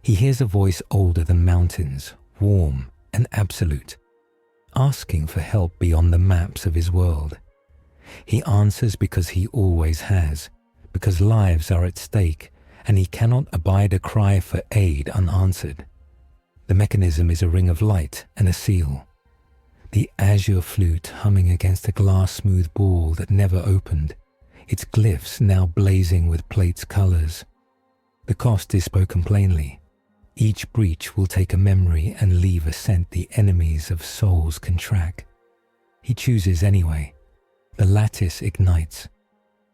He hears a voice older than mountains, warm and absolute, asking for help beyond the maps of his world. He answers because he always has, because lives are at stake and he cannot abide a cry for aid unanswered. The mechanism is a ring of light and a seal. The azure flute humming against a glass-smooth ball that never opened, its glyphs now blazing with plate's colors. The cost is spoken plainly. Each breach will take a memory and leave a scent the enemies of souls can track. He chooses anyway. The lattice ignites.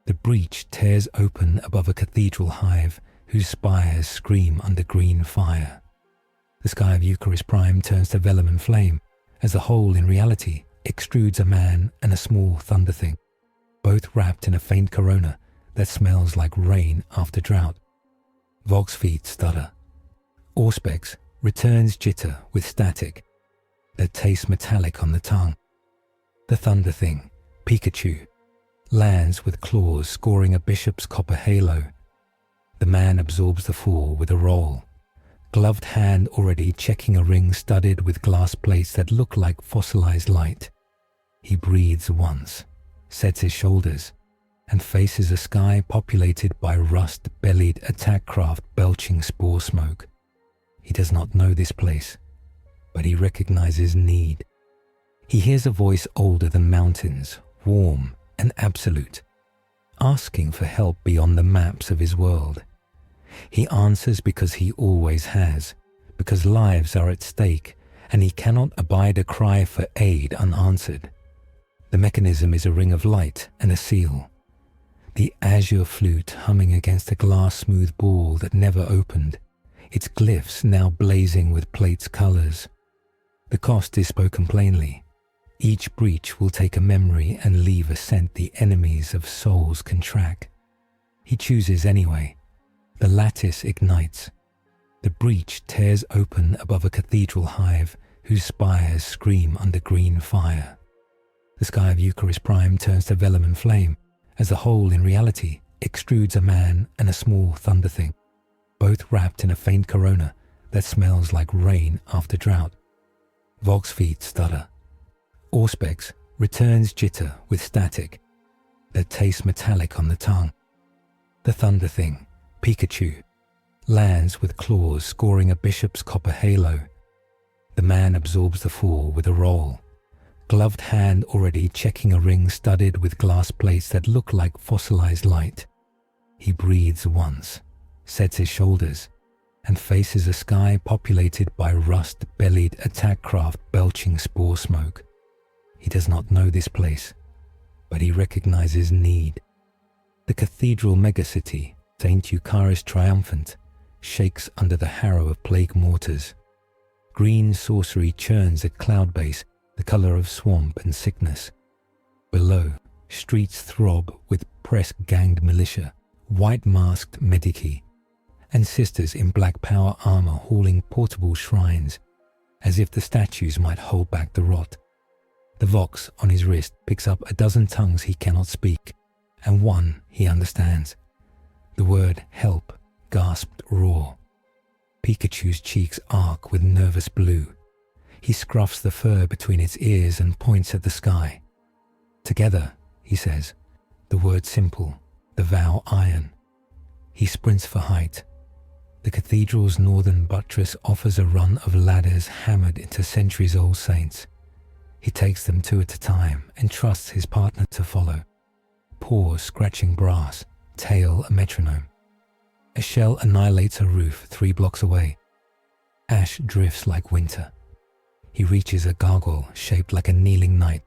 The breach tears open above a cathedral hive whose spires scream under green fire. The sky of Eucharis Prime turns to vellum and flame as the whole in reality extrudes a man and a small thunder thing, both wrapped in a faint corona that smells like rain after drought. Vox feet stutter. Auspex returns jitter with static that tastes metallic on the tongue. The thunder thing, Pikachu, lands with claws scoring a bishop's copper halo. The man absorbs the fall with a roll, gloved hand already checking a ring studded with glass plates that look like fossilized light. He breathes once, sets his shoulders, and faces a sky populated by rust-bellied attack craft belching spore smoke. He does not know this place, but he recognizes need. He hears a voice older than mountains, warm and absolute, asking for help beyond the maps of his world. He answers because he always has, because lives are at stake and he cannot abide a cry for aid unanswered. The mechanism is a ring of light and a seal. The azure flute humming against a glass-smooth ball that never opened, its glyphs now blazing with plate's colors. The cost is spoken plainly. Each breach will take a memory and leave a scent the enemies of souls can track. He chooses anyway. The lattice ignites. The breach tears open above a cathedral hive whose spires scream under green fire. The sky of Eucharis Prime turns to vellum and flame as the whole in reality extrudes a man and a small thunder thing, both wrapped in a faint corona that smells like rain after drought. Vox feet stutter. Auspex returns jitter with static that tastes metallic on the tongue. The thunder thing, Pikachu, lands with claws scoring a bishop's copper halo. The man absorbs the fall with a roll, gloved hand already checking a ring studded with glass plates that look like fossilized light. He breathes once, sets his shoulders, and faces a sky populated by rust-bellied attack craft belching spore smoke. He does not know this place, but he recognizes need. The cathedral megacity, Saint Eucharis Triumphant, shakes under the harrow of plague mortars. Green sorcery churns at cloud base, the color of swamp and sickness. Below, streets throb with press-ganged militia, white-masked medici, and sisters in black power armor hauling portable shrines, as if the statues might hold back the rot. The Vox on his wrist picks up a dozen tongues he cannot speak, and one he understands. The word help, gasped raw. Pikachu's cheeks arc with nervous blue. He scruffs the fur between its ears and points at the sky. Together, he says, the word simple, the vow iron. He sprints for height. The cathedral's northern buttress offers a run of ladders hammered into centuries-old saints. He takes them two at a time and trusts his partner to follow. Paws scratching brass, tail a metronome. A shell annihilates a roof 3 blocks away. Ash drifts like winter. He reaches a gargoyle shaped like a kneeling knight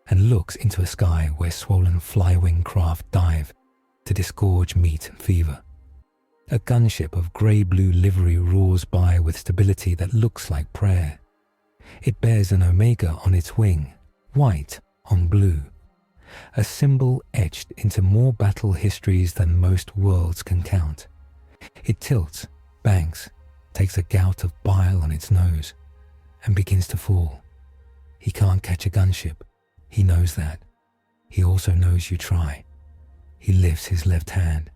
and looks into a sky where swollen fly-wing craft dive to disgorge meat and fever. A gunship of grey-blue livery roars by with stability that looks like prayer. It bears an omega on its wing, white on blue, a symbol etched into more battle histories than most worlds can count. It tilts, banks, takes a gout of bile on its nose, and begins to fall. He can't catch a gunship. He knows that. He also knows you try. He lifts his left hand.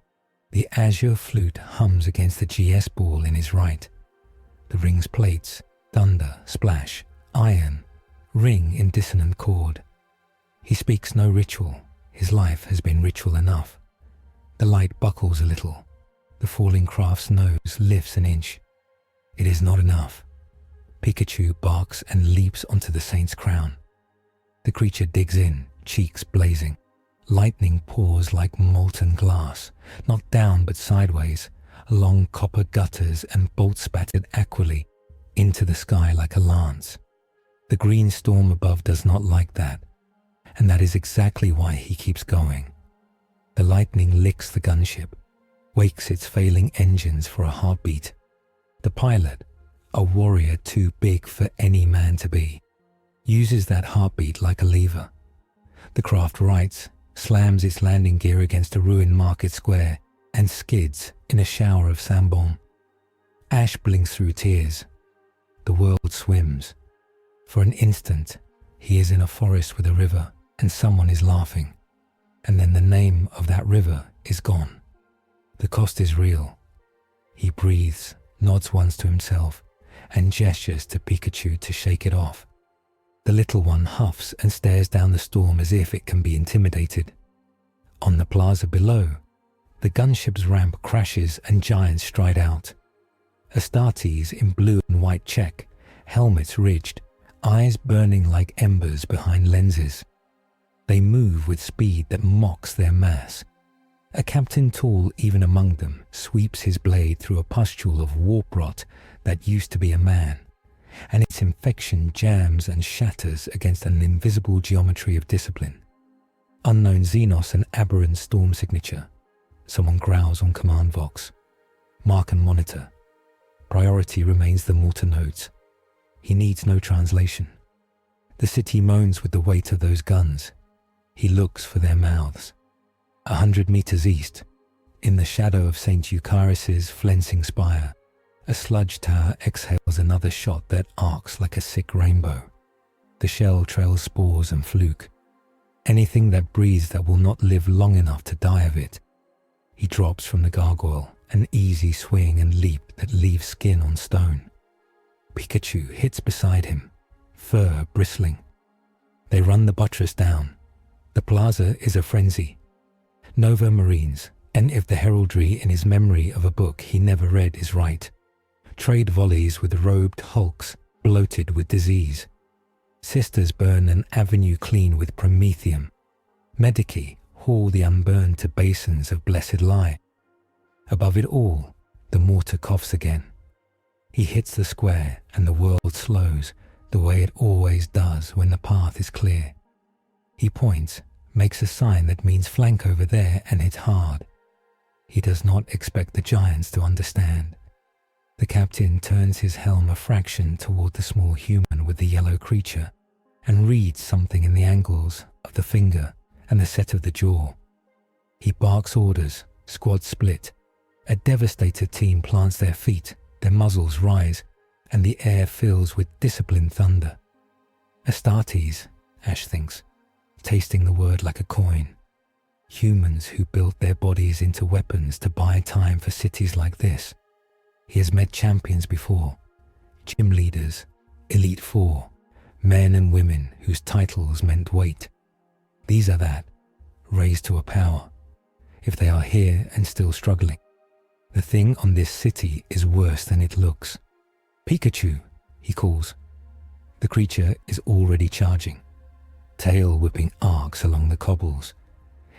The azure flute hums against the GS ball in his right. The ring's plates, thunder, splash, iron, ring in dissonant chord. He speaks no ritual. His life has been ritual enough. The light buckles a little. The falling craft's nose lifts an inch. It is not enough. Pikachu barks and leaps onto the saint's crown. The creature digs in, cheeks blazing. Lightning pours like molten glass, not down but sideways, along copper gutters and bolt-spattered aquily, into the sky like a lance. The green storm above does not like that, and that is exactly why he keeps going. The lightning licks the gunship, wakes its failing engines for a heartbeat. The pilot, a warrior too big for any man to be, uses that heartbeat like a lever. The craft rights, slams its landing gear against a ruined market square, and skids in a shower of sambon. Ash blinks through tears. The world swims. For an instant, he is in a forest with a river, and someone is laughing. And then the name of that river is gone. The cost is real. He breathes, nods once to himself, and gestures to Pikachu to shake it off. The little one huffs and stares down the storm as if it can be intimidated. On the plaza below, the gunship's ramp crashes and giants stride out. Astartes in blue and white check, helmets ridged, eyes burning like embers behind lenses. They move with speed that mocks their mass. A captain tall even among them sweeps his blade through a pustule of warp rot that used to be a man, and its infection jams and shatters against an invisible geometry of discipline. Unknown Xenos and aberrant storm signature. Someone growls on command vox. Mark and monitor. Priority remains the mortar nodes. He needs no translation. The city moans with the weight of those guns. He looks for their mouths. 100 meters east, in the shadow of Saint Eucharis' flensing spire, a sludge tower exhales another shot that arcs like a sick rainbow. The shell trails spores and fluke. Anything that breathes that will not live long enough to die of it. He drops from the gargoyle, an easy swing and leap that leaves skin on stone. Pikachu hits beside him, fur bristling. They run the buttress down. The plaza is a frenzy. Nova Marines, and if the heraldry in his memory of a book he never read is right, trade volleys with robed hulks bloated with disease. Sisters burn an avenue clean with promethium. Medici haul the unburned to basins of blessed lie. Above it all, the mortar coughs again. He hits the square and the world slows the way it always does when the path is clear. He points, makes a sign that means flank over there and hits hard. He does not expect the giants to understand. The captain turns his helm a fraction toward the small human with the yellow creature and reads something in the angles of the finger and the set of the jaw. He barks orders, squads split. A devastated team plants their feet, their muzzles rise, and the air fills with disciplined thunder. Astartes, Ash thinks, tasting the word like a coin. Humans who built their bodies into weapons to buy time for cities like this. He has met champions before, gym leaders, elite four, men and women whose titles meant weight. These are that, raised to a power, if they are here and still struggling. The thing on this city is worse than it looks. Pikachu, he calls. The creature is already charging. Tail whipping arcs along the cobbles.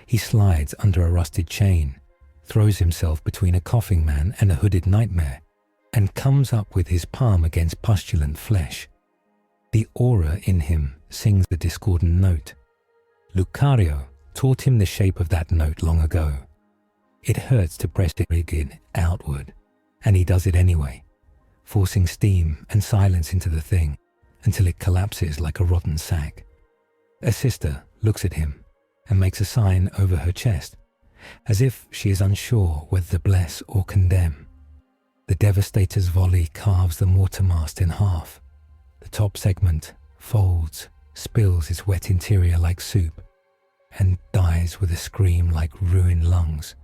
He slides under a rusted chain, throws himself between a coughing man and a hooded nightmare, and comes up with his palm against pustulant flesh. The aura in him sings the discordant note. Lucario taught him the shape of that note long ago. It hurts to press it rigid outward, and he does it anyway, forcing steam and silence into the thing until it collapses like a rotten sack. A sister looks at him and makes a sign over her chest, as if she is unsure whether to bless or condemn. The Devastator's volley carves the mortar mast in half. The top segment folds, spills its wet interior like soup, and dies with a scream like ruined lungs.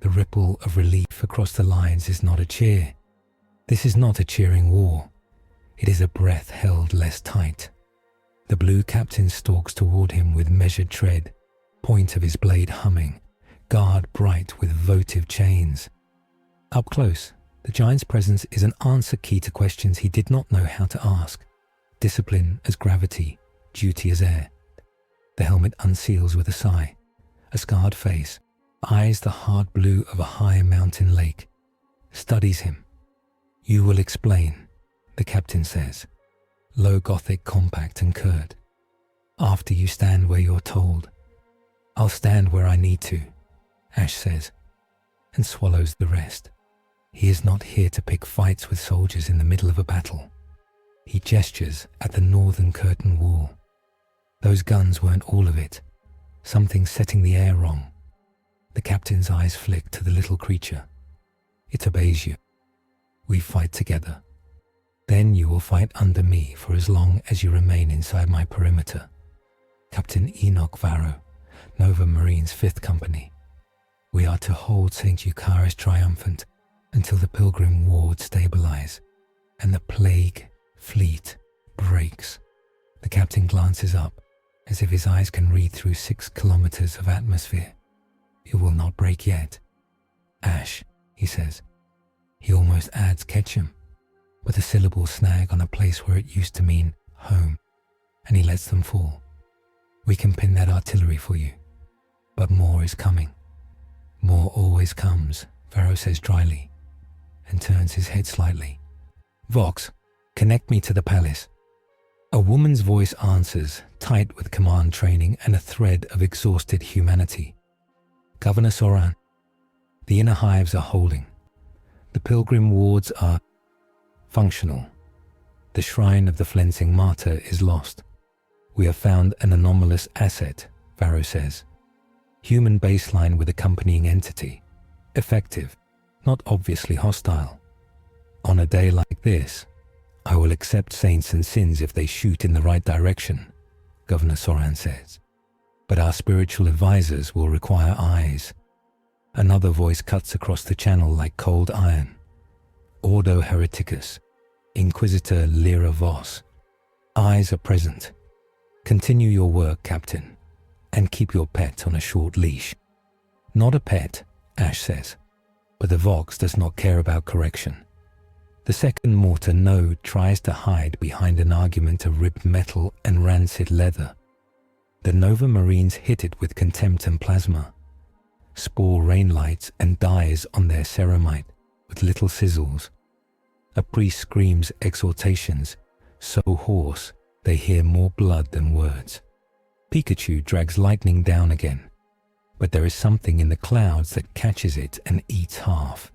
The ripple of relief across the lines is not a cheer. This is not a cheering war. It is a breath held less tight. The blue captain stalks toward him with measured tread, point of his blade humming, guard bright with votive chains. Up close, the giant's presence is an answer key to questions he did not know how to ask. Discipline as gravity, duty as air. The helmet unseals with a sigh, a scarred face, eyes the hard blue of a high mountain lake. Studies him. You will explain, the captain says, low Gothic, compact and curt. After you stand where you're told. I'll stand where I need to, Ash says, and swallows the rest. He is not here to pick fights with soldiers in the middle of a battle. He gestures at the northern curtain wall. Those guns weren't all of it. Something's setting the air wrong. The captain's eyes flick to the little creature. It obeys you. We fight together. Then you will fight under me for as long as you remain inside my perimeter. Captain Enoch Varro, Nova Marine's 5th Company. We are to hold Saint Eucharis Triumphant until the Pilgrim War would stabilize and the plague fleet breaks. The captain glances up as if his eyes can read through 6 kilometers of atmosphere. It will not break yet. Ash, he says. He almost adds Ketchum, but the syllables snag on a place where it used to mean home, and he lets them fall. We can pin that artillery for you, but more is coming. More always comes, Varro says dryly, and turns his head slightly. Vox, connect me to the palace. A woman's voice answers, tight with command training and a thread of exhausted humanity. Governor Soran. The inner hives are holding. The pilgrim wards are functional. The shrine of the flensing martyr is lost. We have found an anomalous asset, Varro says. Human baseline with accompanying entity. Effective, not obviously hostile. On a day like this, I will accept saints and sins if they shoot in the right direction, Governor Soran says. But our spiritual advisors will require eyes. Another voice cuts across the channel like cold iron. Ordo Hereticus, Inquisitor Lyra Voss. Eyes are present. Continue your work, Captain, and keep your pet on a short leash. Not a pet, Ash says, but the Vox does not care about correction. The second mortar node tries to hide behind an argument of ribbed metal and rancid leather. The Nova Marines hit it with contempt and plasma. Spore rain lights and dyes on their ceramite with little sizzles. A priest screams exhortations, so hoarse they hear more blood than words. Pikachu drags lightning down again, but there is something in the clouds that catches it and eats half.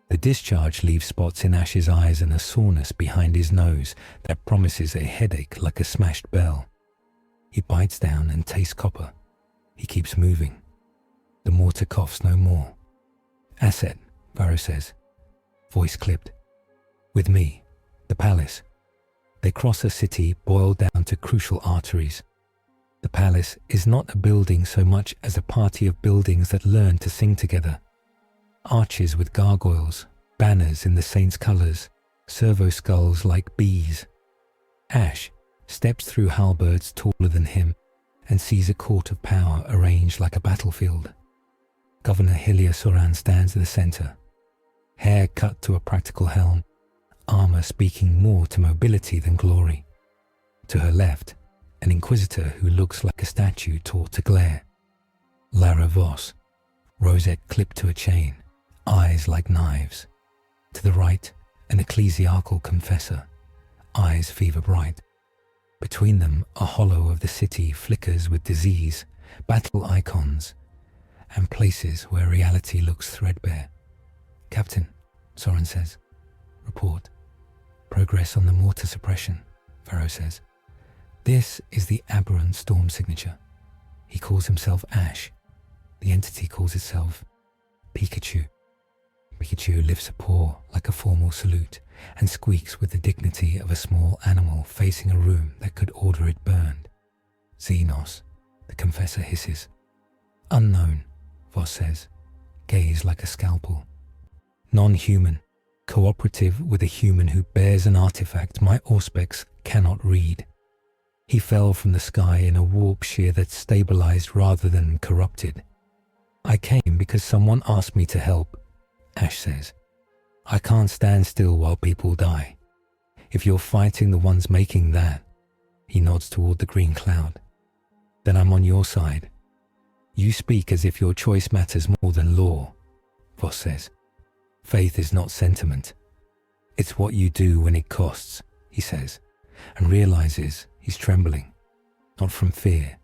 The discharge leaves spots in Ash's eyes and a soreness behind his nose that promises a headache like a smashed bell. He bites down and tastes copper. He keeps moving. The mortar coughs no more. Asset, Varro says. Voice clipped. With me, the palace. They cross a city boiled down to crucial arteries. The palace is not a building so much as a party of buildings that learn to sing together. Arches with gargoyles, banners in the saints' colours, servo skulls like bees. Ash steps through halberds taller than him and sees a court of power arranged like a battlefield. Governor Hilia Soran stands at the centre, hair cut to a practical helm, armour speaking more to mobility than glory. To her left, an inquisitor who looks like a statue taught to glare. Lara Voss, rosette clipped to a chain, eyes like knives. To the right, an ecclesiarchal confessor, eyes fever bright. Between them, a hollow of the city flickers with disease, battle icons, and places where reality looks threadbare. Captain, Soran says. Report. Progress on the mortar suppression, Varro says. This is the aberrant storm signature. He calls himself Ash. The entity calls itself Pikachu. Pikachu lifts a paw like a formal salute and squeaks with the dignity of a small animal facing a room that could order it burned. Xenos, the confessor hisses. Unknown, Voss says, gaze like a scalpel. Non-human, cooperative with a human who bears an artifact my auspex cannot read. He fell from the sky in a warp shear that stabilized rather than corrupted. I came because someone asked me to help, Ash says. I can't stand still while people die. If you're fighting the ones making that, he nods toward the green cloud, then I'm on your side. You speak as if your choice matters more than law, Voss says. Faith is not sentiment. It's what you do when it costs, he says, and realizes he's trembling, not from fear,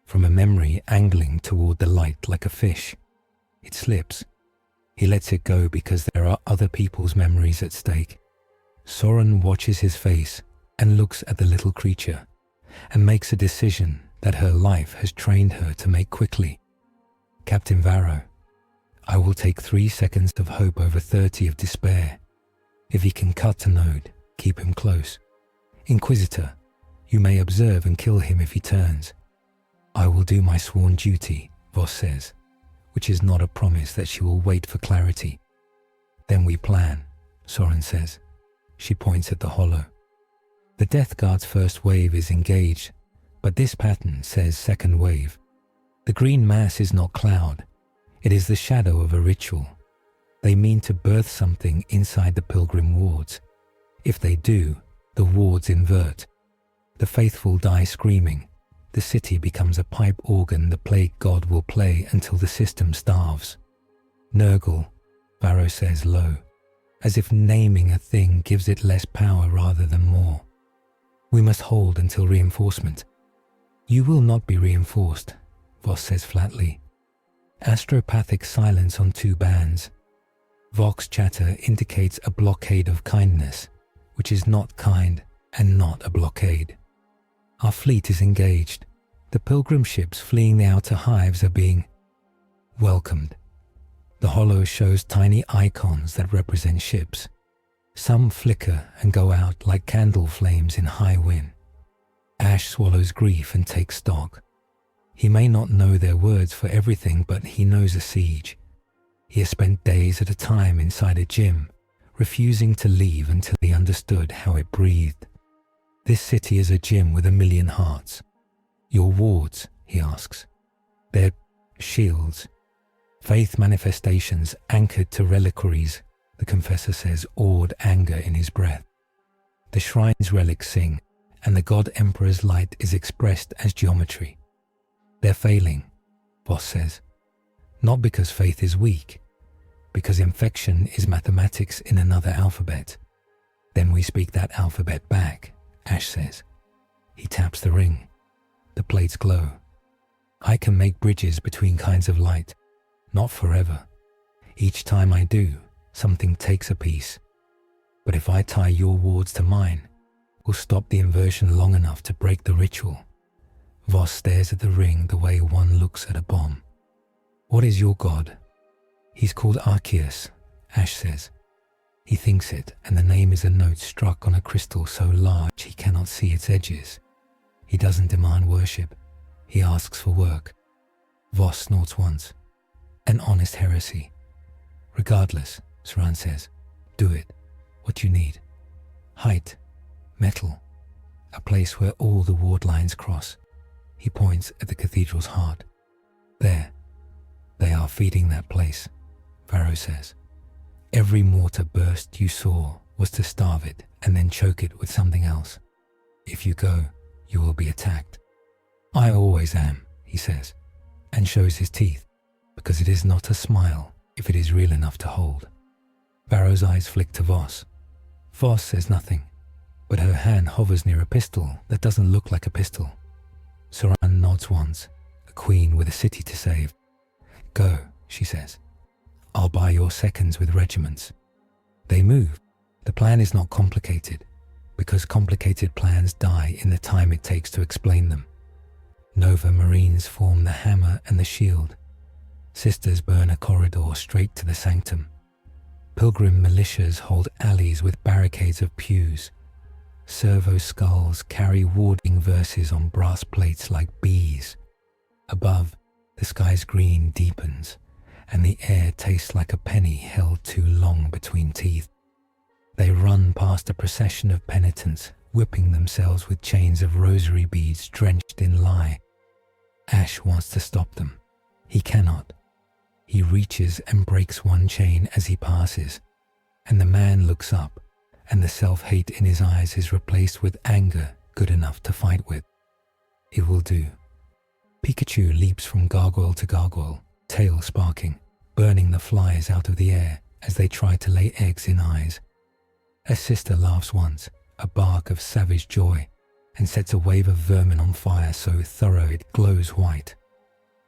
from a memory angling toward the light like a fish. It slips. He lets it go because there are other people's memories at stake. Soren watches his face and looks at the little creature and makes a decision that her life has trained her to make quickly. Captain Varro, I will take 3 seconds of hope over 30 of despair. If he can cut a node, keep him close. Inquisitor, you may observe and kill him if he turns. I will do my sworn duty, Voss says, which is not a promise that she will wait for clarity. Then we plan, Soren says. She points at the hollow. The Death Guard's first wave is engaged, but this pattern says second wave. The green mass is not cloud. It is the shadow of a ritual. They mean to birth something inside the pilgrim wards. If they do, the wards invert. The faithful die screaming. The city becomes a pipe organ the plague god will play until the system starves. Nurgle, Varro says low, as if naming a thing gives it less power rather than more. We must hold until reinforcement. You will not be reinforced, Voss says flatly. Astropathic silence on 2 bands. Vox chatter indicates a blockade of kindness, which is not kind and not a blockade. Our fleet is engaged. The pilgrim ships fleeing the outer hives are being welcomed. The hollow shows tiny icons that represent ships. Some flicker and go out like candle flames in high wind. Ash swallows grief and takes stock. He may not know their words for everything, but he knows a siege. He has spent days at a time inside a gym, refusing to leave until he understood how it breathed. This city is a gym with 1,000,000 hearts. Your wards, he asks. They're shields. Faith manifestations anchored to reliquaries, the confessor says, awed anger in his breath. The shrine's relics sing, and the God Emperor's light is expressed as geometry. They're failing, Voss says. Not because faith is weak, because infection is mathematics in another alphabet. Then we speak that alphabet back, Ash says. He taps the ring. The plates glow. I can make bridges between kinds of light, not forever. Each time I do, something takes a piece. But if I tie your wards to mine, we'll stop the inversion long enough to break the ritual. Voss stares at the ring the way one looks at a bomb. What is your god? He's called Arceus, Ash says. He thinks it, and the name is a note struck on a crystal so large he cannot see its edges. He doesn't demand worship. He asks for work. Voss snorts once. An honest heresy. Regardless, Saran says, do it. What do you need? Height. Metal. A place where all the ward lines cross. He points at the cathedral's heart. There. They are feeding that place, Varro says. Every mortar burst you saw was to starve it and then choke it with something else. If you go, you will be attacked. I always am, he says, and shows his teeth, because it is not a smile if it is real enough to hold. Varro's eyes flick to Voss. Voss says nothing, but her hand hovers near a pistol that doesn't look like a pistol. Saran nods once, a queen with a city to save. Go, she says. I'll buy your seconds with regiments. They move. The plan is not complicated, because complicated plans die in the time it takes to explain them. Nova Marines form the hammer and the shield. Sisters burn a corridor straight to the sanctum. Pilgrim militias hold alleys with barricades of pews. Servo skulls carry warding verses on brass plates like bees. Above, the sky's green deepens, and the air tastes like a penny held too long between teeth. They run past a procession of penitents, whipping themselves with chains of rosary beads drenched in lye. Ash wants to stop them. He cannot. He reaches and breaks one chain as he passes, and the man looks up, and the self-hate in his eyes is replaced with anger good enough to fight with. It will do. Pikachu leaps from gargoyle to gargoyle, tail sparking, burning the flies out of the air as they try to lay eggs in eyes. A sister laughs once, a bark of savage joy, and sets a wave of vermin on fire so thorough it glows white.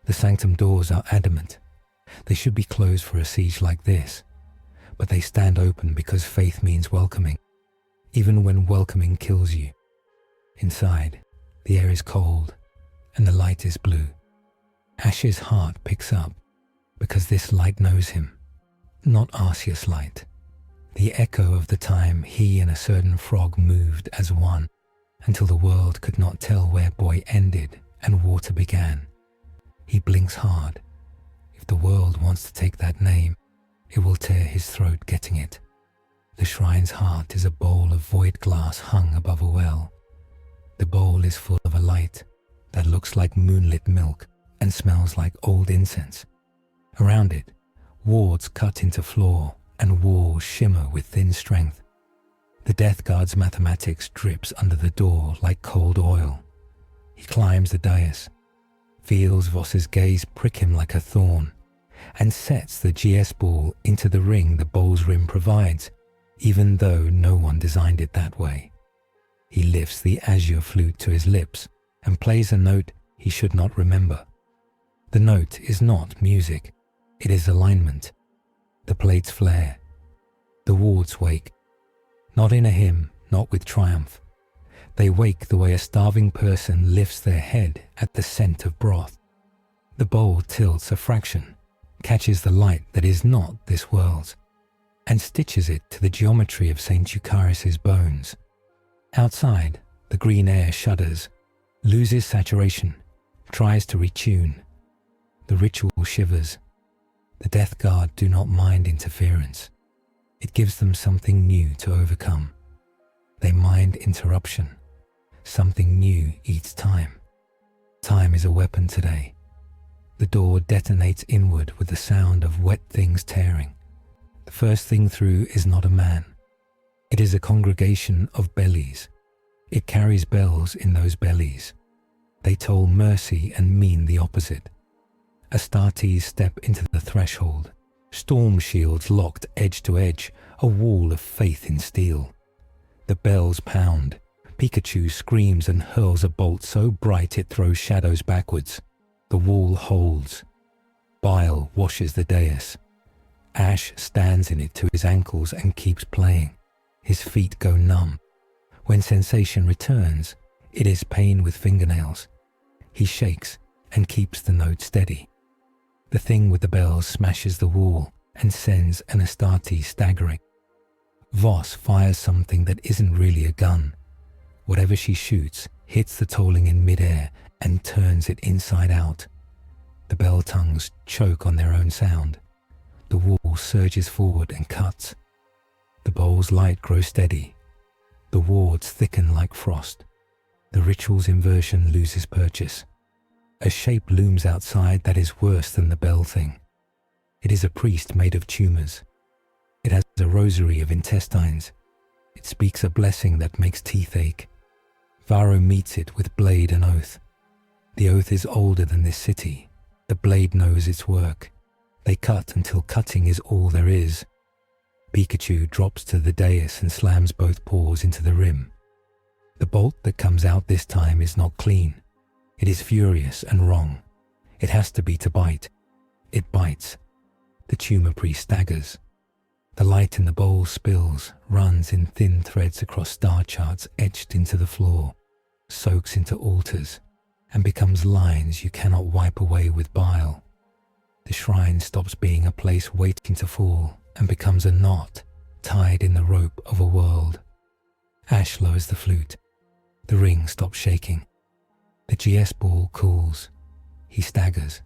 The sanctum doors are adamant. They should be closed for a siege like this, but they stand open because faith means welcoming, even when welcoming kills you. Inside, the air is cold, and the light is blue. Ash's heart picks up, because this light knows him, not Arceus' light. The echo of the time he and a certain frog moved as one, until the world could not tell where boy ended and water began. He blinks hard. If the world wants to take that name, it will tear his throat getting it. The shrine's heart is a bowl of void glass hung above a well. The bowl is full of a light that looks like moonlit milk and smells like old incense. Around it, wards cut into floor and walls shimmer with thin strength. The Death Guard's mathematics drips under the door like cold oil. He climbs the dais, feels Voss's gaze prick him like a thorn, and sets the GS ball into the ring the bowl's rim provides, even though no one designed it that way. He lifts the azure flute to his lips and plays a note he should not remember. The note is not music, it is alignment. The plates flare. The wards wake. Not in a hymn, not with triumph. They wake the way a starving person lifts their head at the scent of broth. The bowl tilts a fraction, catches the light that is not this world's, and stitches it to the geometry of Saint Eucharis' bones. Outside, the green air shudders, loses saturation, tries to retune. The ritual shivers. The Death Guard do not mind interference. It gives them something new to overcome. They mind interruption. Something new eats time. Time is a weapon today. The door detonates inward with the sound of wet things tearing. The first thing through is not a man. It is a congregation of bellies. It carries bells in those bellies. They toll mercy and mean the opposite. Astartes step into the threshold. Storm shields locked edge to edge, a wall of faith in steel. The bells pound. Pikachu screams and hurls a bolt so bright it throws shadows backwards. The wall holds. Bile washes the dais. Ash stands in it to his ankles and keeps playing. His feet go numb. When sensation returns, it is pain with fingernails. He shakes and keeps the note steady. The thing with the bells smashes the wall and sends an Astartes staggering. Voss fires something that isn't really a gun. Whatever she shoots hits the tolling in midair and turns it inside out. The bell tongues choke on their own sound. The wall surges forward and cuts. The bowl's light grows steady. The wards thicken like frost. The ritual's inversion loses purchase. A shape looms outside that is worse than the bell thing. It is a priest made of tumors. It has a rosary of intestines. It speaks a blessing that makes teeth ache. Varro meets it with blade and oath. The oath is older than this city. The blade knows its work. They cut until cutting is all there is. Pikachu drops to the dais and slams both paws into the rim. The bolt that comes out this time is not clean. It is furious and wrong. It has to be to bite. It bites. The tumor priest staggers. The light in the bowl spills, runs in thin threads across star charts etched into the floor, soaks into altars, and becomes lines you cannot wipe away with bile. The shrine stops being a place waiting to fall and becomes a knot tied in the rope of a world. Ash lowers the flute. The ring stops shaking. The GS ball cools. He staggers.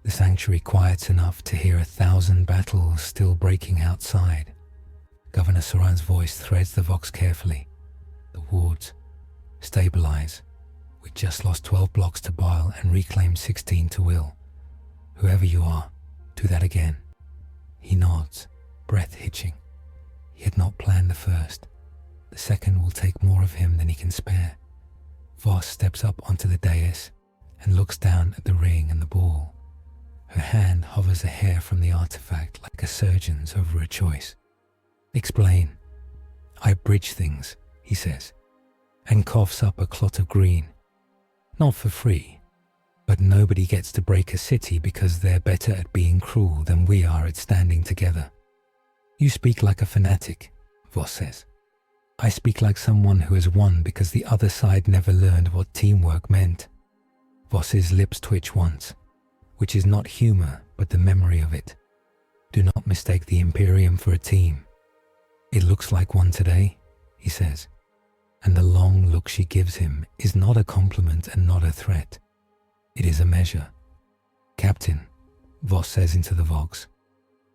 The sanctuary quiets enough to hear 1,000 battles still breaking outside. Governor Soran's voice threads the vox carefully. The wards. Stabilize. We just lost 12 blocks to Bile and reclaimed 16 to Will. Whoever you are, do that again. He nods, breath hitching. He had not planned the first. The second will take more of him than he can spare. Voss steps up onto the dais and looks down at the ring and the ball. Her hand hovers a hair from the artifact like a surgeon's over a choice. Explain. I bridge things, he says, and coughs up a clot of green. Not for free, but nobody gets to break a city because they're better at being cruel than we are at standing together. You speak like a fanatic, Voss says. I speak like someone who has won because the other side never learned what teamwork meant. Voss's lips twitch once, which is not humor but the memory of it. Do not mistake the Imperium for a team. It looks like one today, he says, and the long look she gives him is not a compliment and not a threat. It is a measure. Captain, Voss says into the Vox,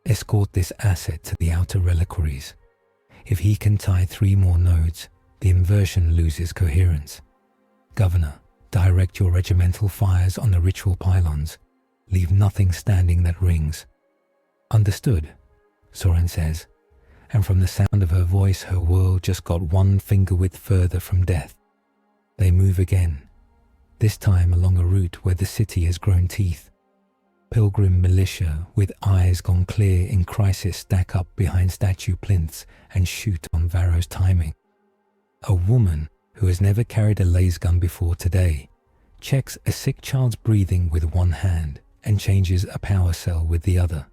escort this asset to the outer reliquaries. If he can tie 3 more nodes, the inversion loses coherence. Governor, direct your regimental fires on the ritual pylons. Leave nothing standing that rings. Understood, Soran says, and from the sound of her voice her world just got 1 finger width further from death. They move again, this time along a route where the city has grown teeth. Pilgrim militia with eyes gone clear in crisis stack up behind statue plinths and shoot on Varro's timing. A woman who has never carried a laser gun before today checks a sick child's breathing with one hand and changes a power cell with the other.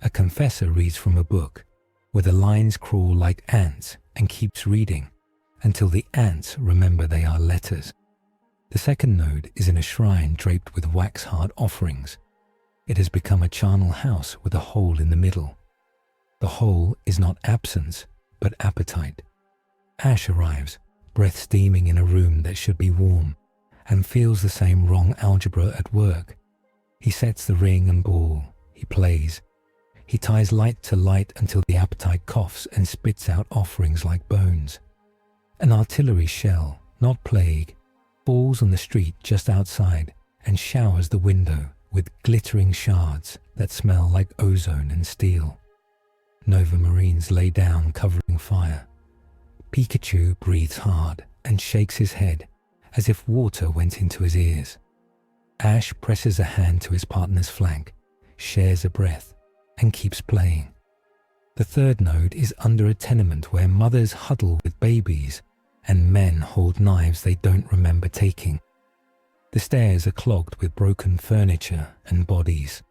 A confessor reads from a book where the lines crawl like ants and keeps reading until the ants remember they are letters. The second node is in a shrine draped with wax-hard offerings. It has become a charnel house with a hole in the middle. The hole is not absence, but appetite. Ash arrives, breath steaming in a room that should be warm, and feels the same wrong algebra at work. He sets the ring and ball. He plays. He ties light to light until the appetite coughs and spits out offerings like bones. An artillery shell, not plague, falls on the street just outside and showers the window with glittering shards that smell like ozone and steel. Nova Marines lay down covering fire. Pikachu breathes hard and shakes his head as if water went into his ears. Ash presses a hand to his partner's flank, shares a breath, and keeps playing. The third node is under a tenement where mothers huddle with babies and men hold knives they don't remember taking. The stairs are clogged with broken furniture and bodies.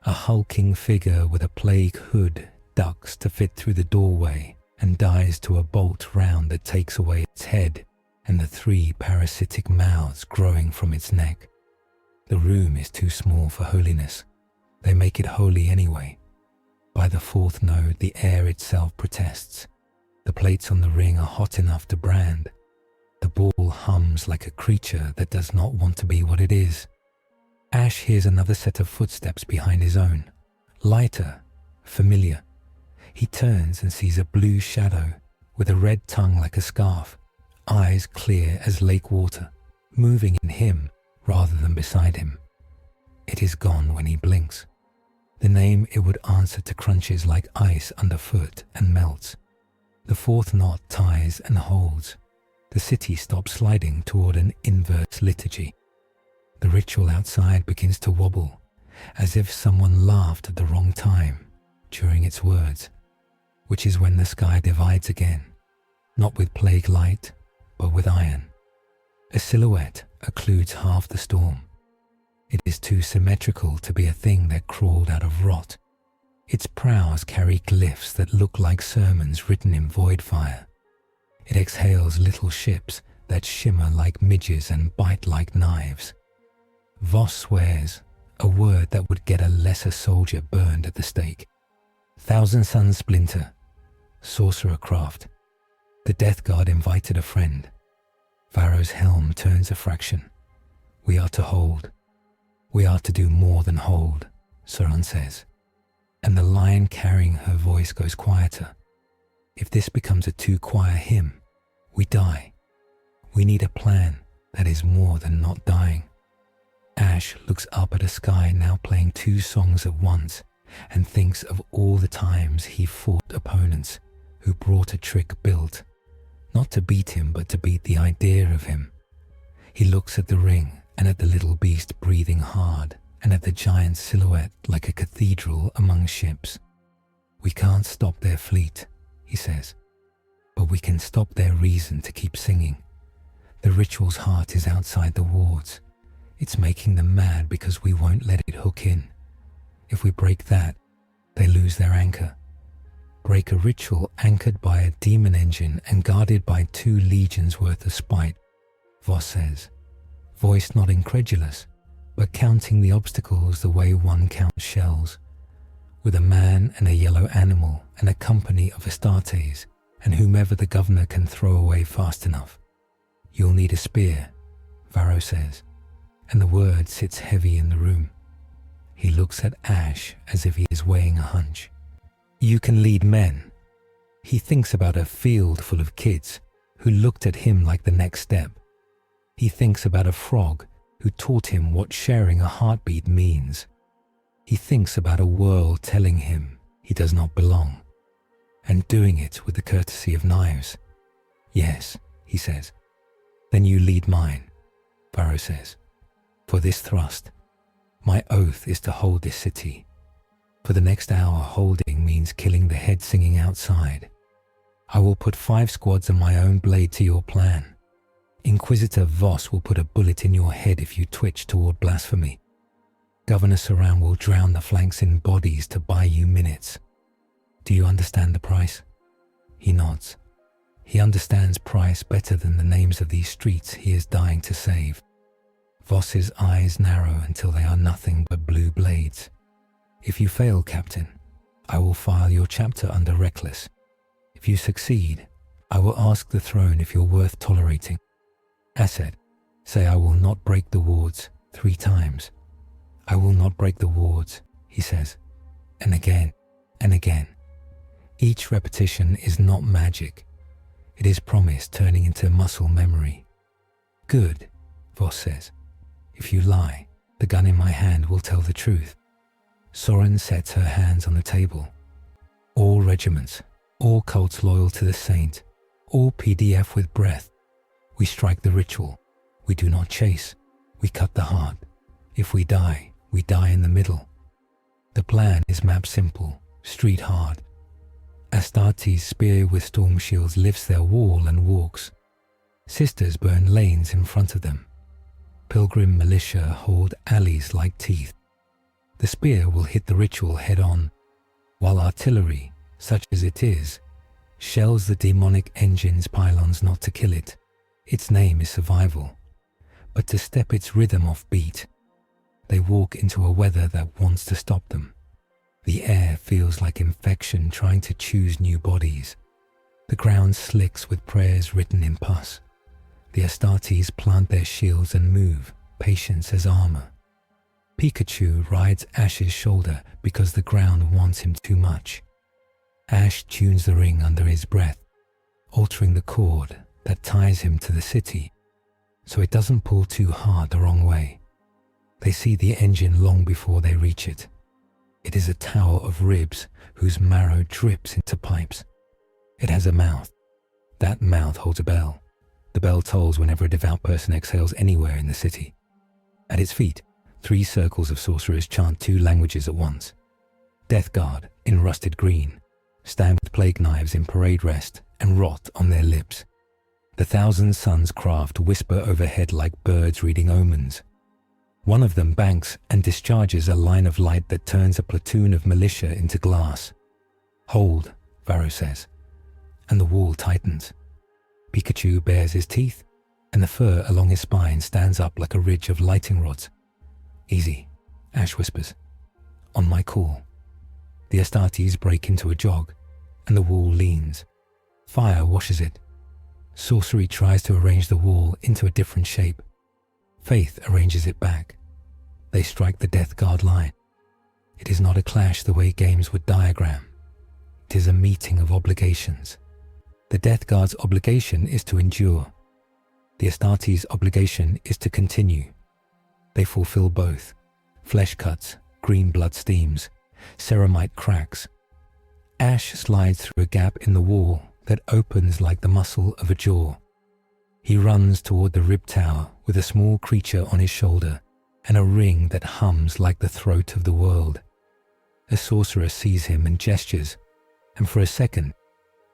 A hulking figure with a plague hood ducks to fit through the doorway and dies to a bolt round that takes away its head and the 3 parasitic mouths growing from its neck. The room is too small for holiness. They make it holy anyway. By the 4th node, the air itself protests. The plates on the ring are hot enough to brand. The ball hums like a creature that does not want to be what it is. Ash hears another set of footsteps behind his own. Lighter, familiar. He turns and sees a blue shadow with a red tongue like a scarf, eyes clear as lake water, moving in him rather than beside him. It is gone when he blinks. The name it would answer to crunches like ice underfoot and melts. The 4th knot ties and holds. The city stops sliding toward an inverse liturgy. The ritual outside begins to wobble, as if someone laughed at the wrong time during its words, which is when the sky divides again, not with plague light, but with iron. A silhouette occludes half the storm. It is too symmetrical to be a thing that crawled out of rot. Its prows carry glyphs that look like sermons written in void fire. It exhales little ships that shimmer like midges and bite like knives. Voss swears, a word that would get a lesser soldier burned at the stake. Thousand Sun Splinter, Sorcerer Craft. The Death Guard invited a friend. Varro's helm turns a fraction. We are to hold. We are to do more than hold, Soran says, and the line carrying her voice goes quieter. If this becomes a two-choir hymn, we die. We need a plan that is more than not dying. Ash looks up at a sky now playing two songs at once and thinks of all the times he fought opponents who brought a trick built, not to beat him but to beat the idea of him. He looks at the ring and at the little beast breathing hard and at the giant silhouette like a cathedral among ships. We can't stop their fleet, he says, but we can stop their reason to keep singing. The ritual's heart is outside the wards. It's making them mad because we won't let it hook in. If we break that, they lose their anchor. Break a ritual anchored by a demon engine and guarded by 2 legions worth of spite, Voss says, voice not incredulous, but counting the obstacles the way one counts shells. With a man and a yellow animal and a company of Astartes and whomever the governor can throw away fast enough. You'll need a spear, Varro says, and the word sits heavy in the room. He looks at Ash as if he is weighing a hunch. You can lead men. He thinks about a field full of kids who looked at him like the next step. He thinks about a frog who taught him what sharing a heartbeat means. He thinks about a world telling him he does not belong, and doing it with the courtesy of knives. Yes, he says. Then you lead mine, Varro says. For this thrust, my oath is to hold this city. For the next hour, holding means killing the head singing outside. I will put 5 squads of my own blade to your plan. Inquisitor Voss will put a bullet in your head if you twitch toward blasphemy. Governor Saran will drown the flanks in bodies to buy you minutes. Do you understand the price? He nods. He understands price better than the names of these streets he is dying to save. Voss's eyes narrow until they are nothing but blue blades. If you fail, Captain, I will file your chapter under reckless. If you succeed, I will ask the throne if you're worth tolerating. Asset, say I will not break the wards 3 times. I will not break the wards, he says, and again and again. Each repetition is not magic. It is promise turning into muscle memory. Good, Voss says. If you lie, the gun in my hand will tell the truth. Soren sets her hands on the table. All regiments, all cults loyal to the saint, all PDF with breath. We strike the ritual. We do not chase. We cut the heart. If we die in the middle. The plan is map simple, street hard. Astartes' spear with storm shields lifts their wall and walks. Sisters burn lanes in front of them. Pilgrim militia hold alleys like teeth. The spear will hit the ritual head on, while artillery, such as it is, shells the demonic engine's pylons not to kill it. Its name is survival, but to step its rhythm off beat. They walk into a weather that wants to stop them. The air feels like infection trying to choose new bodies. The ground slicks with prayers written in pus. The Astartes plant their shields and move, patience as armor. Pikachu rides Ash's shoulder because the ground wants him too much. Ash tunes the ring under his breath, altering the cord that ties him to the city, so it doesn't pull too hard the wrong way. They see the engine long before they reach it. It is a tower of ribs whose marrow drips into pipes. It has a mouth. That mouth holds a bell. The bell tolls whenever a devout person exhales anywhere in the city. At its feet, 3 circles of sorcerers chant 2 languages at once. Death Guard, in rusted green, stand with plague knives in parade rest and rot on their lips. The 1,000 Suns craft whisper overhead like birds reading omens. One of them banks and discharges a line of light that turns a platoon of militia into glass. Hold, Varro says, and the wall tightens. Pikachu bares his teeth, and the fur along his spine stands up like a ridge of lighting rods. Easy, Ash whispers. On my call. The Astartes break into a jog, and the wall leans. Fire washes it. Sorcery tries to arrange the wall into a different shape. Faith arranges it back. They strike the Death Guard line. It is not a clash the way games would diagram. It is a meeting of obligations, The Death Guard's obligation is to endure. The Astartes' obligation is to continue. They fulfill both. Flesh cuts, green blood steams, ceramite cracks. Ash slides through a gap in the wall that opens like the muscle of a jaw. He runs toward the rib tower with a small creature on his shoulder and a ring that hums like the throat of the world. A sorcerer sees him and gestures, and for a second,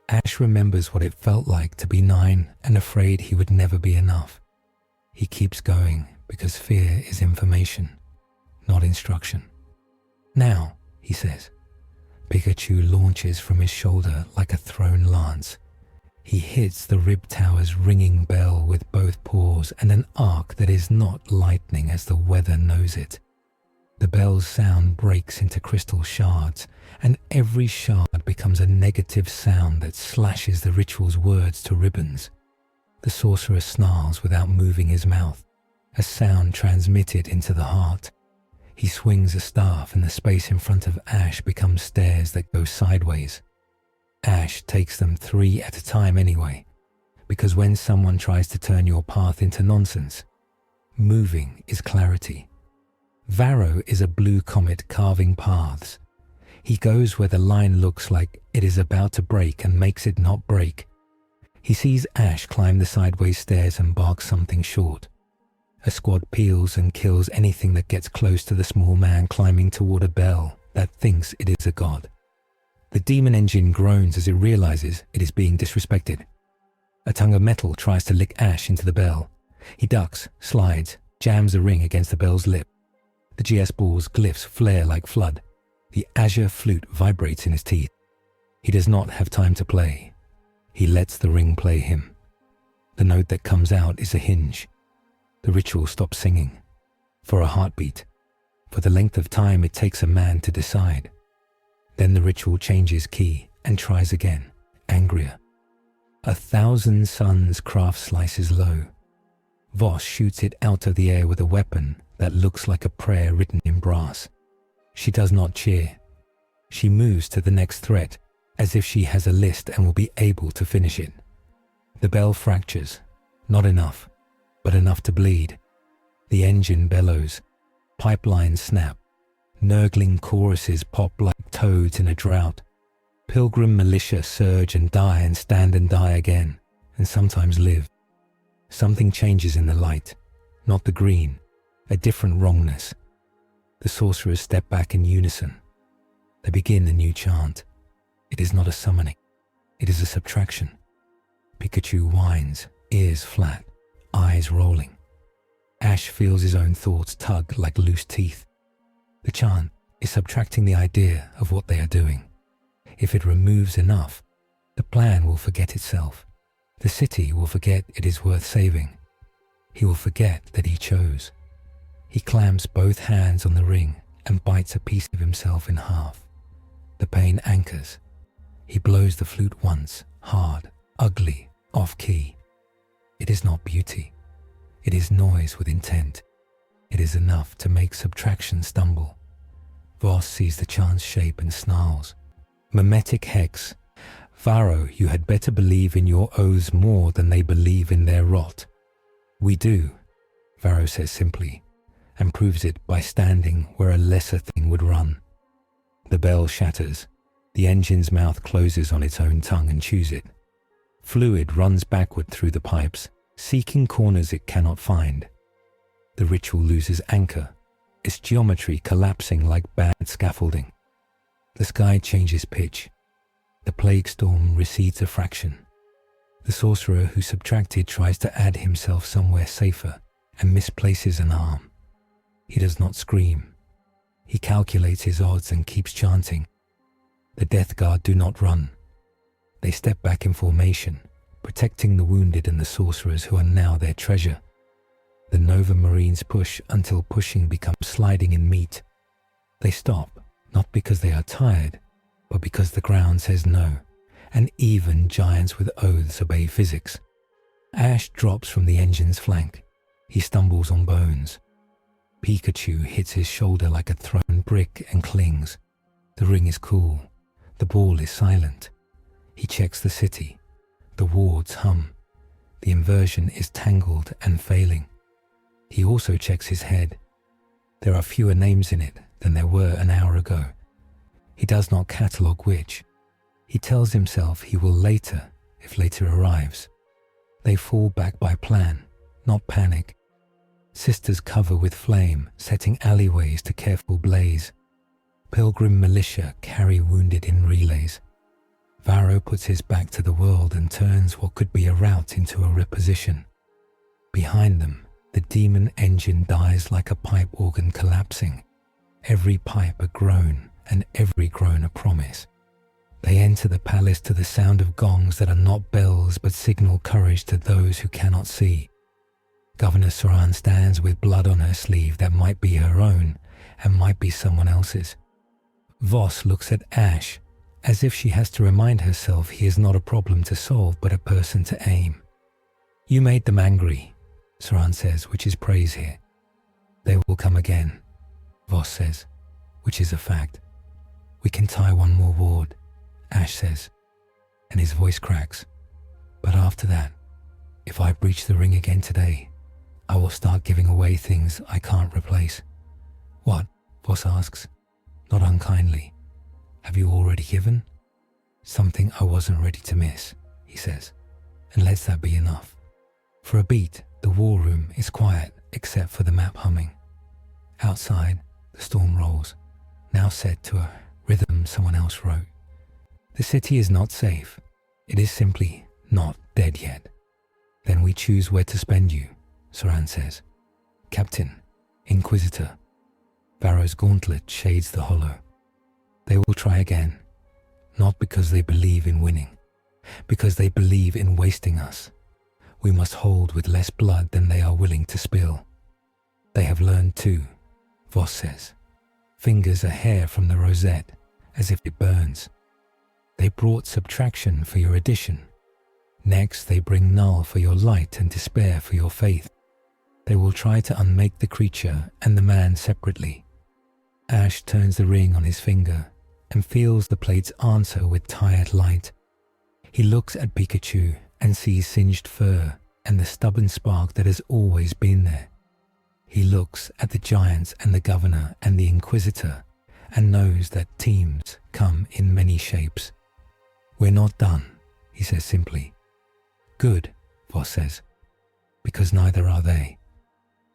Ash remembers what it felt like to be 9 and afraid he would never be enough. He keeps going because fear is information, not instruction. "Now," he says. Pikachu launches from his shoulder like a thrown lance. He hits the rib tower's ringing bell with both paws and an arc that is not lightning as the weather knows it. The bell's sound breaks into crystal shards, and every shard becomes a negative sound that slashes the ritual's words to ribbons. The sorcerer snarls without moving his mouth, a sound transmitted into the heart. He swings a staff and the space in front of Ash becomes stairs that go sideways. Ash takes them 3 at a time anyway, because when someone tries to turn your path into nonsense, moving is clarity. Varro is a blue comet carving paths. He goes where the line looks like it is about to break and makes it not break. He sees Ash climb the sideways stairs and barks something short. A squad peels and kills anything that gets close to the small man climbing toward a bell that thinks it is a god. The demon engine groans as it realizes it is being disrespected. A tongue of metal tries to lick Ash into the bell. He ducks, slides, jams a ring against the bell's lip. The GS ball's glyphs flare like flood. The azure flute vibrates in his teeth. He does not have time to play. He lets the ring play him. The note that comes out is a hinge. The ritual stops singing. For a heartbeat. For the length of time it takes a man to decide. Then the ritual changes key and tries again, angrier. 1,000 suns craft slices low. Voss shoots it out of the air with a weapon that looks like a prayer written in brass. She does not cheer. She moves to the next threat, as if she has a list and will be able to finish it. The bell fractures. Not enough, but enough to bleed. The engine bellows. Pipelines snap. Nurgling choruses pop like toads in a drought. Pilgrim militia surge and die and stand and die again, and sometimes live. Something changes in the light, not the green, a different wrongness. The sorcerers step back in unison. They begin a new chant. It is not a summoning, it is a subtraction. Pikachu whines, ears flat, eyes rolling. Ash feels his own thoughts tug like loose teeth. The chant is subtracting the idea of what they are doing. If it removes enough, the plan will forget itself. The city will forget it is worth saving. He will forget that he chose. He clamps both hands on the ring and bites a piece of himself in half. The pain anchors. He blows the flute once, hard, ugly, off-key. It is not beauty. It is noise with intent. It is enough to make subtraction stumble. Voss sees the chant's shape and snarls. Mimetic hex. Varro, you had better believe in your oaths more than they believe in their rot. We do, Varro says simply, and proves it by standing where a lesser thing would run. The bell shatters. The engine's mouth closes on its own tongue and chews it. Fluid runs backward through the pipes, seeking corners it cannot find. The ritual loses anchor, its geometry collapsing like bad scaffolding. The sky changes pitch. The plague storm recedes a fraction. The sorcerer who subtracted tries to add himself somewhere safer and misplaces an arm. He does not scream. He calculates his odds and keeps chanting. The Death Guard do not run. They step back in formation, protecting the wounded and the sorcerers who are now their treasure. The Nova Marines push until pushing becomes sliding in meat. They stop, not because they are tired, but because the ground says no, and even giants with oaths obey physics. Ash drops from the engine's flank. He stumbles on bones. Pikachu hits his shoulder like a thrown brick and clings. The ring is cool. The ball is silent. He checks the city. The wards hum. The inversion is tangled and failing. He also checks his head. There are fewer names in it than there were an hour ago. He does not catalogue which. He tells himself he will later, if later arrives. They fall back by plan, not panic. Sisters cover with flame, setting alleyways to careful blaze. Pilgrim militia carry wounded in relays. Varro puts his back to the world and turns what could be a rout into a reposition. Behind them, the demon engine dies like a pipe organ collapsing. Every pipe a groan, and every groan a promise. They enter the palace to the sound of gongs that are not bells but signal courage to those who cannot see. Governor Soran stands with blood on her sleeve that might be her own and might be someone else's. Voss looks at Ash, as if she has to remind herself he is not a problem to solve but a person to aim. "You made them angry," Soran says, which is praise here. "They will come again," Voss says, which is a fact. "We can tie one more ward," Ash says, and his voice cracks. "But after that, if I breach the ring again today, I will start giving away things I can't replace." "What?" Voss asks, not unkindly. "Have you already given?" "Something I wasn't ready to miss," he says, and lets that be enough. For a beat, the war room is quiet except for the map humming. Outside, the storm rolls, now set to a rhythm someone else wrote. The city is not safe. It is simply not dead yet. "Then we choose where to spend you," Soran says. "Captain, Inquisitor." Varro's gauntlet shades the hollow. "They will try again, not because they believe in winning, because they believe in wasting us. We must hold with less blood than they are willing to spill." "They have learned too," Voss says. Fingers a hair from the rosette, as if it burns. "They brought subtraction for your addition. Next they bring null for your light and despair for your faith. They will try to unmake the creature and the man separately." Ash turns the ring on his finger and feels the plate's answer with tired light. He looks at Pikachu and sees singed fur and the stubborn spark that has always been there. He looks at the giants and the governor and the Inquisitor and knows that teams come in many shapes. "We're not done," he says simply. "Good," Voss says, "because neither are they."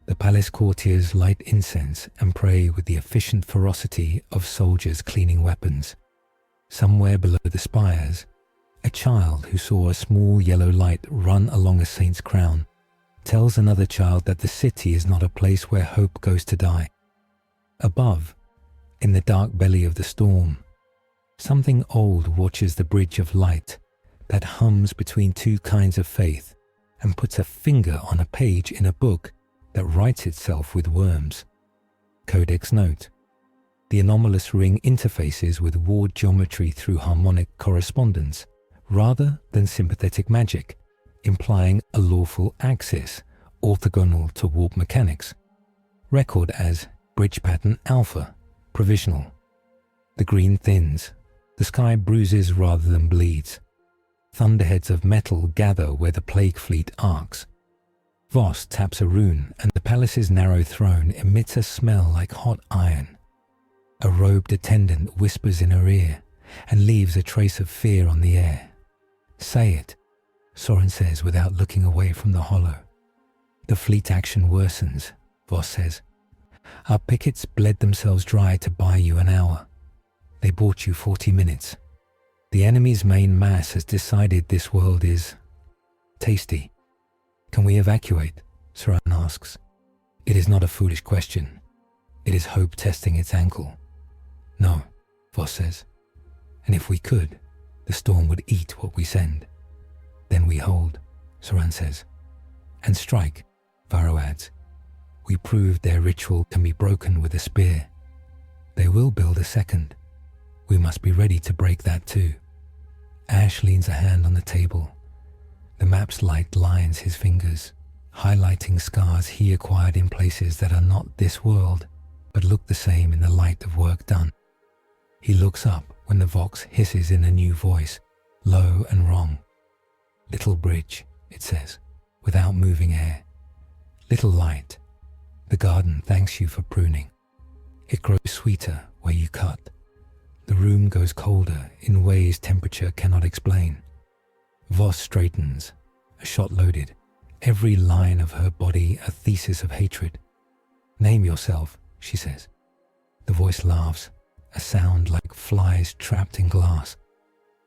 The palace courtiers light incense and pray with the efficient ferocity of soldiers cleaning weapons. Somewhere below the spires, a child who saw a small yellow light run along a saint's crown tells another child that the city is not a place where hope goes to die. Above, in the dark belly of the storm, something old watches the bridge of light that hums between two kinds of faith and puts a finger on a page in a book that writes itself with worms. Codex note: the anomalous ring interfaces with ward geometry through harmonic correspondence rather than sympathetic magic, implying a lawful axis orthogonal to warp mechanics. Record as bridge pattern alpha, provisional. The green thins. The sky bruises rather than bleeds. Thunderheads of metal gather where the plague fleet arcs. Voss taps a rune and the palace's narrow throne emits a smell like hot iron. A robed attendant whispers in her ear and leaves a trace of fear on the air. "Say it," Soran says without looking away from the hollow. "The fleet action worsens," Voss says. "Our pickets bled themselves dry to buy you an hour. They bought you 40 minutes. The enemy's main mass has decided this world is tasty." "Can we evacuate?" Soran asks. It is not a foolish question. It is hope testing its ankle. "No," Voss says. "And if we could, the storm would eat what we send." "Then we hold," Soran says. "And strike," Varro adds. "We proved their ritual can be broken with a spear. They will build a second. We must be ready to break that too." Ash leans a hand on the table. The map's light lines his fingers, highlighting scars he acquired in places that are not this world, but look the same in the light of work done. He looks up when the Vox hisses in a new voice, low and wrong. Little bridge, it says, without moving air. Little light. The garden thanks you for pruning. It grows sweeter where you cut. The room goes colder in ways temperature cannot explain. Voss straightens, a shot loaded, every line of her body a thesis of hatred. Name yourself, she says. The voice laughs, a sound like flies trapped in glass.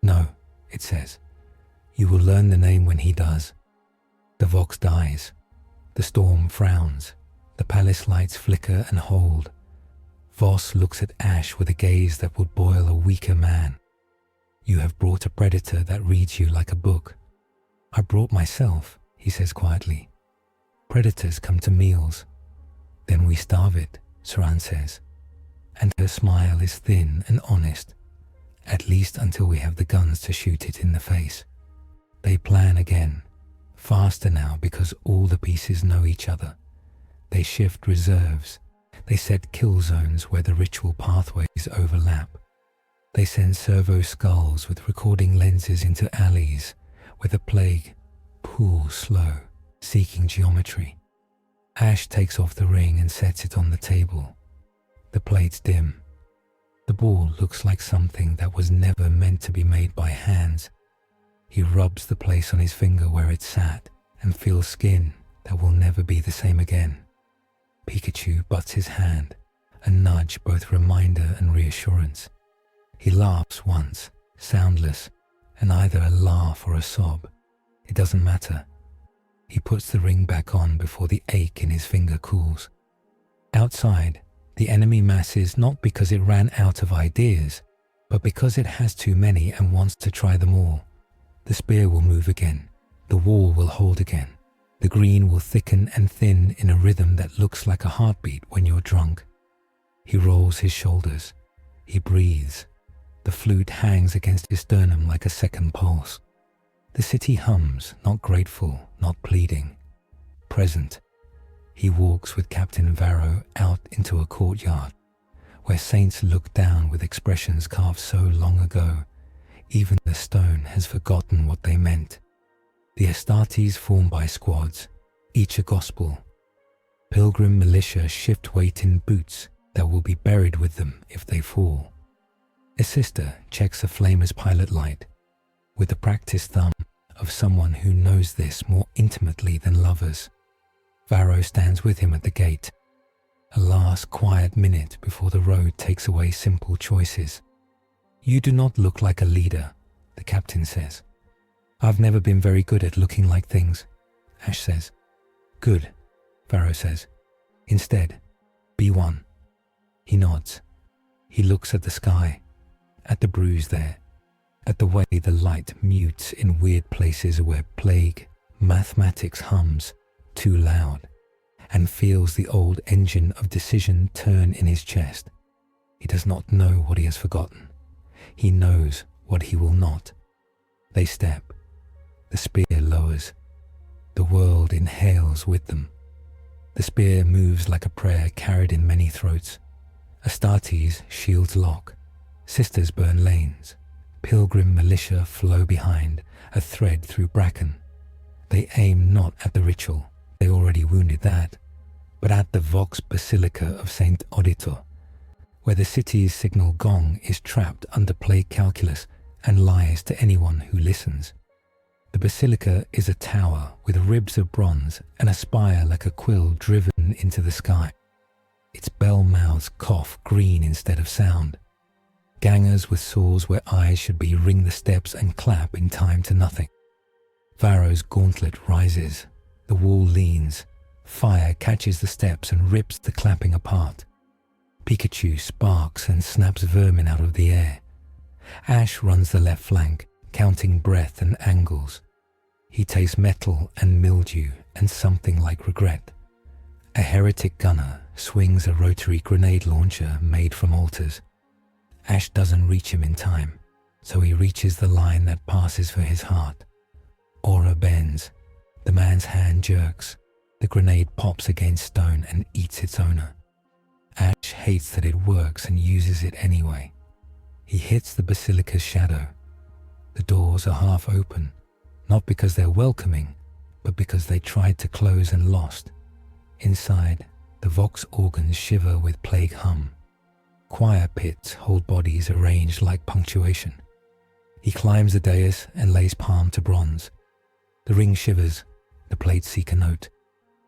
No, it says. You will learn the name when he does. The Vox dies. The storm frowns. The palace lights flicker and hold. Voss looks at Ash with a gaze that would boil a weaker man. You have brought a predator that reads you like a book. I brought myself, he says quietly. Predators come to meals. Then we starve it, Saran says. And her smile is thin and honest, at least until we have the guns to shoot it in the face. They plan again, faster now because all the pieces know each other. They shift reserves. They set kill zones where the ritual pathways overlap. They send servo skulls with recording lenses into alleys where the plague pools slow, seeking geometry. Ash takes off the ring and sets it on the table. The plates dim. The ball looks like something that was never meant to be made by hands. He rubs the place on his finger where it sat and feels skin that will never be the same again. Pikachu butts his hand, a nudge both reminder and reassurance. He laughs once, soundless, and either a laugh or a sob. It doesn't matter. He puts the ring back on before the ache in his finger cools. Outside, the enemy masses not because it ran out of ideas, but because it has too many and wants to try them all. The spear will move again. The wall will hold again. The green will thicken and thin in a rhythm that looks like a heartbeat when you're drunk. He rolls his shoulders. He breathes. The flute hangs against his sternum like a second pulse. The city hums, not grateful, not pleading. Present. He walks with Captain Varro out into a courtyard, where saints look down with expressions carved so long ago, even the stone has forgotten what they meant. The Astartes form by squads, each a gospel. Pilgrim militia shift weight in boots that will be buried with them if they fall. A sister checks a flamer's pilot light, with the practiced thumb of someone who knows this more intimately than lovers. Varro stands with him at the gate, a last quiet minute before the road takes away simple choices. You do not look like a leader, the captain says. I've never been very good at looking like things, Ash says. Good, Varro says. Instead, be one. He nods. He looks at the sky, at the bruise there, at the way the light mutes in weird places where plague, mathematics hums too loud, and feels the old engine of decision turn in his chest. He does not know what he has forgotten. He knows what he will not. They step. The spear lowers. The world inhales with them. The spear moves like a prayer carried in many throats. Astartes shields lock. Sisters burn lanes. Pilgrim militia flow behind, a thread through bracken. They aim not at the ritual, they already wounded that, but at the Vox Basilica of Saint Auditor, where the city's signal gong is trapped under plague calculus and lies to anyone who listens. The basilica is a tower with ribs of bronze and a spire like a quill driven into the sky. Its bell mouths cough green instead of sound. Gangers with swords where eyes should be ring the steps and clap in time to nothing. Varro's gauntlet rises. The wall leans. Fire catches the steps and rips the clapping apart. Pikachu sparks and snaps vermin out of the air. Ash runs the left flank, counting breath and angles. He tastes metal and mildew and something like regret. A heretic gunner swings a rotary grenade launcher made from altars. Ash doesn't reach him in time, so he reaches the line that passes for his heart. Aura bends. The man's hand jerks. The grenade pops against stone and eats its owner. Ash hates that it works and uses it anyway. He hits the basilica's shadow. The doors are half open. Not because they're welcoming, but because they tried to close and lost. Inside, the vox organs shiver with plague hum. Choir pits hold bodies arranged like punctuation. He climbs the dais and lays palm to bronze. The ring shivers, the plates seek a note.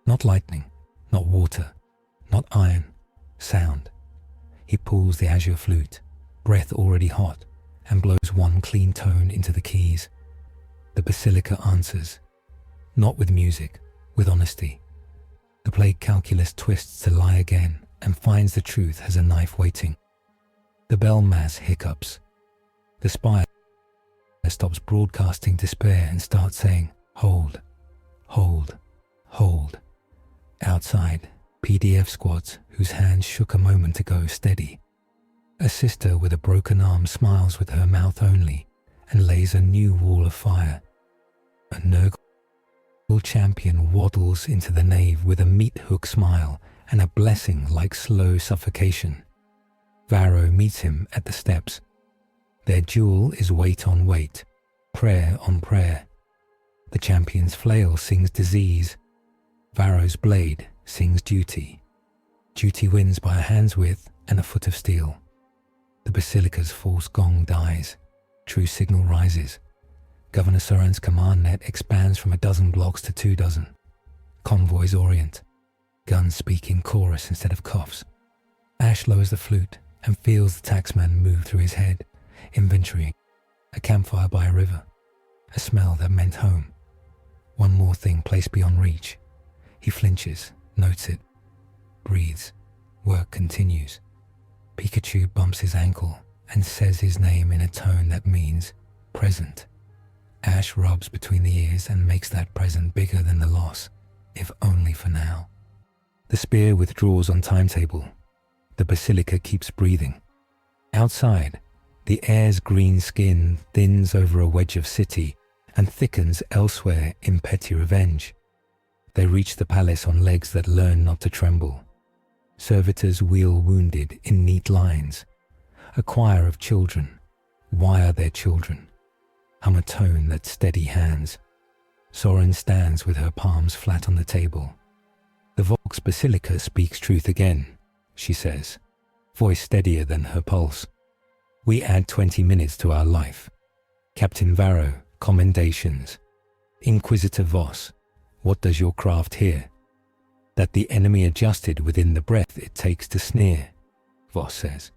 Not lightning, not water, not iron, sound. He pulls the azure flute, breath already hot, and blows one clean tone into the keys. The basilica answers, not with music, with honesty. The plague calculus twists to lie again and finds the truth has a knife waiting. The bell mass hiccups. The spire stops broadcasting despair and starts saying, hold, hold, hold. Outside, PDF squads whose hands shook a moment ago steady. A sister with a broken arm smiles with her mouth only and lays a new wall of fire. A Nurgle champion waddles into the nave with a meat-hook smile and a blessing like slow suffocation. Varro meets him at the steps. Their duel is weight on weight, prayer on prayer. The champion's flail sings disease. Varro's blade sings duty. Duty wins by a hand's width and a foot of steel. The basilica's false gong dies. True signal rises. Governor Soren's command net expands from 12 blocks to 24. Convoys orient. Guns speak in chorus instead of coughs. Ash lowers the flute and feels the taxman move through his head, inventorying. A campfire by a river. A smell that meant home. One more thing placed beyond reach. He flinches, notes it, breathes. Work continues. Pikachu bumps his ankle and says his name in a tone that means present. Ash rubs between the ears and makes that present bigger than the loss, if only for now. The spear withdraws on timetable. The basilica keeps breathing. Outside, the air's green skin thins over a wedge of city and thickens elsewhere in petty revenge. They reach the palace on legs that learn not to tremble. Servitors wheel wounded in neat lines. A choir of children wire their children. Hum a tone that steady hands. Soren stands with her palms flat on the table. The Vox Basilica speaks truth again, she says, voice steadier than her pulse. We add 20 minutes to our life. Captain Varro, commendations. Inquisitor Voss, what does your craft here? That the enemy adjusted within the breath it takes to sneer, Voss says.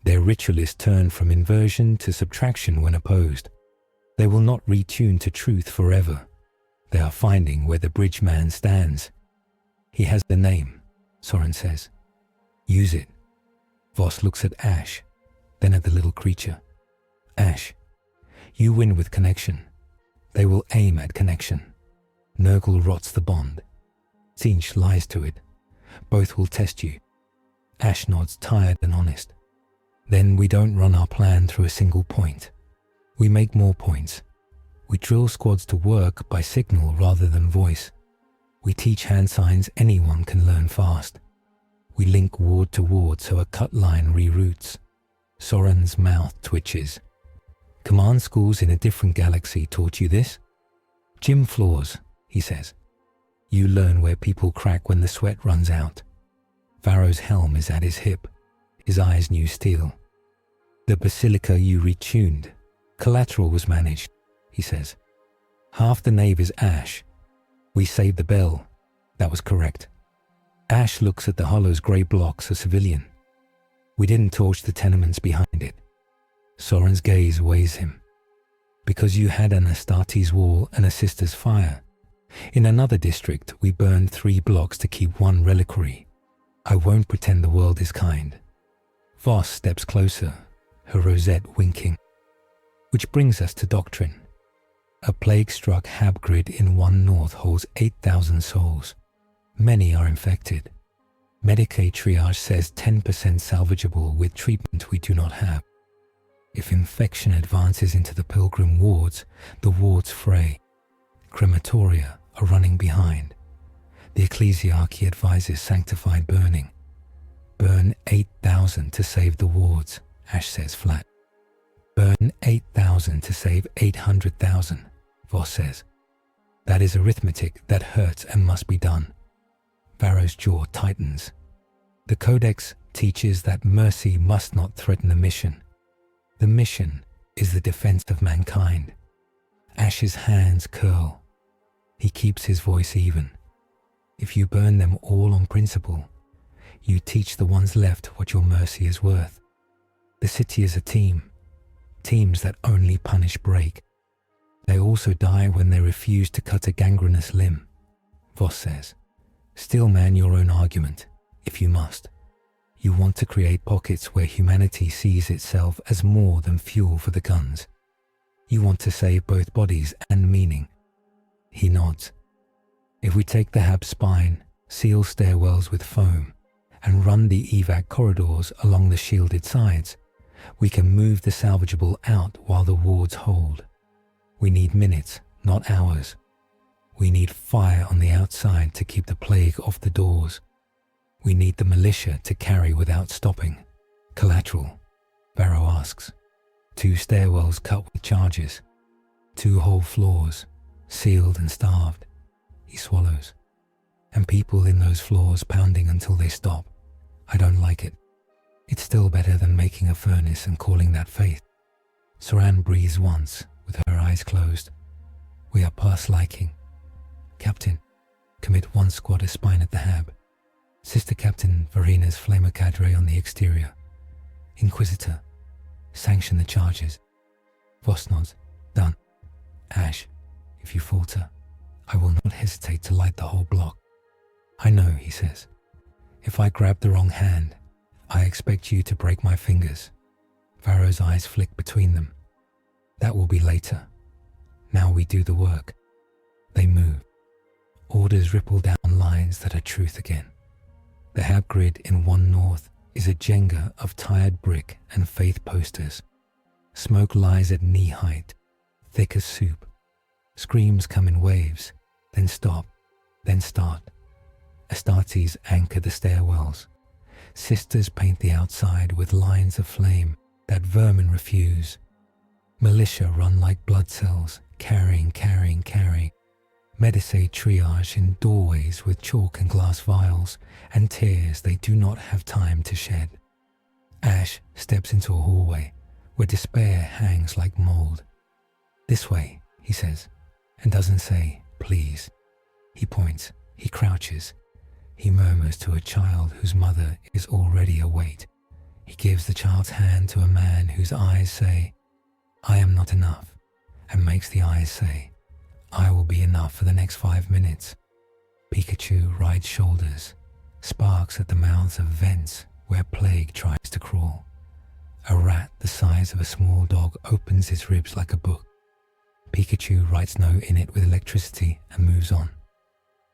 Their ritualists turn from inversion to subtraction when opposed. They will not retune to truth forever. They are finding where the bridge man stands. He has the name, Soren says. Use it. Voss looks at Ash, then at the little creature. Ash, you win with connection. They will aim at connection. Nurgle rots the bond. Tzeentch lies to it. Both will test you. Ash nods tired and honest. Then we don't run our plan through a single point. We make more points. We drill squads to work by signal rather than voice. We teach hand signs anyone can learn fast. We link ward to ward so a cut line reroutes. Soren's mouth twitches. Command schools in a different galaxy taught you this? Gym floors, he says. You learn where people crack when the sweat runs out. Varro's helm is at his hip. His eyes knew steel. The basilica you retuned. Collateral was managed, he says. Half the nave is Ash. We saved the bell. That was correct. Ash looks at the hollow's grey blocks, a civilian. We didn't torch the tenements behind it. Soren's gaze weighs him. Because you had an Astartes wall and a sister's fire. In another district, we burned 3 blocks to keep 1 reliquary. I won't pretend the world is kind. Voss steps closer, her rosette winking. Which brings us to doctrine. A plague-struck Habgrid in 1 North holds 8,000 souls. Many are infected. Medicaid triage says 10% salvageable with treatment we do not have. If infection advances into the pilgrim wards, the wards fray. Crematoria are running behind. The ecclesiarchy advises sanctified burning. Burn 8,000 to save the wards, Ash says flat. Burn 8,000 to save 800,000, Voss says. That is arithmetic that hurts and must be done. Varro's jaw tightens. The Codex teaches that mercy must not threaten the mission. The mission is the defense of mankind. Ash's hands curl. He keeps his voice even. If you burn them all on principle, you teach the ones left what your mercy is worth. The city is a team. Teams that only punish break. They also die when they refuse to cut a gangrenous limb. Voss says, still man your own argument, if you must. You want to create pockets where humanity sees itself as more than fuel for the guns. You want to save both bodies and meaning. He nods. If we take the hab spine, seal stairwells with foam, and run the evac corridors along the shielded sides, we can move the salvageable out while the wards hold. We need minutes, not hours. We need fire on the outside to keep the plague off the doors. We need the militia to carry without stopping. Collateral, Varro asks. 2 stairwells cut with charges. 2 whole floors, sealed and starved. He swallows. And people in those floors pounding until they stop. I don't like it. It's still better than making a furnace and calling that faith. Soran breathes once, with her eyes closed. We are past liking. Captain, commit 1 squad of spine at the hab. Sister Captain Verina's flamer cadre on the exterior. Inquisitor, sanction the charges. Voss nods. Done. Ash, if you falter, I will not hesitate to light the whole block. I know, he says. If I grab the wrong hand, I expect you to break my fingers. Varro's eyes flick between them. That will be later. Now we do the work. They move. Orders ripple down lines that are truth again. The hab grid in 1 North is a Jenga of tired brick and faith posters. Smoke lies at knee height, thick as soup. Screams come in waves, then stop, then start. Astartes anchor the stairwells. Sisters paint the outside with lines of flame that vermin refuse. Militia run like blood cells, carrying. Medicae triage in doorways with chalk and glass vials and tears they do not have time to shed. Ash steps into a hallway where despair hangs like mold. This way, he says, and doesn't say, please. He points, he crouches. He murmurs to a child whose mother is already a weight. He gives the child's hand to a man whose eyes say, I am not enough, and makes the eyes say, I will be enough for the next 5 minutes. Pikachu rides shoulders, sparks at the mouths of vents where plague tries to crawl. A rat the size of a small dog opens its ribs like a book. Pikachu writes no in it with electricity and moves on.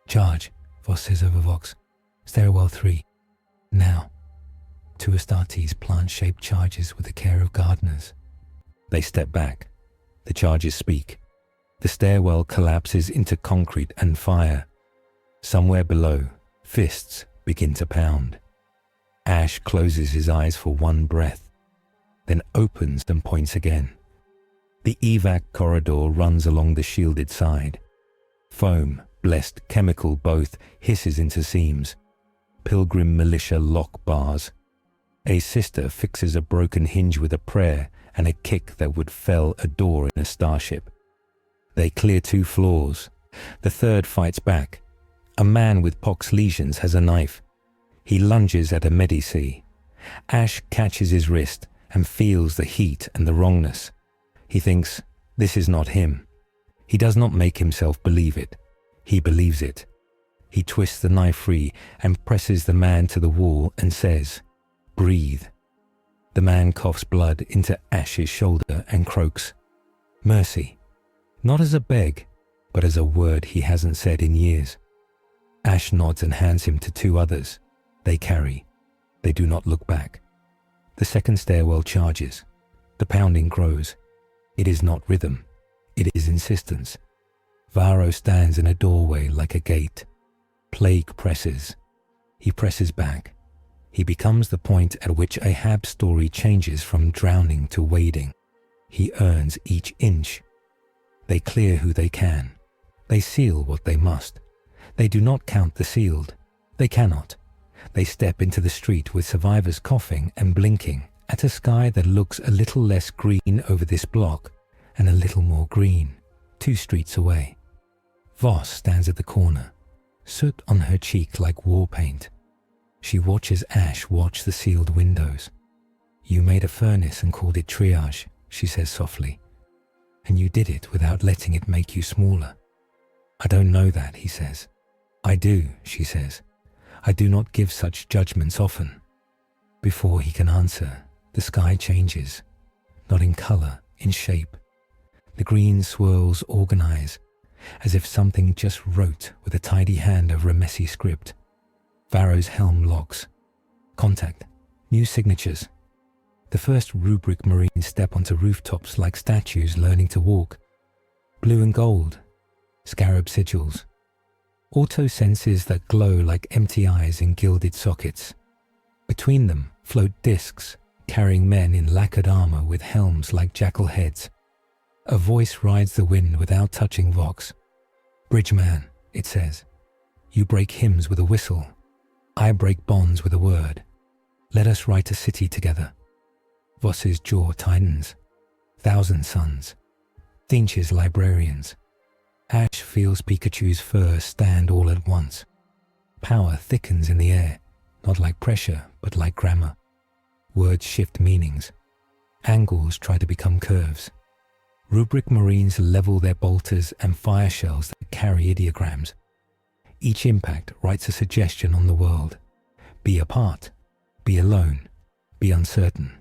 Charge, Voss says over Vox. Stairwell 3. Now. 2 Astartes plant-shaped charges with the care of gardeners. They step back. The charges speak. The stairwell collapses into concrete and fire. Somewhere below, fists begin to pound. Ash closes his eyes for 1 breath, then opens and points again. The evac corridor runs along the shielded side. Foam, blessed chemical both, hisses into seams. Pilgrim militia lock bars. A sister fixes a broken hinge with a prayer and a kick that would fell a door in a starship. They clear 2 floors. The 3rd fights back. A man with pox lesions has a knife. He lunges at a medici. Ash catches his wrist and feels the heat and the wrongness. He thinks, this is not him. He does not make himself believe it. He believes it. He twists the knife free and presses the man to the wall and says, breathe. The man coughs blood into Ash's shoulder and croaks, mercy. Not as a beg, but as a word he hasn't said in years. Ash nods and hands him to 2 others. They carry. They do not look back. The 2nd stairwell charges. The pounding grows. It is not rhythm. It is insistence. Varro stands in a doorway like a gate. Plague presses. He presses back. He becomes the point at which a hab story changes from drowning to wading. He earns each inch. They clear who they can. They seal what they must. They do not count the sealed. They cannot. They step into the street with survivors coughing and blinking at a sky that looks a little less green over this block and a little more green 2 streets away. Voss stands at the corner, soot on her cheek like war paint. She watches Ash watch the sealed windows. "You made a furnace and called it triage," she says softly. "And you did it without letting it make you smaller." "I don't know that," he says. "I do," she says. "I do not give such judgments often." Before he can answer, the sky changes, not in color, in shape. The green swirls organize, as if something just wrote with a tidy hand over a messy script. Varro's helm locks. Contact. New signatures. The first rubric Marines step onto rooftops like statues learning to walk. Blue and gold. Scarab sigils. Auto senses that glow like empty eyes in gilded sockets. Between them float discs, carrying men in lacquered armor with helms like jackal heads. A voice rides the wind without touching Vox. "Bridgeman," it says. "You break hymns with a whistle. I break bonds with a word. Let us write a city together." Voss's jaw tightens. 1,000 suns. Thinch's librarians. Ash feels Pikachu's fur stand all at once. Power thickens in the air, not like pressure, but like grammar. Words shift meanings. Angles try to become curves. Rubric Marines level their bolters and fire shells that carry ideograms. Each impact writes a suggestion on the world. Be apart. Be alone. Be uncertain.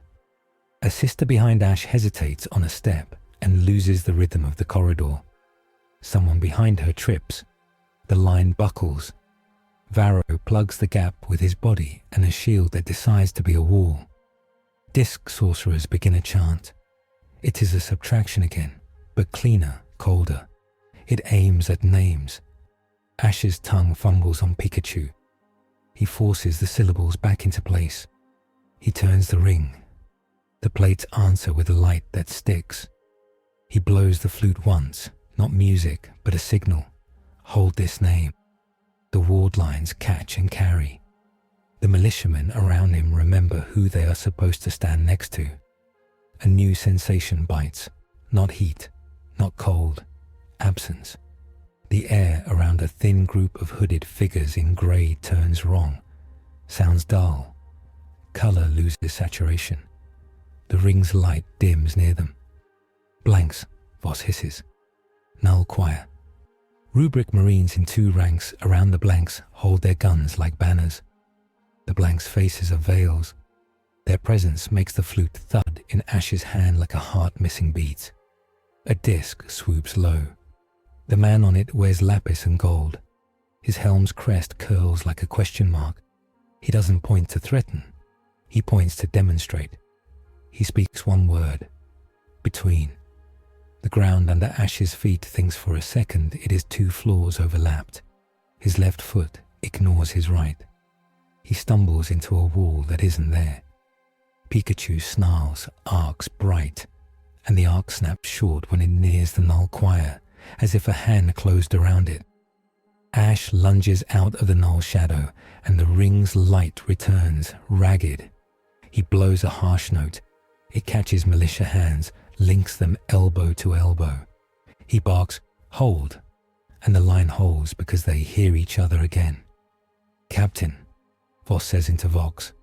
A sister behind Ash hesitates on a step and loses the rhythm of the corridor. Someone behind her trips. The line buckles. Varro plugs the gap with his body and a shield that decides to be a wall. Disc sorcerers begin a chant. It is a subtraction again, but cleaner, colder. It aims at names. Ash's tongue fumbles on Pikachu. He forces the syllables back into place. He turns the ring. The plates answer with a light that sticks. He blows the flute once, not music, but a signal. Hold this name. The ward lines catch and carry. The militiamen around him remember who they are supposed to stand next to. A new sensation bites. Not heat, not cold, absence. The air around a thin group of hooded figures in grey turns wrong. Sounds dull. Color loses saturation. The ring's light dims near them. Blanks, Voss hisses. Null choir. Rubric Marines in 2 ranks around the blanks hold their guns like banners. The blanks' faces are veils. Their presence makes the flute thud in Ash's hand like a heart missing beat. A disc swoops low. The man on it wears lapis and gold. His helm's crest curls like a question mark. He doesn't point to threaten. He points to demonstrate. He speaks one word. Between. The ground under Ash's feet thinks for a second it is 2 floors overlapped. His left foot ignores his right. He stumbles into a wall that isn't there. Pikachu snarls, arcs bright, and the arc snaps short when it nears the null choir, as if a hand closed around it. Ash lunges out of the null shadow, and the ring's light returns, ragged. He blows a harsh note. It catches militia hands, links them elbow to elbow. He barks, "Hold," and the line holds because they hear each other again. "Captain," Voss says into Vox,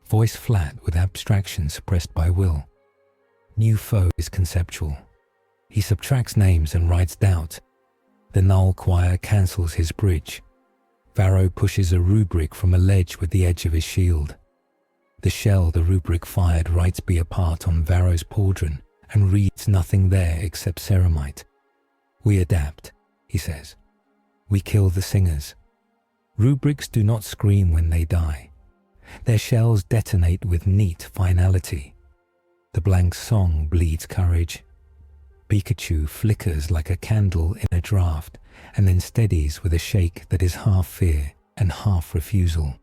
voice flat with abstraction suppressed by will. New foe is conceptual. He subtracts names and writes doubt. The null choir cancels his bridge. Varro pushes a rubric from a ledge with the edge of his shield. The shell the rubric fired writes "Be apart" on Varro's pauldron and reads nothing there except ceramite. "We adapt," he says. "We kill the singers." Rubrics do not scream when they die. Their shells detonate with neat finality. The blank song bleeds courage. Pikachu flickers like a candle in a draught and then steadies with a shake that is half fear and half refusal.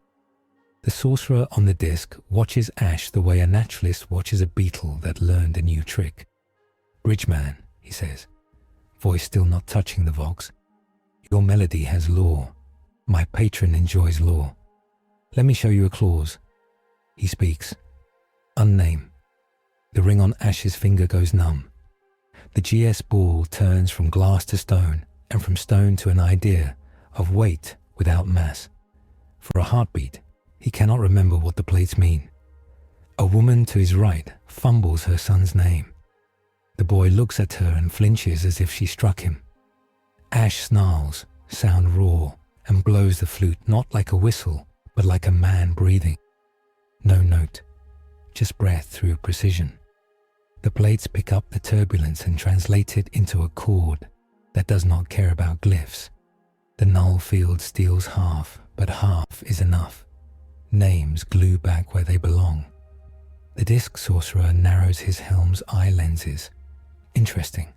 The sorcerer on the disc watches Ash the way a naturalist watches a beetle that learned a new trick. "Bridgeman," he says. voice still not touching the Vox. Your melody has lore. My patron enjoys lore. Let me show you a clause. He speaks. Unname. The ring on Ash's finger goes numb. The GS ball turns from glass to stone, and from stone to an idea of weight without mass. For a heartbeat, he cannot remember what the plates mean. A woman to his right fumbles her son's name. The boy looks at her and flinches as if she struck him. Ash snarls, sound raw, and blows the flute not like a whistle, but like a man breathing. No note, just breath through precision. The plates pick up the turbulence and translate it into a chord that does not care about glyphs. The null field steals half, but half is enough. Names glue back where they belong. The disc sorcerer narrows his helm's eye lenses. Interesting.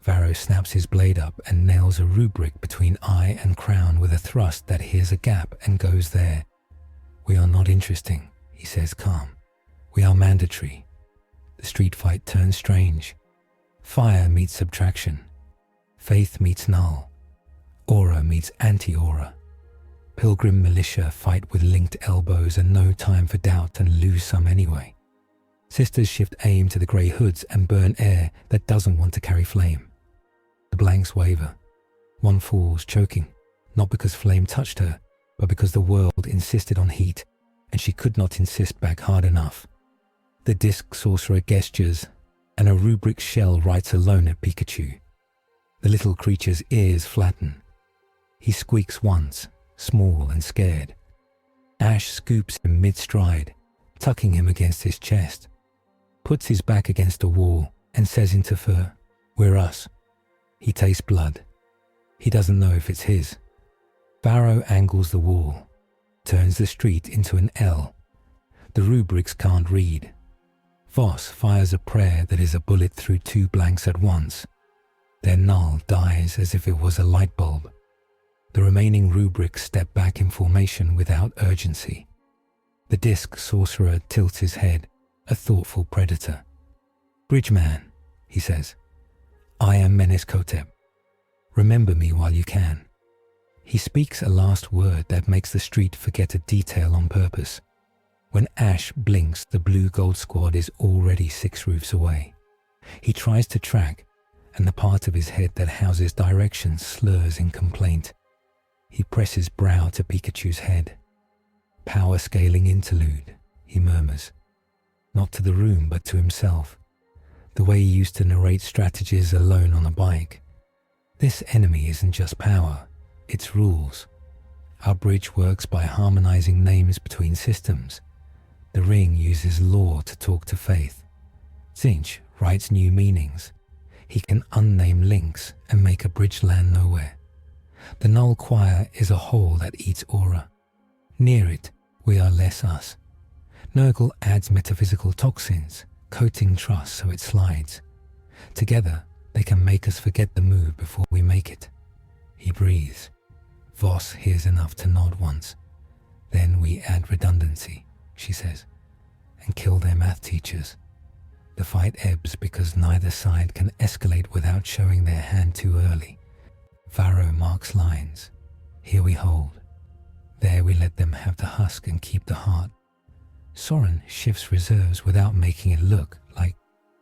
Varro snaps his blade up and nails a rubric between eye and crown with a thrust that hears a gap and goes there. We are not interesting, he says calm. We are mandatory. The street fight turns strange. Fire meets subtraction. Faith meets null. Aura meets anti-aura. Pilgrim militia fight with linked elbows and no time for doubt and lose some anyway. Sisters shift aim to the grey hoods and burn air that doesn't want to carry flame. The blanks waver. One falls, choking, not because flame touched her, but because the world insisted on heat, and she could not insist back hard enough. The disc sorcerer gestures, and a rubric shell writes alone at Pikachu. The little creature's ears flatten. He squeaks once, small and scared. Ash scoops him mid-stride, tucking him against his chest, puts his back against a wall, and says into fur, "We're us." He tastes blood. He doesn't know if it's his. Varro angles the wall, turns the street into an L. The rubrics can't read. Voss fires a prayer that is a bullet through two blanks at once. Their null dies as if it was a light bulb. The remaining rubrics step back in formation without urgency. The disc sorcerer tilts his head, a thoughtful predator. "Bridgeman," he says, "I am Menes Kotep. Remember me while you can." He speaks a last word that makes the street forget a detail on purpose. When Ash blinks, the blue gold squad is already 6 roofs away. He tries to track, and the part of his head that houses direction slurs in complaint. He presses brow to Pikachu's head. "Power scaling interlude," he murmurs. Not to the room, but to himself. The way he used to narrate strategies alone on a bike. This enemy isn't just power, it's rules. Our bridge works by harmonizing names between systems. The ring uses law to talk to faith. Zinch writes new meanings. He can unname links and make a bridge land nowhere. The null choir is a hole that eats aura. Near it, we are less us. Nurgle adds metaphysical toxins, coating trust so it slides. Together, they can make us forget the move before we make it. He breathes. Voss hears enough to nod once. "Then we add redundancy," she says, "and kill their math teachers." The fight ebbs because neither side can escalate without showing their hand too early. Varro marks lines. Here we hold. There we let them have the husk and keep the heart. Soren shifts reserves without making it look like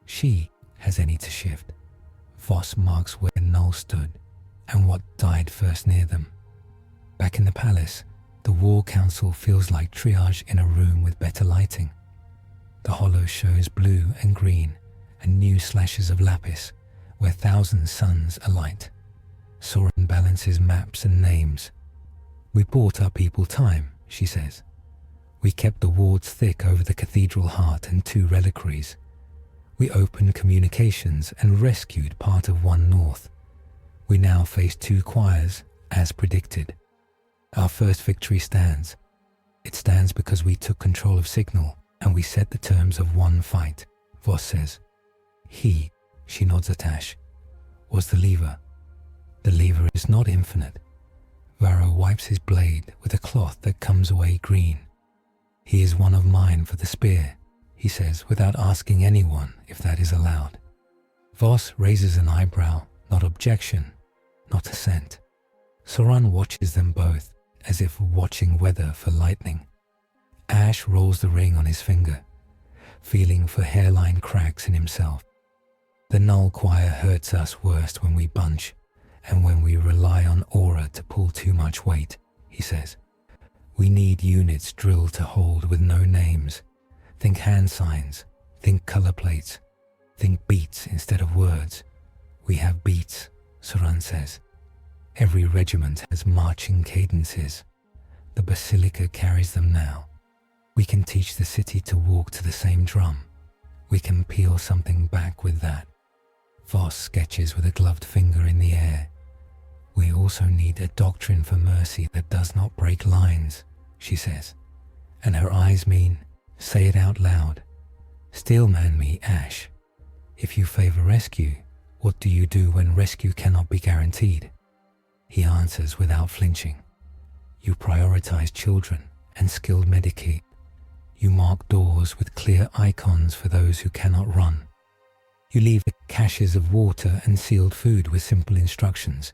she has any to shift. Voss marks where Null stood and what died first near them. Back in the palace, the War Council feels like triage in a room with better lighting. The hollow shows blue and green and new slashes of lapis where 1,000 suns alight. Soren balances maps and names. "We bought our people time," she says. "We kept the wards thick over the cathedral heart and 2 reliquaries. We opened communications and rescued part of One North. We now face 2 choirs, as predicted. Our first victory stands. It stands because we took control of Signal and we set the terms of one fight," Voss says. "He," she nods at Ash, "was the lever. The lever is not infinite." Varro wipes his blade with a cloth that comes away green. "He is one of mine for the spear," he says without asking anyone if that is allowed. Voss raises an eyebrow, not objection, not assent. Soran watches them both, as if watching weather for lightning. Ash rolls the ring on his finger, feeling for hairline cracks in himself. The null choir hurts us worst when we bunch, and when we rely on aura to pull too much weight, he says. We need units drilled to hold with no names. Think hand signs, think color plates, think beats instead of words. We have beats, Soran says. Every regiment has marching cadences. The basilica carries them now. We can teach the city to walk to the same drum. We can peel something back with that. Voss sketches with a gloved finger in the air. We also need a doctrine for mercy that does not break lines, she says. And her eyes mean, say it out loud. Steelman me, Ash. If you favor rescue, what do you do when rescue cannot be guaranteed? He answers without flinching. You prioritize children and skilled Medicaid. You mark doors with clear icons for those who cannot run. You leave the caches of water and sealed food with simple instructions.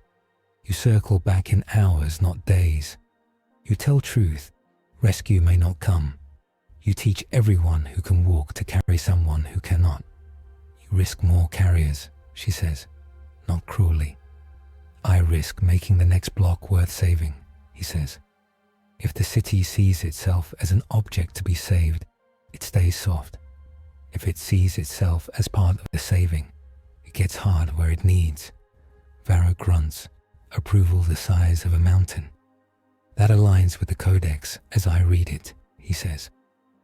You circle back in hours, not days. You tell truth. Rescue may not come. You teach everyone who can walk to carry someone who cannot. You risk more carriers, she says, not cruelly. I risk making the next block worth saving, he says. If the city sees itself as an object to be saved, it stays soft. If it sees itself as part of the saving, it gets hard where it needs. Varro grunts, approval the size of a mountain. That aligns with the codex as I read it, he says.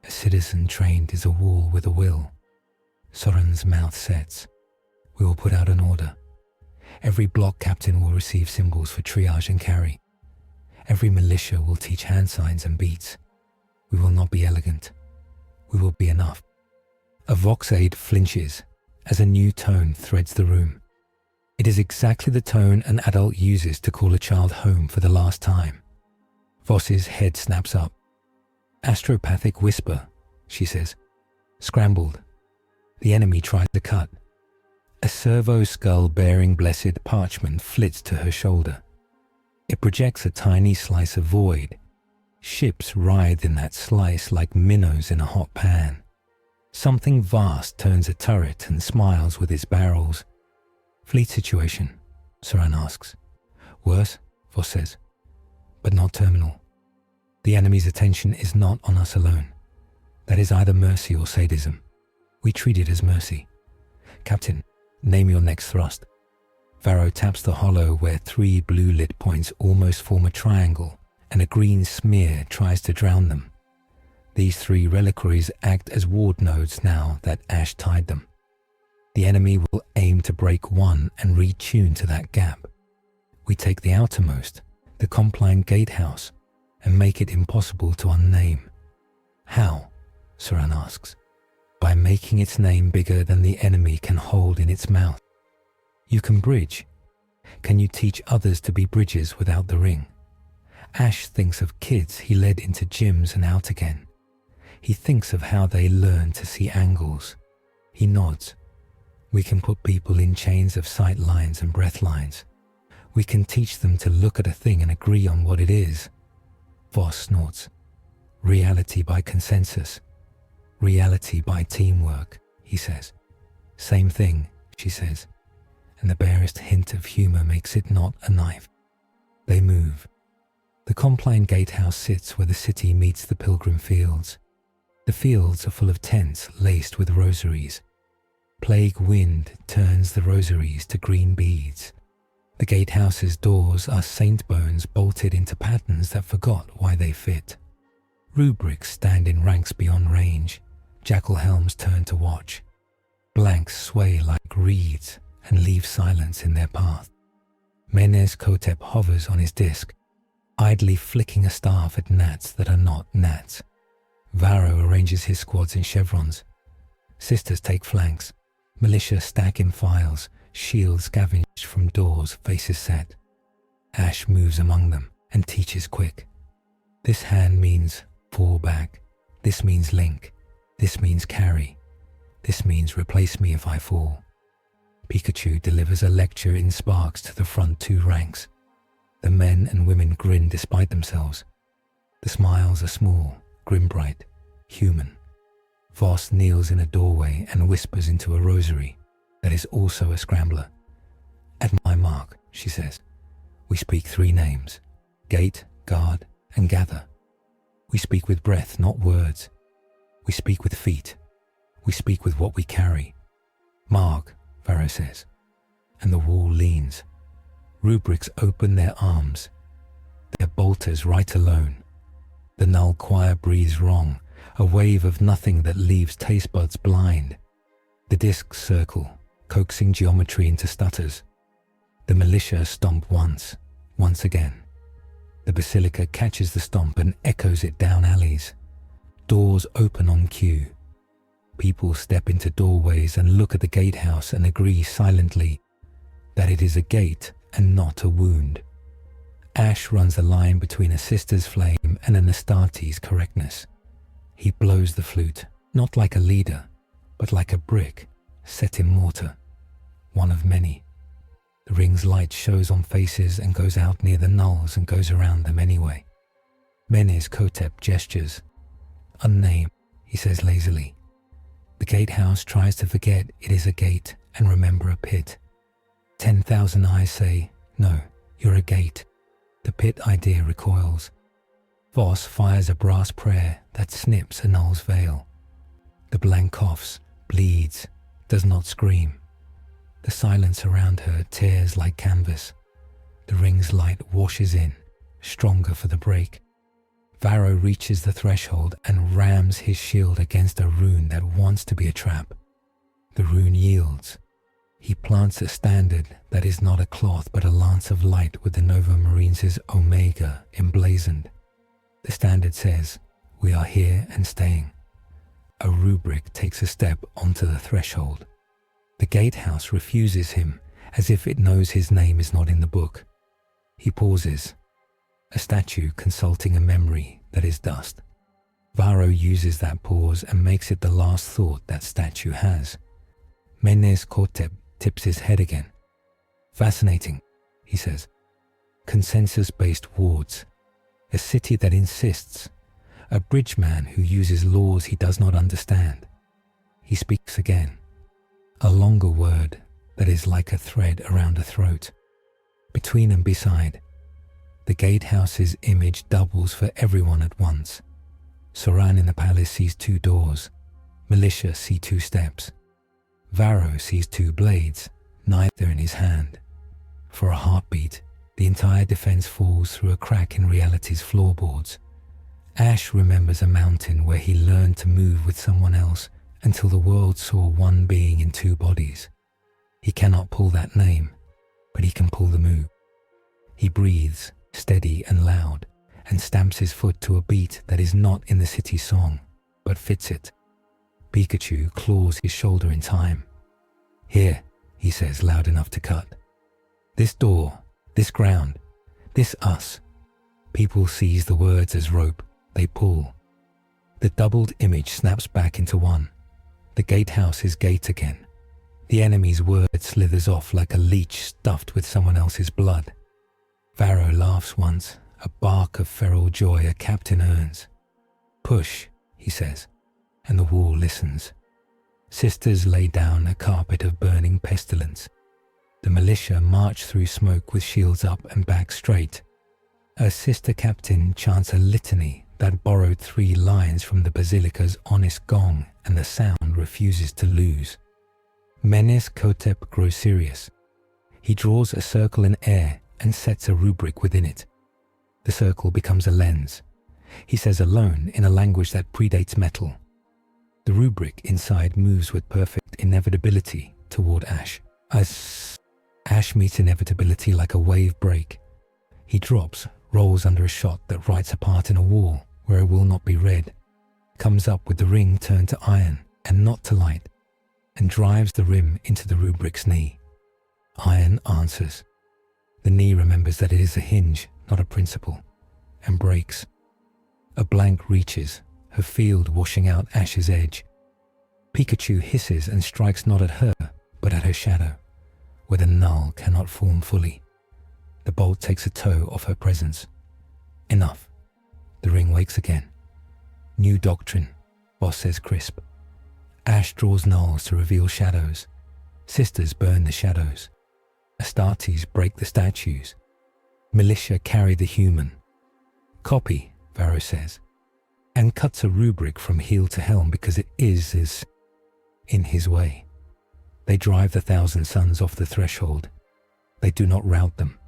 A citizen trained is a wall with a will. Soran's mouth sets. We will put out an order. Every block captain will receive symbols for triage and carry. Every militia will teach hand signs and beats. We will not be elegant. We will be enough. A Vox aide flinches as a new tone threads the room. It is exactly the tone an adult uses to call a child home for the last time. Voss's head snaps up. Astropathic whisper, she says. Scrambled. The enemy tries to cut. A servo skull bearing blessed parchment flits to her shoulder. It projects a tiny slice of void. Ships writhe in that slice like minnows in a hot pan. Something vast turns a turret and smiles with its barrels. Fleet situation, Soran asks. Worse, Voss says, but not terminal. The enemy's attention is not on us alone. That is either mercy or sadism. We treat it as mercy. Captain, name your next thrust. Varro taps the hollow where 3 blue lit points almost form a triangle, and a green smear tries to drown them. These 3 reliquaries act as ward nodes now that Ash tied them. The enemy will aim to break one and retune to that gap. We take the outermost, the Compline Gatehouse, and make it impossible to unname. How? Soran asks. By making its name bigger than the enemy can hold in its mouth. You can bridge. Can you teach others to be bridges without the ring? Ash thinks of kids he led into gyms and out again. He thinks of how they learn to see angles. He nods. We can put people in chains of sight lines and breath lines. We can teach them to look at a thing and agree on what it is. Voss snorts. Reality by consensus. Reality by teamwork, he says. Same thing, she says, and the barest hint of humor makes it not a knife. They move. The Compline Gatehouse sits where the city meets the pilgrim fields. The fields are full of tents laced with rosaries. Plague wind turns the rosaries to green beads. The gatehouse's doors are saint bones bolted into patterns that forgot why they fit. Rubrics stand in ranks beyond range. Jackal helms turn to watch. Blanks sway like reeds and leave silence in their path. Menes Kotep hovers on his disc, idly flicking a staff at gnats that are not gnats. Varro arranges his squads in chevrons. Sisters take flanks. Militia stack in files, shields scavenged from doors, faces set. Ash moves among them and teaches quick. This hand means fall back. This means link. This means carry. This means replace me if I fall. Pikachu delivers a lecture in sparks to the front two ranks. The men and women grin despite themselves. The smiles are small, grim-bright, human. Voss kneels in a doorway and whispers into a rosary that is also a scrambler. "At my mark," she says, "we speak 3 names: Gate, Guard, and Gather. We speak with breath, not words. We speak with feet. We speak with what we carry." "Mark," Varro says, and the wall leans. Rubrics open their arms. Their bolters right alone. The null choir breathes wrong, a wave of nothing that leaves taste buds blind. The discs circle, coaxing geometry into stutters. The militia stomp once again. The basilica catches the stomp and echoes it down alleys. Doors open on cue. People step into doorways and look at the gatehouse and agree silently that it is a gate and not a wound. Ash runs a line between a sister's flame and an Astartes' correctness. He blows the flute, not like a leader, but like a brick set in mortar, one of many. The ring's light shows on faces and goes out near the nulls and goes around them anyway. Menes Kotep gestures. "Unnamed," he says lazily. The gatehouse tries to forget it is a gate and remember a pit. 10,000 eyes say, "No, you're a gate." The pit idea recoils. Voss fires a brass prayer that snips a null's veil. The blank coughs, bleeds, does not scream. The silence around her tears like canvas. The ring's light washes in, stronger for the break. Varro reaches the threshold and rams his shield against a rune that wants to be a trap. The rune yields. He plants a standard that is not a cloth but a lance of light with the Nova Marines' Omega emblazoned. The standard says, "We are here and staying." A rubric takes a step onto the threshold. The gatehouse refuses him as if it knows his name is not in the book. He pauses, a statue consulting a memory that is dust. Varro uses that pause and makes it the last thought that statue has. Menes Kotep tips his head again. "Fascinating," he says. "Consensus-based wards. A city that insists. A bridge man who uses laws he does not understand." He speaks again. A longer word that is like a thread around a throat. Between and beside. The gatehouse's image doubles for everyone at once. Soran in the palace sees 2 doors. Militia see 2 steps. Varro sees 2 blades, neither in his hand. For a heartbeat, the entire defense falls through a crack in reality's floorboards. Ash remembers a mountain where he learned to move with someone else until the world saw one being in 2 bodies. He cannot pull that name, but he can pull the move. He breathes, steady and loud, and stamps his foot to a beat that is not in the city song, but fits it. Pikachu claws his shoulder in time. "Here," he says loud enough to cut. "This door, this ground, this us." People seize the words as rope. They pull. The doubled image snaps back into one. The gatehouse is gate again. The enemy's word slithers off like a leech stuffed with someone else's blood. Varro laughs once, a bark of feral joy a captain earns. "Push," he says, and the wall listens. Sisters lay down a carpet of burning pestilence. The militia march through smoke with shields up and back straight. A sister captain chants a litany that borrowed 3 lines from the basilica's honest gong, and the sound refuses to lose. Menes Kotep grows serious. He draws a circle in air and sets a rubric within it. The circle becomes a lens. He says alone in a language that predates metal. The rubric inside moves with perfect inevitability toward Ash. As Ash meets inevitability like a wave break. He drops, rolls under a shot that writes a part in a wall where it will not be read, comes up with the ring turned to iron and not to light, and drives the rim into the rubric's knee. Iron answers. The knee remembers that it is a hinge, not a principle, and breaks. A blank reaches, her field washing out Ash's edge. Pikachu hisses and strikes not at her, but at her shadow. where the null cannot form fully. The bolt takes a toe off her presence. Enough. The ring wakes again. New doctrine, Boss says crisp. Ash draws nulls to reveal shadows. Sisters burn the shadows. Astartes break the statues. Militia carry the human. Copy, Varro says, and cuts a rubric from heel to helm because it is in his way. They drive the 1,000 suns off the threshold. They do not rout them.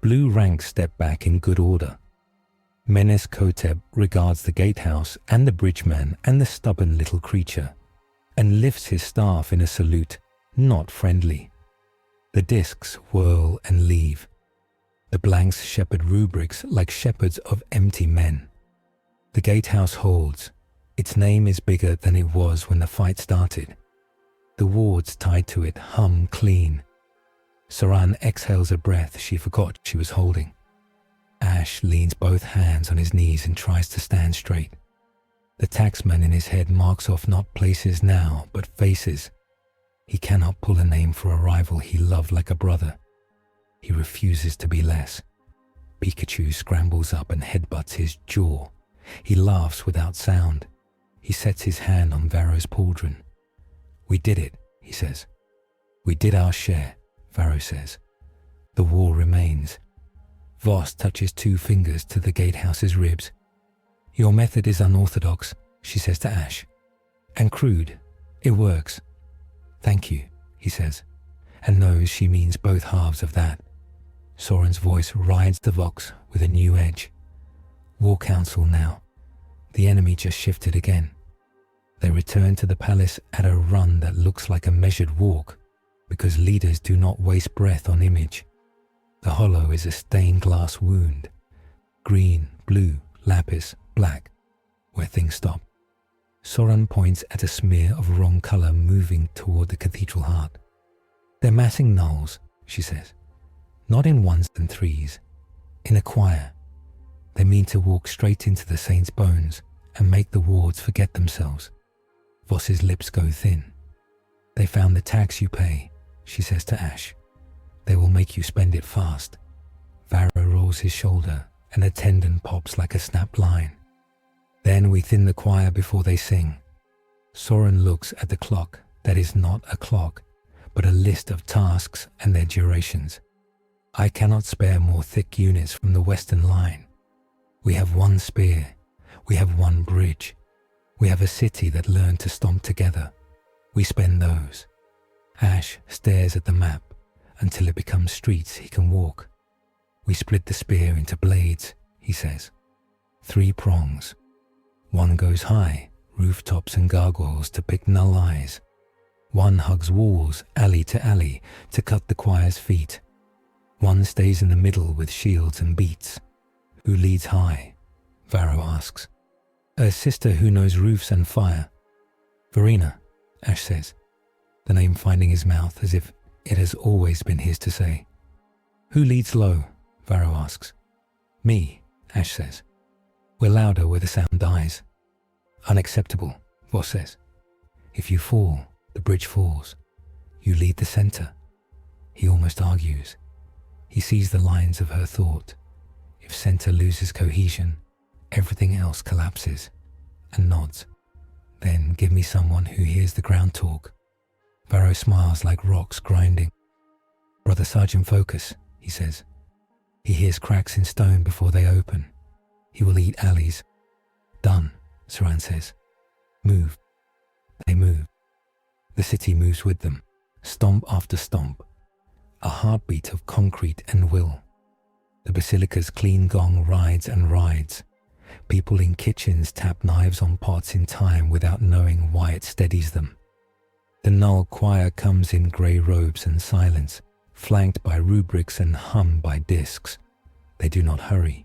Blue ranks step back in good order. Menes Koteb regards the gatehouse and the bridgeman and the stubborn little creature, and lifts his staff in a salute not friendly. The discs whirl and leave. The blanks shepherd rubrics like shepherds of empty men. The gatehouse holds. Its name is bigger than it was when the fight started. The wards tied to it hum clean. Soran exhales a breath she forgot she was holding. Ash leans both hands on his knees and tries to stand straight. The taxman in his head marks off not places now, but faces. He cannot pull a name for a rival he loved like a brother. He refuses to be less. Pikachu scrambles up and headbutts his jaw. He laughs without sound. He sets his hand on Varro's pauldron. We did it, he says. We did our share, Varro says. The war remains. Voss touches 2 fingers to the gatehouse's ribs. Your method is unorthodox, she says to Ash. And crude. It works. Thank you, he says, and knows she means both halves of that. Soren's voice rides the Vox with a new edge. War Council now. The enemy just shifted again. They return to the palace at a run that looks like a measured walk, because leaders do not waste breath on image. The hollow is a stained glass wound. Green, blue, lapis, black, where things stop. Soren points at a smear of wrong colour moving toward the cathedral heart. They're massing nulls, she says. Not in 1s and 3s. In a choir. They mean to walk straight into the saints' bones and make the wards forget themselves. Voss's lips go thin. They found the tax you pay, she says to Ash. They will make you spend it fast. Varro rolls his shoulder and a tendon pops like a snapped line. Then we thin the choir before they sing. Soren looks at the clock that is not a clock, but a list of tasks and their durations. I cannot spare more thick units from the western line. We have 1 spear. We have 1 bridge. We have a city that learned to stomp together. We spend those. Ash stares at the map until it becomes streets he can walk. We split the spear into blades, he says. 3 prongs. 1 goes high, rooftops and gargoyles to pick null eyes. 1 hugs walls, alley to alley, to cut the choir's feet. 1 stays in the middle with shields and beats. Who leads high? Varro asks. A sister who knows roofs and fire. Verena, Ash says, the name finding his mouth as if it has always been his to say. Who leads low? Varro asks. Me, Ash says. We're louder where the sound dies. Unacceptable, Voss says. If you fall, the bridge falls. You lead the center. He almost argues. He sees the lines of her thought. If center loses cohesion, everything else collapses, and nods. Then give me someone who hears the ground talk. Varro smiles like rocks grinding. Brother Sergeant Focus, he says. He hears cracks in stone before they open. He will eat alleys. Done, Soran says. Move. They move. The city moves with them, stomp after stomp. A heartbeat of concrete and will. The basilica's clean gong rides and rides. People in kitchens tap knives on pots in time without knowing why it steadies them. The null choir comes in grey robes and silence, flanked by rubrics and hummed by discs. They do not hurry.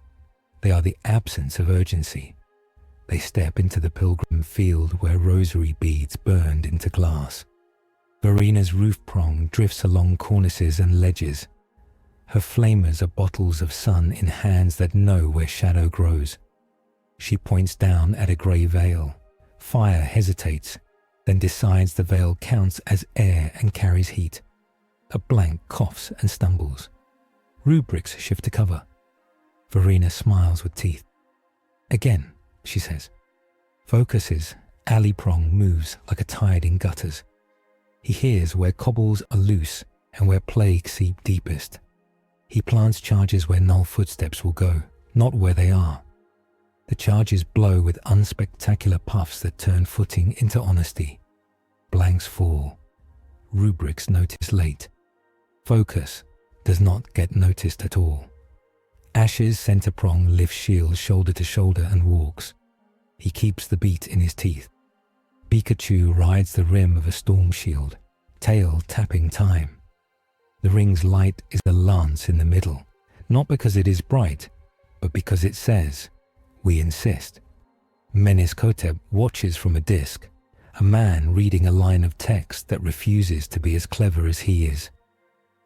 They are the absence of urgency. They step into the pilgrim field where rosary beads burned into glass. Verena's roof prong drifts along cornices and ledges. Her flamers are bottles of sun in hands that know where shadow grows. She points down at a grey veil. Fire hesitates, then decides the veil counts as air and carries heat. A blank coughs and stumbles. Rubrics shift to cover. Verena smiles with teeth. Again, she says. Focuses. Alley prong moves like a tide in gutters. He hears where cobbles are loose and where plagues seep deepest. He plants charges where null footsteps will go, not where they are. The charges blow with unspectacular puffs that turn footing into honesty. Blanks fall. Rubrics notice late. Focus does not get noticed at all. Ash's center prong lifts shield shoulder to shoulder and walks. He keeps the beat in his teeth. Pikachu rides the rim of a storm shield, tail tapping time. The ring's light is a lance in the middle, not because it is bright, but because it says, "We insist." Meneskotep watches from a disc, a man reading a line of text that refuses to be as clever as he is.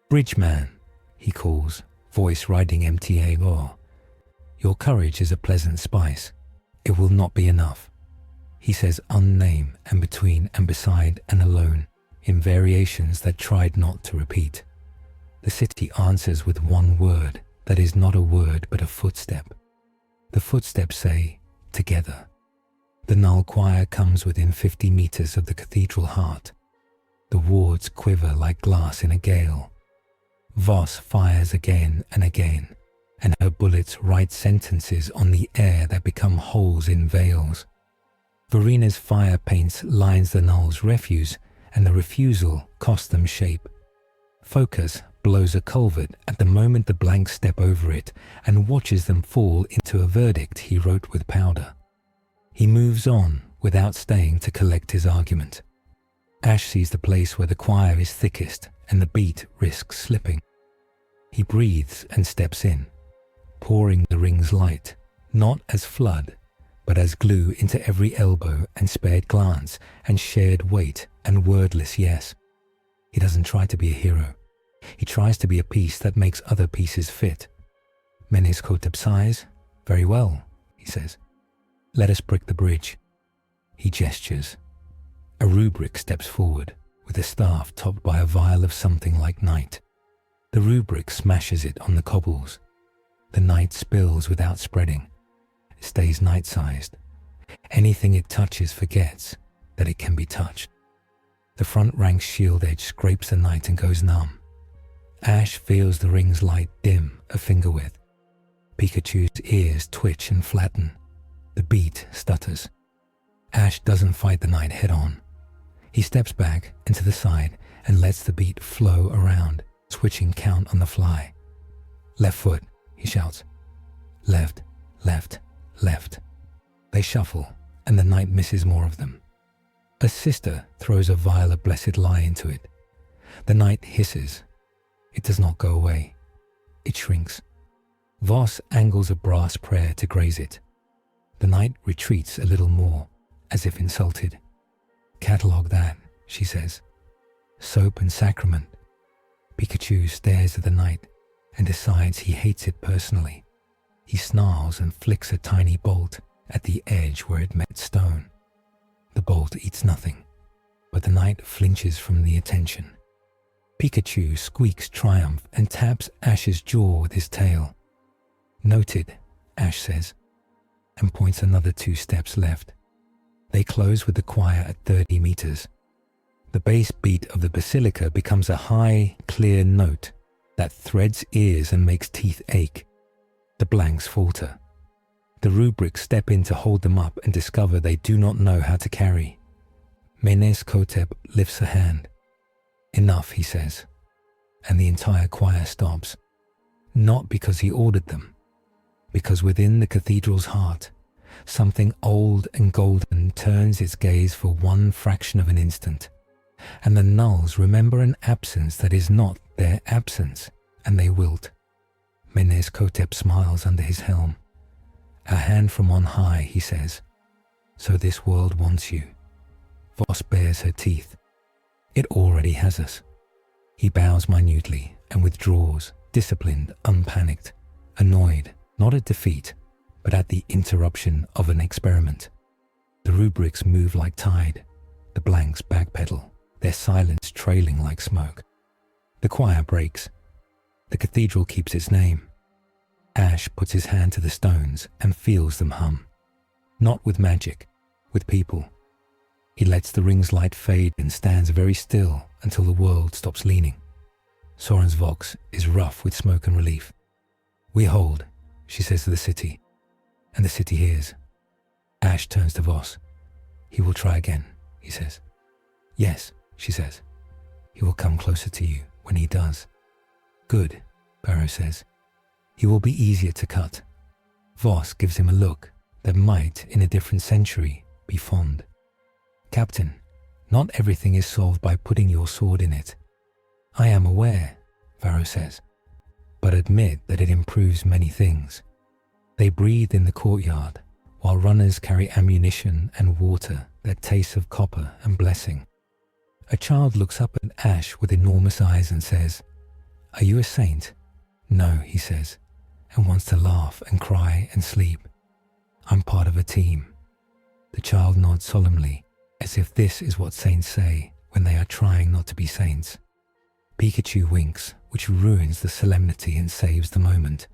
"Bridgeman," he calls, voice riding MTA or. "Your courage is a pleasant spice. It will not be enough." He says unname and between and beside and alone, in variations that tried not to repeat. The city answers with one word that is not a word but a footstep. The footsteps say, "Together." The null choir comes within 50 meters of the cathedral heart. The wards quiver like glass in a gale. Voss fires again and again, and her bullets write sentences on the air that become holes in veils. Verena's fire paints lines the null's refuse, and the refusal costs them shape. Focus blows a culvert at the moment the blanks step over it and watches them fall into a verdict he wrote with powder. He moves on without staying to collect his argument. Ash sees the place where the choir is thickest and the beat risks slipping. He breathes and steps in, pouring the ring's light, not as flood, but as glue into every elbow and spared glance and shared weight and wordless yes. He doesn't try to be a hero. He tries to be a piece that makes other pieces fit. Meneskotep sighs. "Very well," he says. "Let us brick the bridge." He gestures. A rubric steps forward, with a staff topped by a vial of something like night. The rubric smashes it on the cobbles. The night spills without spreading. It stays night-sized. Anything it touches forgets that it can be touched. The front rank's shield edge scrapes the night and goes numb. Ash feels the ring's light dim a finger width. Pikachu's ears twitch and flatten. The beat stutters. Ash doesn't fight the night head-on. He steps back and to the side and lets the beat flow around, switching count on the fly. "Left foot," he shouts. "Left, left, left." They shuffle, and the night misses more of them. A sister throws a vial of blessed lie into it. The night hisses. It does not go away. It shrinks. Voss angles a brass prayer to graze it. The night retreats a little more, as if insulted. "Catalogue that," she says. "Soap and sacrament." Pikachu stares at the night and decides he hates it personally. He snarls and flicks a tiny bolt at the edge where it met stone. The bolt eats nothing, but the night flinches from the attention. Pikachu squeaks triumph and taps Ash's jaw with his tail. "Noted," Ash says, and points another 2 steps left. They close with the choir at 30 meters. The bass beat of the basilica becomes a high, clear note that threads ears and makes teeth ache. The blanks falter. The rubrics step in to hold them up and discover they do not know how to carry. Meneskotep lifts a hand. "Enough," he says, and the entire choir stops. Not because he ordered them, because within the cathedral's heart, something old and golden turns its gaze for one fraction of an instant, and the nulls remember an absence that is not their absence, and they wilt. Meneskotep smiles under his helm. "A hand from on high," he says. "So this world wants you." Voss bares her teeth. "It already has us." He bows minutely and withdraws, disciplined, unpanicked, annoyed, not at defeat, but at the interruption of an experiment. The rubrics move like tide. The blanks backpedal, their silence trailing like smoke. The choir breaks. The cathedral keeps its name. Ash puts his hand to the stones and feels them hum. Not with magic, with people. He lets the ring's light fade and stands very still until the world stops leaning. Soren's vox is rough with smoke and relief. "We hold," she says to the city, and the city hears. Ash turns to Voss. "He will try again," he says. "Yes," she says. "He will come closer to you when he does." "Good," Barrow says. "He will be easier to cut." Voss gives him a look that might, in a different century, be fond. "Captain, not everything is solved by putting your sword in it." "I am aware," Varro says, "but admit that it improves many things." They breathe in the courtyard, while runners carry ammunition and water that tastes of copper and blessing. A child looks up at Ash with enormous eyes and says, "Are you a saint?" "No," he says, and wants to laugh and cry and sleep. "I'm part of a team." The child nods solemnly, as if this is what saints say when they are trying not to be saints. Pikachu winks, which ruins the solemnity and saves the moment.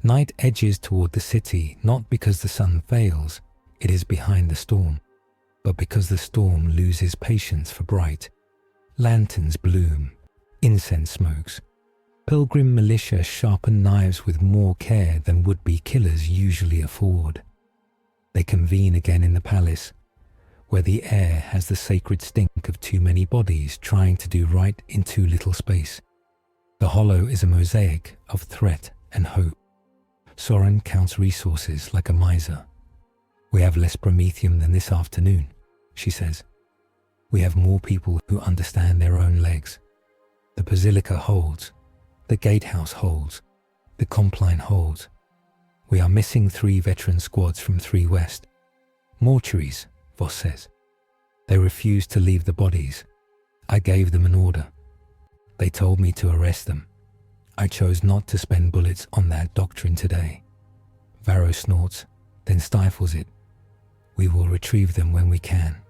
Night edges toward the city not because the sun fails, it is behind the storm, but because the storm loses patience for bright. Lanterns bloom, incense smokes. Pilgrim militia sharpen knives with more care than would-be killers usually afford. They convene again in the palace, where the air has the sacred stink of too many bodies trying to do right in too little space. The hollow is a mosaic of threat and hope. Soren counts resources like a miser. "We have less promethium than this afternoon," she says. "We have more people who understand their own legs. The basilica holds. The gatehouse holds. The compline holds. We are missing 3 veteran squads from 3 West. Mortuaries," Voss says. "They refused to leave the bodies. I gave them an order. They told me to arrest them. I chose not to spend bullets on that doctrine today." Varro snorts, then stifles it. "We will retrieve them when we can,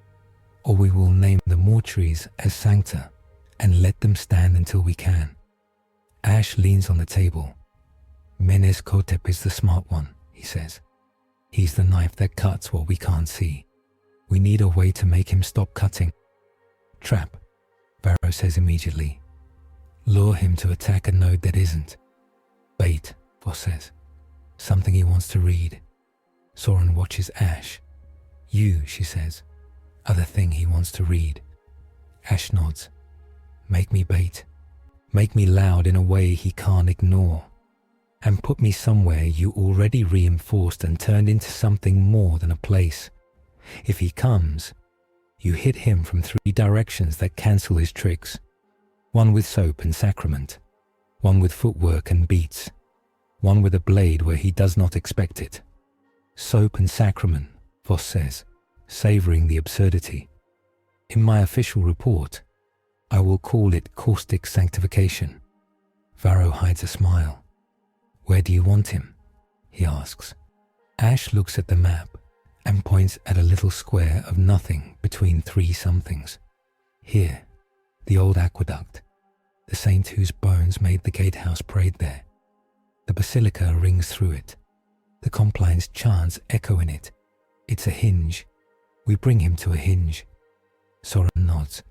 or we will name the mortuaries as sancta and let them stand until we can." Ash leans on the table. "Menes Kotep is the smart one," he says. "He's the knife that cuts what we can't see. We need a way to make him stop cutting." "Trap," Varro says immediately. "Lure him to attack a node that isn't." "Bait," Voss says. "Something he wants to read." Soren watches Ash. "You," she says, "are the thing he wants to read." Ash nods. "Make me bait. Make me loud in a way he can't ignore. And put me somewhere you already reinforced and turned into something more than a place. If he comes, you hit him from 3 directions that cancel his tricks. One with soap and sacrament. One with footwork and beats. One with a blade where he does not expect it." "Soap and sacrament," Voss says, savouring the absurdity. "In my official report, I will call it caustic sanctification." Varro hides a smile. "Where do you want him?" he asks. Ash looks at the map and points at a little square of nothing between 3 somethings. "Here, the old aqueduct. The saint whose bones made the gatehouse prayed there. The basilica rings through it. The compline's chants echo in it. It's a hinge. We bring him to a hinge." Soren nods.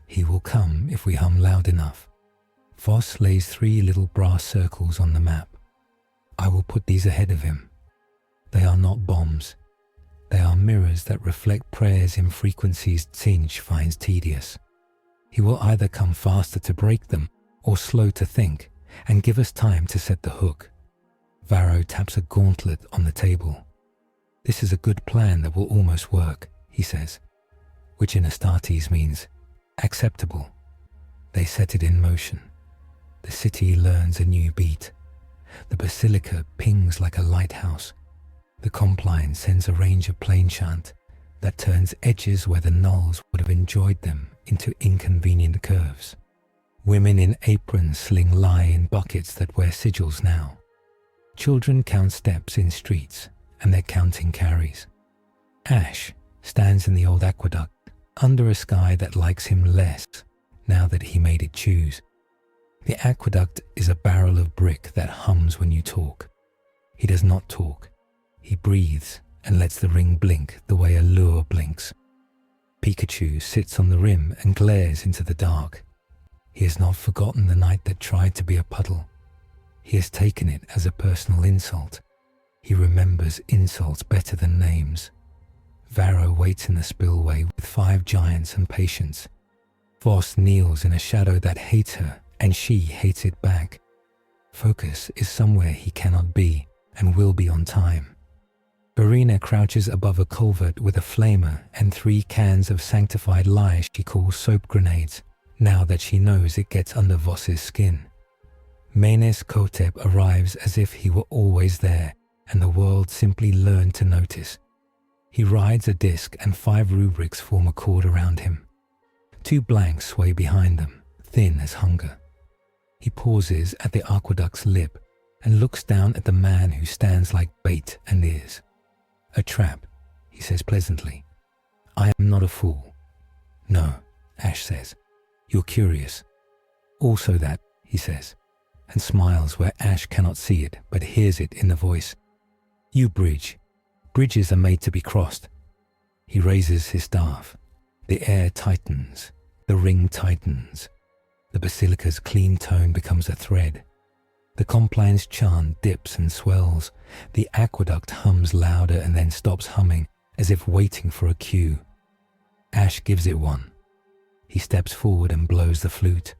"He will come if we hum loud enough." Voss lays 3 little brass circles on the map. "I will put these ahead of him. They are not bombs. They are mirrors that reflect prayers in frequencies Tzinch finds tedious. He will either come faster to break them or slow to think and give us time to set the hook." Varro taps a gauntlet on the table. "This is a good plan that will almost work," he says, which in Astartes means acceptable. They set it in motion. The city learns a new beat. The basilica pings like a lighthouse. The compline sends a range of plain chant that turns edges where the nulls would have enjoyed them into inconvenient curves. Women in aprons sling lie in buckets that wear sigils now. Children count steps in streets, and their counting carries. Ash stands in the old aqueduct under a sky that likes him less now that he made it choose. The aqueduct is a barrel of brick that hums when you talk. He does not talk. He breathes and lets the ring blink the way a lure blinks. Pikachu sits on the rim and glares into the dark. He has not forgotten the night that tried to be a puddle. He has taken it as a personal insult. He remembers insults better than names. Varro waits in the spillway with 5 giants and patience. Voss kneels in a shadow that hates her, and she hates it back. Focus is somewhere he cannot be, and will be on time. Verena crouches above a culvert with a flamer and 3 cans of sanctified lye she calls soap grenades, now that she knows it gets under Voss's skin. Menes Kotep arrives as if he were always there, and the world simply learned to notice. He rides a disc and 5 rubrics form a cord around him. 2 blanks sway behind them, thin as hunger. He pauses at the aqueduct's lip and looks down at the man who stands like bait and is. A trap, he says pleasantly. I am not a fool. No, Ash says. You're curious. Also that, he says, and smiles where Ash cannot see it but hears it in the voice. You bridge. Bridges are made to be crossed. He raises his staff. The air tightens. The ring tightens. The basilica's clean tone becomes a thread. The compliance chant dips and swells. The aqueduct hums louder and then stops humming, as if waiting for a cue. Ash gives it one. He steps forward and blows the flute.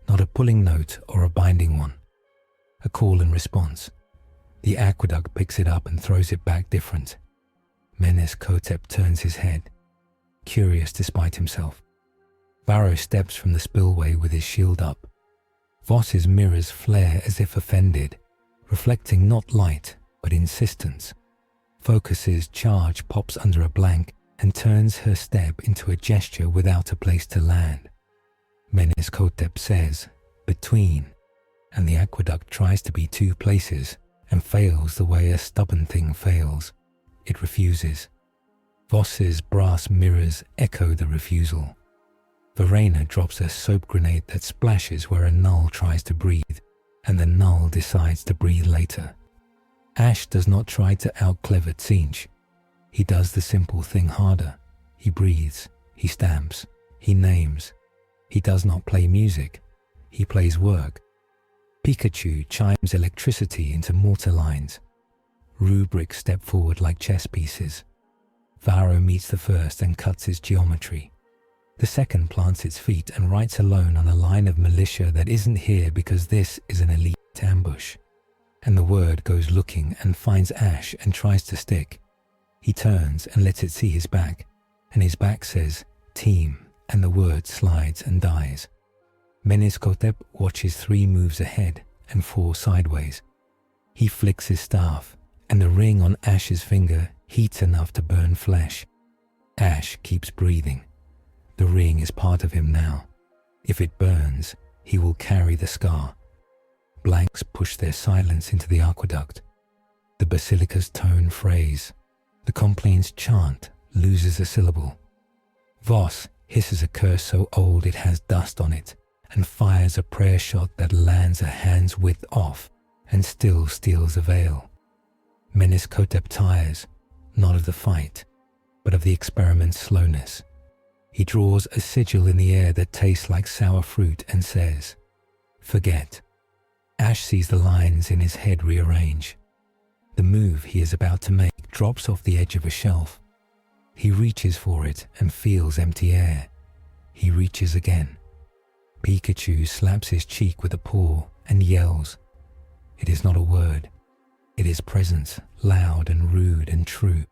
Not a pulling note or a binding one. A call and response. The aqueduct picks it up and throws it back different. Menes Kotep turns his head, curious despite himself. Varro steps from the spillway with his shield up. Voss's mirrors flare as if offended, reflecting not light but insistence. Focus's charge pops under a blank and turns her step into a gesture without a place to land. Menes Kotep says, between, and the aqueduct tries to be 2 places and fails the way a stubborn thing fails. It refuses. Voss's brass mirrors echo the refusal. Verena drops a soap grenade that splashes where a null tries to breathe, and the null decides to breathe later. Ash does not try to out-clever Tzeentch. He does the simple thing harder. He breathes, he stamps, he names. He does not play music. He plays work. Pikachu chimes electricity into mortar lines. Rubrics step forward like chess pieces. Varro meets the first and cuts his geometry. The second plants its feet and writes alone on a line of militia that isn't here because this is an elite ambush. And the word goes looking and finds Ash and tries to stick. He turns and lets it see his back, and his back says, team, and the word slides and dies. Menes Kotep watches 3 moves ahead and 4 sideways. He flicks his staff, and the ring on Ash's finger heats enough to burn flesh. Ash keeps breathing. The ring is part of him now. If it burns, he will carry the scar. Blanks push their silence into the aqueduct. The basilica's tone frays. The complain's chant loses a syllable. Voss hisses a curse so old it has dust on it, and fires a prayer shot that lands a hand's width off and still steals a veil. Menes Kotep tires, not of the fight, but of the experiment's slowness. He draws a sigil in the air that tastes like sour fruit and says, forget. Ash sees the lines in his head rearrange. The move he is about to make drops off the edge of a shelf. He reaches for it and feels empty air. He reaches again. Pikachu slaps his cheek with a paw and yells. It is not a word. It is presence, loud and rude and true.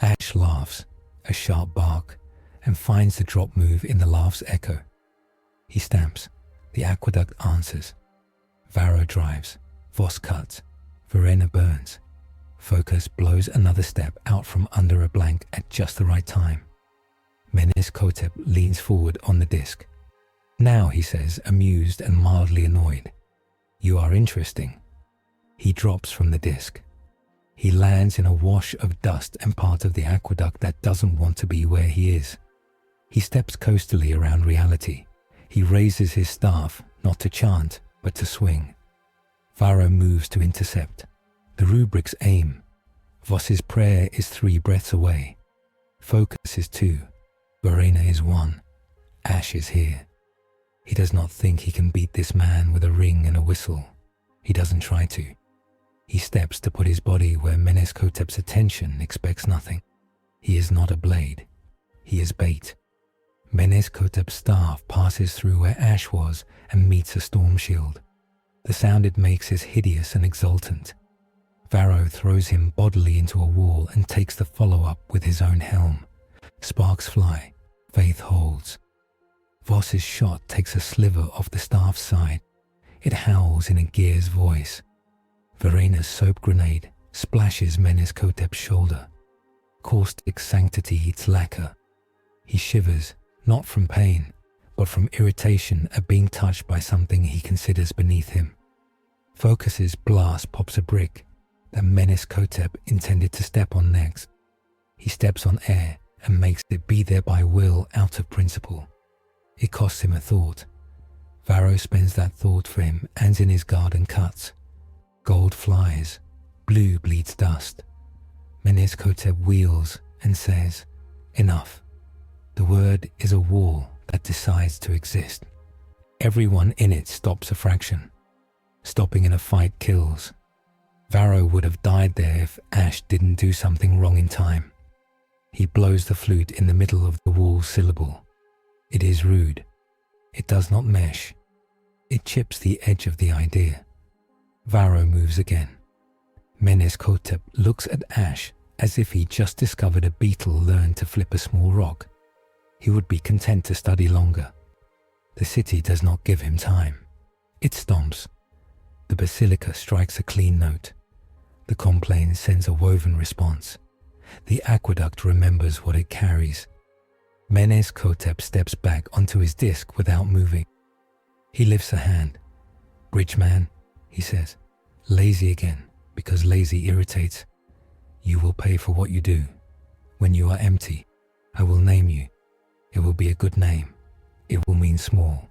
Ash laughs, a sharp bark, and finds the drop move in the laugh's echo. He stamps. The aqueduct answers. Varro drives. Voss cuts. Verena burns. Focus blows another step out from under a blank at just the right time. Menes Kotep leans forward on the disc. Now, he says, amused and mildly annoyed. You are interesting. He drops from the disc. He lands in a wash of dust and part of the aqueduct that doesn't want to be where he is. He steps coastally around reality. He raises his staff, not to chant, but to swing. Varro moves to intercept. The rubrics aim. Voss's prayer is 3 breaths away. Focus is 2. Verena is 1. Ash is here. He does not think he can beat this man with a ring and a whistle. He doesn't try to. He steps to put his body where Meneskotep's attention expects nothing. He is not a blade. He is bait. Meneskotep's staff passes through where Ash was and meets a storm shield. The sound it makes is hideous and exultant. Varro throws him bodily into a wall and takes the follow-up with his own helm. Sparks fly. Faith holds. Voss's shot takes a sliver off the staff's side. It howls in a gear's voice. Verena's soap grenade splashes Meneskotep's shoulder. Caustic sanctity eats lacquer. He shivers, not from pain, but from irritation at being touched by something he considers beneath him. Focus's blast pops a brick that Meneskotep intended to step on next. He steps on air and makes it be there by will out of principle. It costs him a thought. Varro spends that thought for him and in his garden cuts. Gold flies, blue bleeds dust. Meneskotep wheels and says, "Enough." The word is a wall that decides to exist. Everyone in it stops a fraction. Stopping in a fight kills. Varro would have died there if Ash didn't do something wrong in time. He blows the flute in the middle of the wall syllable. It is rude. It does not mesh. It chips the edge of the idea. Varro moves again. Meneskotep looks at Ash as if he just discovered a beetle learned to flip a small rock. He would be content to study longer. The city does not give him time. It stomps. The basilica strikes a clean note. The complaint sends a woven response. The aqueduct remembers what it carries. Meneskotep steps back onto his disc without moving. He lifts a hand. "Bridgeman," he says, "lazy again, because lazy irritates. You will pay for what you do. When you are empty, I will name you. It will be a good name. It will mean small."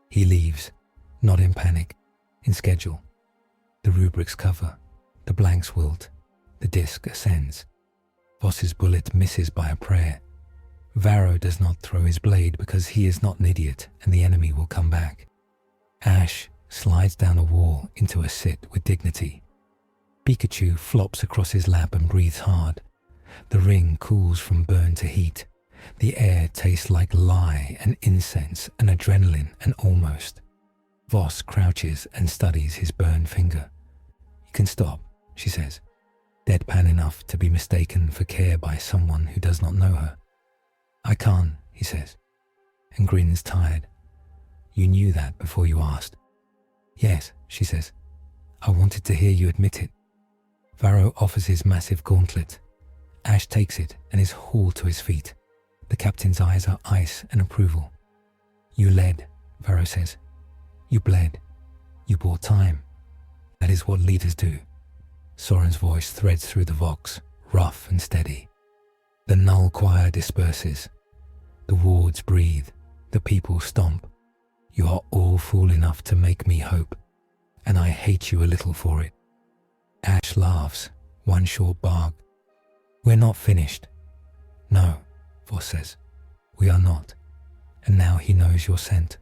He leaves, not in panic, in schedule. The rubrics cover. The blanks wilt. The disc ascends. Voss's bullet misses by a prayer. Varro does not throw his blade because he is not an idiot and the enemy will come back. Ash slides down a wall into a sit with dignity. Pikachu flops across his lap and breathes hard. The ring cools from burn to heat. The air tastes like lye and incense and adrenaline and almost. Voss crouches and studies his burned finger. "You can stop," she says, deadpan enough to be mistaken for care by someone who does not know her. "I can't," he says, and grins tired. "You knew that before you asked." "Yes," she says. "I wanted to hear you admit it." Varro offers his massive gauntlet. Ash takes it and is hauled to his feet. The captain's eyes are ice and approval. "You led," Varro says. "You bled. You bought time. That is what leaders do." Soren's voice threads through the vox, rough and steady. The null choir disperses. The wards breathe. The people stomp. "You are all fool enough to make me hope, and I hate you a little for it." Ash laughs, one short bark. "We're not finished." "No," Voss says. "We are not. And now he knows your scent."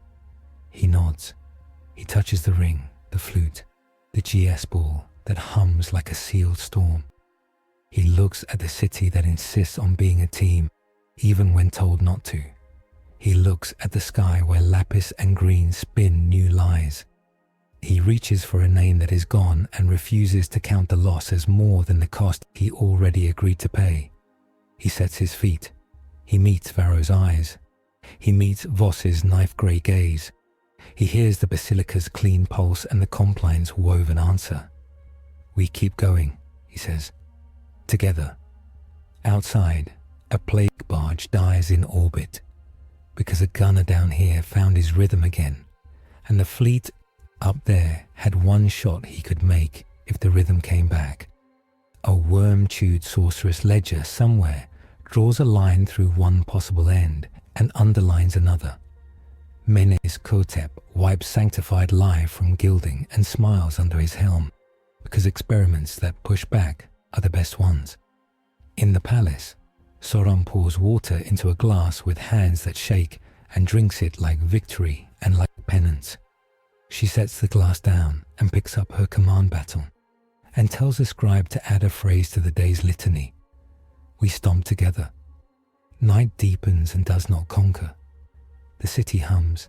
He nods. He touches the ring, the flute, the GS ball that hums like a sealed storm. He looks at the city that insists on being a team, even when told not to. He looks at the sky where lapis and green spin new lies. He reaches for a name that is gone and refuses to count the loss as more than the cost he already agreed to pay. He sets his feet. He meets Varro's eyes. He meets Voss's knife-grey gaze. He hears the basilica's clean pulse and the compline's woven answer. "We keep going," he says. "Together." Outside, a plague barge dies in orbit, because a gunner down here found his rhythm again, and the fleet up there had one shot he could make if the rhythm came back. A worm-chewed sorceress ledger somewhere draws a line through one possible end and underlines another. Menes Kotep wipes sanctified lie from gilding and smiles under his helm, because experiments that push back are the best ones. In the palace, Soran pours water into a glass with hands that shake and drinks it like victory and like penance. She sets the glass down and picks up her command baton and tells the scribe to add a phrase to the day's litany. We stomp together. Night deepens and does not conquer. The city hums,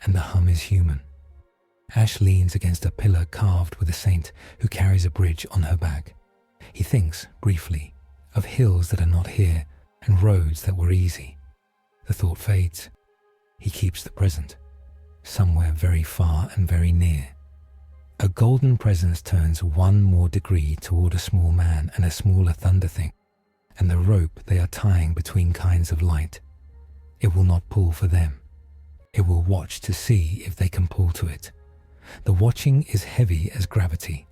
and the hum is human. Ash leans against a pillar carved with a saint who carries a bridge on her back. He thinks, briefly, of hills that are not here and roads that were easy. The thought fades. He keeps the present, somewhere very far and very near. A golden presence turns 1 more degree toward a small man and a smaller thunder thing, and the rope they are tying between kinds of light. It will not pull for them. It will watch to see if they can pull to it. The watching is heavy as gravity.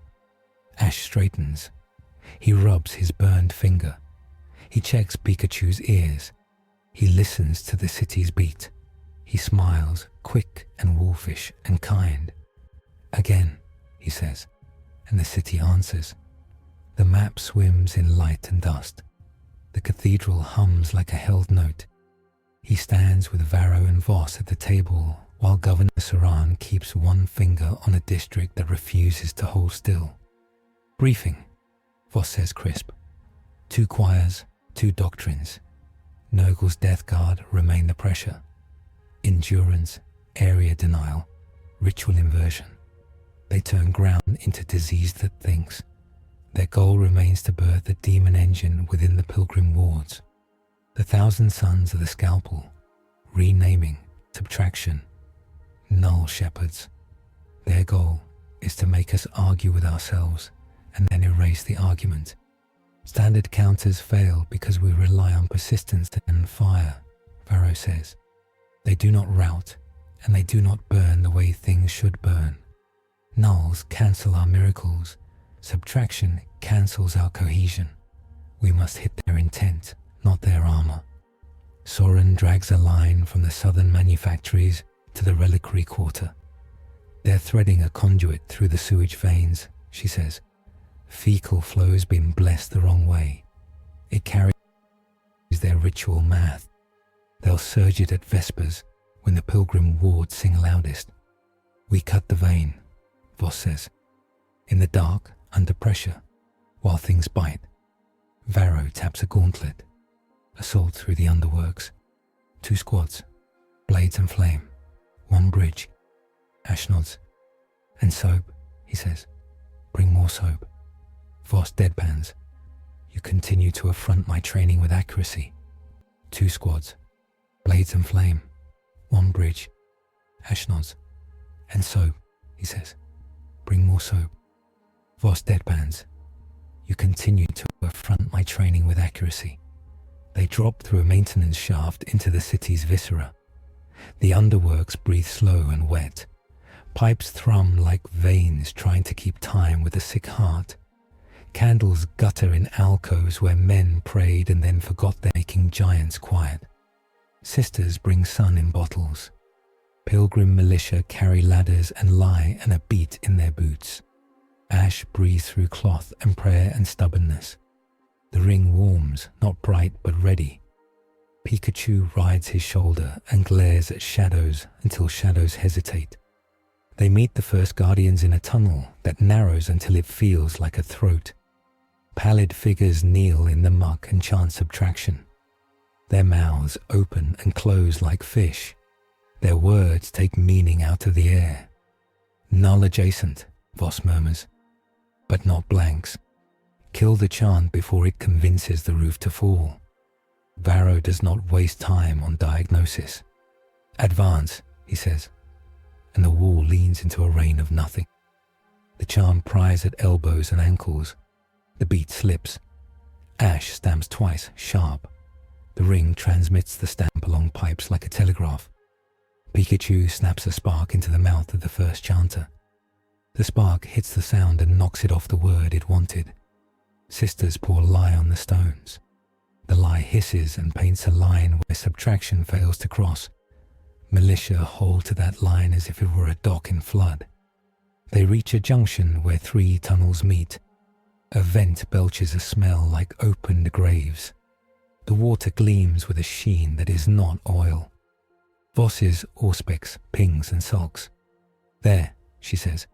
Ash straightens. He rubs his burned finger. He checks Pikachu's ears. He listens to the city's beat. He smiles, quick and wolfish and kind. Again, he says, and the city answers. The map swims in light and dust. The cathedral hums like a held note. He stands with Varro and Voss at the table while Governor Soran keeps 1 finger on a district that refuses to hold still. Briefing, Voss says crisp. 2 choirs, 2 doctrines. Nurgle's death guard remain the pressure. Endurance, area denial, ritual inversion. They turn ground into disease that thinks. Their goal remains to birth the demon engine within the pilgrim wards. The 1,000 sons of the scalpel, renaming, subtraction, null shepherds. Their goal is to make us argue with ourselves and then erase the argument. Standard counters fail because we rely on persistence and fire, Varro says. They do not rout, and they do not burn the way things should burn. Nulls cancel our miracles. Subtraction cancels our cohesion. We must hit their intent, not their armor. Soran drags a line from the southern manufactories to the reliquary quarter. They're threading a conduit through the sewage veins, she says. Fecal flow's been blessed the wrong way. It carries their ritual math. They'll surge it at Vespers when the pilgrim wards sing loudest. We cut the vein, Voss says. In the dark, under pressure, while things bite. Varro taps a gauntlet. Assault through the underworks. 2 squads. Blades and flame. 1 bridge. Ash nods. And soap, he says. Bring more soap. Voss deadpans. You continue to affront my training with accuracy. 2 squads. Blades and flame. 1 bridge. Ash nods. And soap, he says. Bring more soap. Voss deadpans. You continue to affront my training with accuracy. They drop through a maintenance shaft into the city's viscera. The underworks breathe slow and wet. Pipes thrum like veins trying to keep time with a sick heart. Candles gutter in alcoves where men prayed and then forgot they're making giants quiet. Sisters bring sun in bottles. Pilgrim militia carry ladders and lie and a beat in their boots. Ash breathes through cloth and prayer and stubbornness. The ring warms, not bright but ready. Pikachu rides his shoulder and glares at shadows until shadows hesitate. They meet the first guardians in a tunnel that narrows until it feels like a throat. Pallid figures kneel in the muck and chant subtraction. Their mouths open and close like fish. Their words take meaning out of the air. Null adjacent, Voss murmurs, but not blanks. Kill the chant before it convinces the roof to fall. Varro does not waste time on diagnosis. Advance, he says, and the wall leans into a rain of nothing. The charm pries at elbows and ankles. The beat slips. Ash stamps twice, sharp. The ring transmits the stamp along pipes like a telegraph. Pikachu snaps a spark into the mouth of the first chanter. The spark hits the sound and knocks it off the word it wanted. Sisters pour lye on the stones. The lye hisses and paints a line where subtraction fails to cross. Militia hold to that line as if it were a dock in flood. They reach a junction where 3 tunnels meet. A vent belches a smell like opened graves. The water gleams with a sheen that is not oil. Voss's auspex pings and sulks. "There," she says.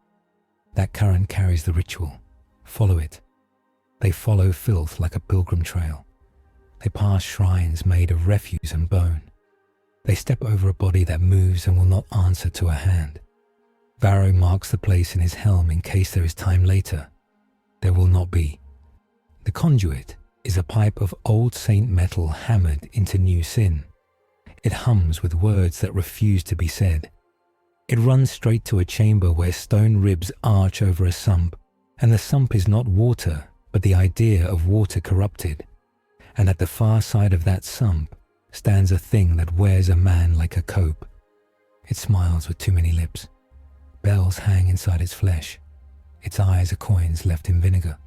"That current carries the ritual. Follow it." They follow filth like a pilgrim trail. They pass shrines made of refuse and bone. They step over a body that moves and will not answer to a hand. Varro marks the place in his helm in case there is time later. There will not be. The conduit is a pipe of old saint metal hammered into new sin. It hums with words that refuse to be said. It runs straight to a chamber where stone ribs arch over a sump, and the sump is not water, but the idea of water corrupted. And at the far side of that sump stands a thing that wears a man like a cope. It smiles with too many lips. Bells hang inside its flesh. Its eyes are coins left in vinegar.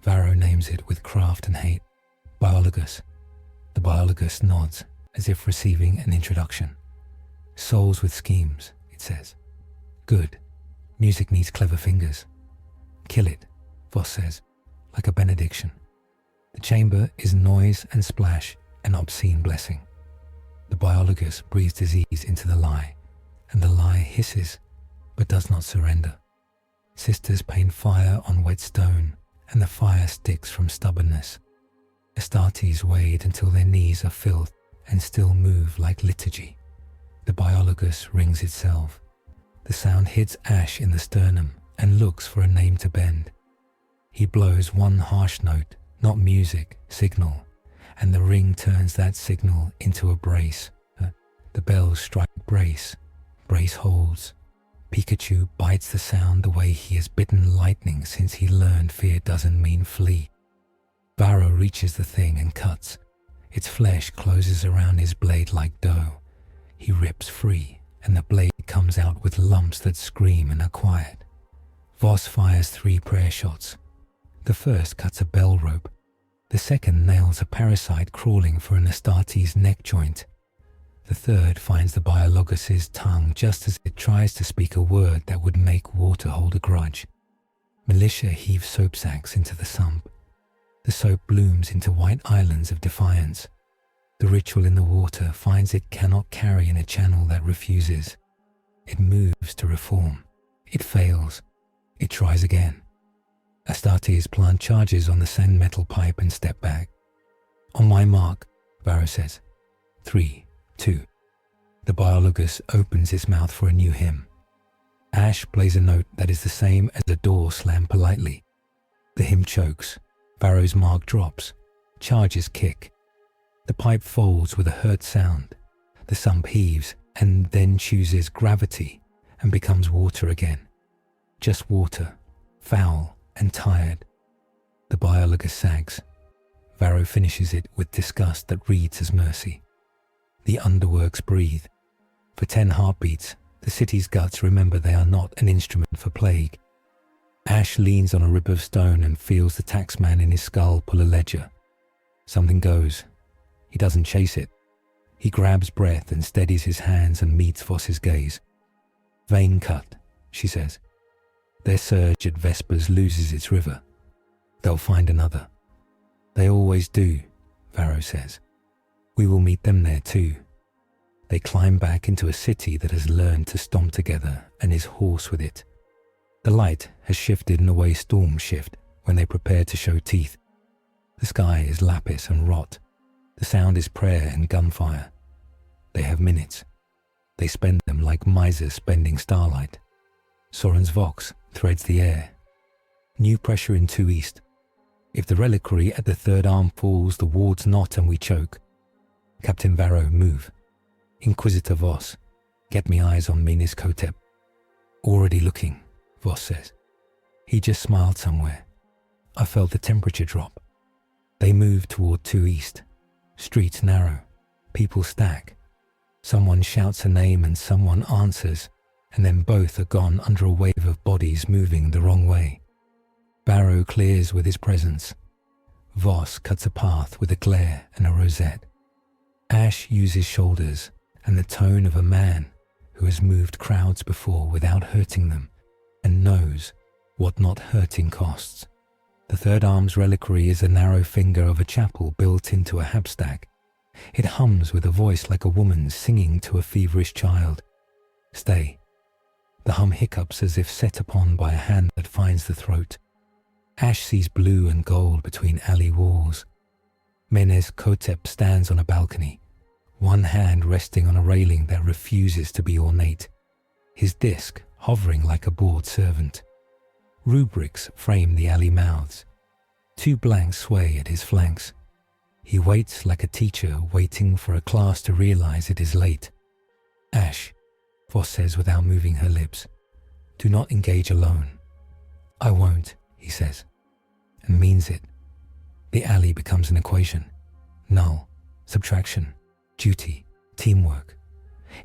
Varro names it with craft and hate. Biologus. The Biologus nods as if receiving an introduction. Souls with schemes, it says. Good. Music needs clever fingers. Kill it, Voss says, like a benediction. The chamber is noise and splash, an obscene blessing. The Biologus breathes disease into the lie, and the lie hisses, but does not surrender. Sisters paint fire on wet stone, and the fire sticks from stubbornness. Astartes wade until their knees are filth and still move like liturgy. The Biologus rings itself. The sound hits Ash in the sternum and looks for a name to bend. He blows one harsh note, not music, signal, and the ring turns that signal into a brace. The bells strike brace. Brace holds. Pikachu bites the sound the way he has bitten lightning since he learned fear doesn't mean flee. Varro reaches the thing and cuts. Its flesh closes around his blade like dough. He rips free, and the blade comes out with lumps that scream and are quiet. Voss fires 3 prayer shots. The first cuts a bell rope. The second nails a parasite crawling for an Astartes neck joint. The third finds the Biologus's tongue just as it tries to speak a word that would make water hold a grudge. Militia heaves soap sacks into the sump. The soap blooms into white islands of defiance. The ritual in the water finds it cannot carry in a channel that refuses. It moves to reform. It fails. It tries again. Astartes plant charges on the sand metal pipe and step back. "On my mark," Varro says. 3, 2. The Biologus opens its mouth for a new hymn. Ash plays a note that is the same as a door slammed politely. The hymn chokes. Varro's mark drops. Charges kick. The pipe folds with a hurt sound. The sump heaves and then chooses gravity and becomes water again. Just water, foul and tired. The Biologus sags. Varro finishes it with disgust that reads as mercy. The underworks breathe. For 10 heartbeats, the city's guts remember they are not an instrument for plague. Ash leans on a rib of stone and feels the taxman in his skull pull a ledger. Something goes. He doesn't chase it. He grabs breath and steadies his hands and meets Voss's gaze. "Vein cut," she says. "Their surge at Vespers loses its river. They'll find another." "They always do," Varro says. "We will meet them there too." They climb back into a city that has learned to stomp together and is hoarse with it. The light has shifted in the way storms shift when they prepare to show teeth. The sky is lapis and rot. The sound is prayer and gunfire. They have minutes. They spend them like misers spending starlight. Soren's Vox threads the air. New pressure in 2 east. If the reliquary at the third arm falls, the wards knot and we choke. Captain Varro, move. Inquisitor Voss, get me eyes on Minis Kotep. Already looking, Voss says. He just smiled somewhere. I felt the temperature drop. They move toward 2 east. Streets narrow. People stack. Someone shouts a name and someone answers, and then both are gone under a wave of bodies moving the wrong way. Varro clears with his presence. Voss cuts a path with a glare and a rosette. Ash uses shoulders, and the tone of a man who has moved crowds before without hurting them and knows what not hurting costs. The third arm's reliquary is the narrow finger of a chapel built into a habstack. It hums with a voice like a woman singing to a feverish child. Stay. The hum hiccups as if set upon by a hand that finds the throat. Ash sees blue and gold between alley walls. Menes Kotep stands on a balcony, one hand resting on a railing that refuses to be ornate, his disc hovering like a bored servant. Rubrics frame the alley mouths. Two blanks sway at his flanks. He waits like a teacher waiting for a class to realize it is late. Ash, Voss says without moving her lips, do not engage alone. I won't, he says, and means it. The alley becomes an equation. Null, subtraction, duty, teamwork.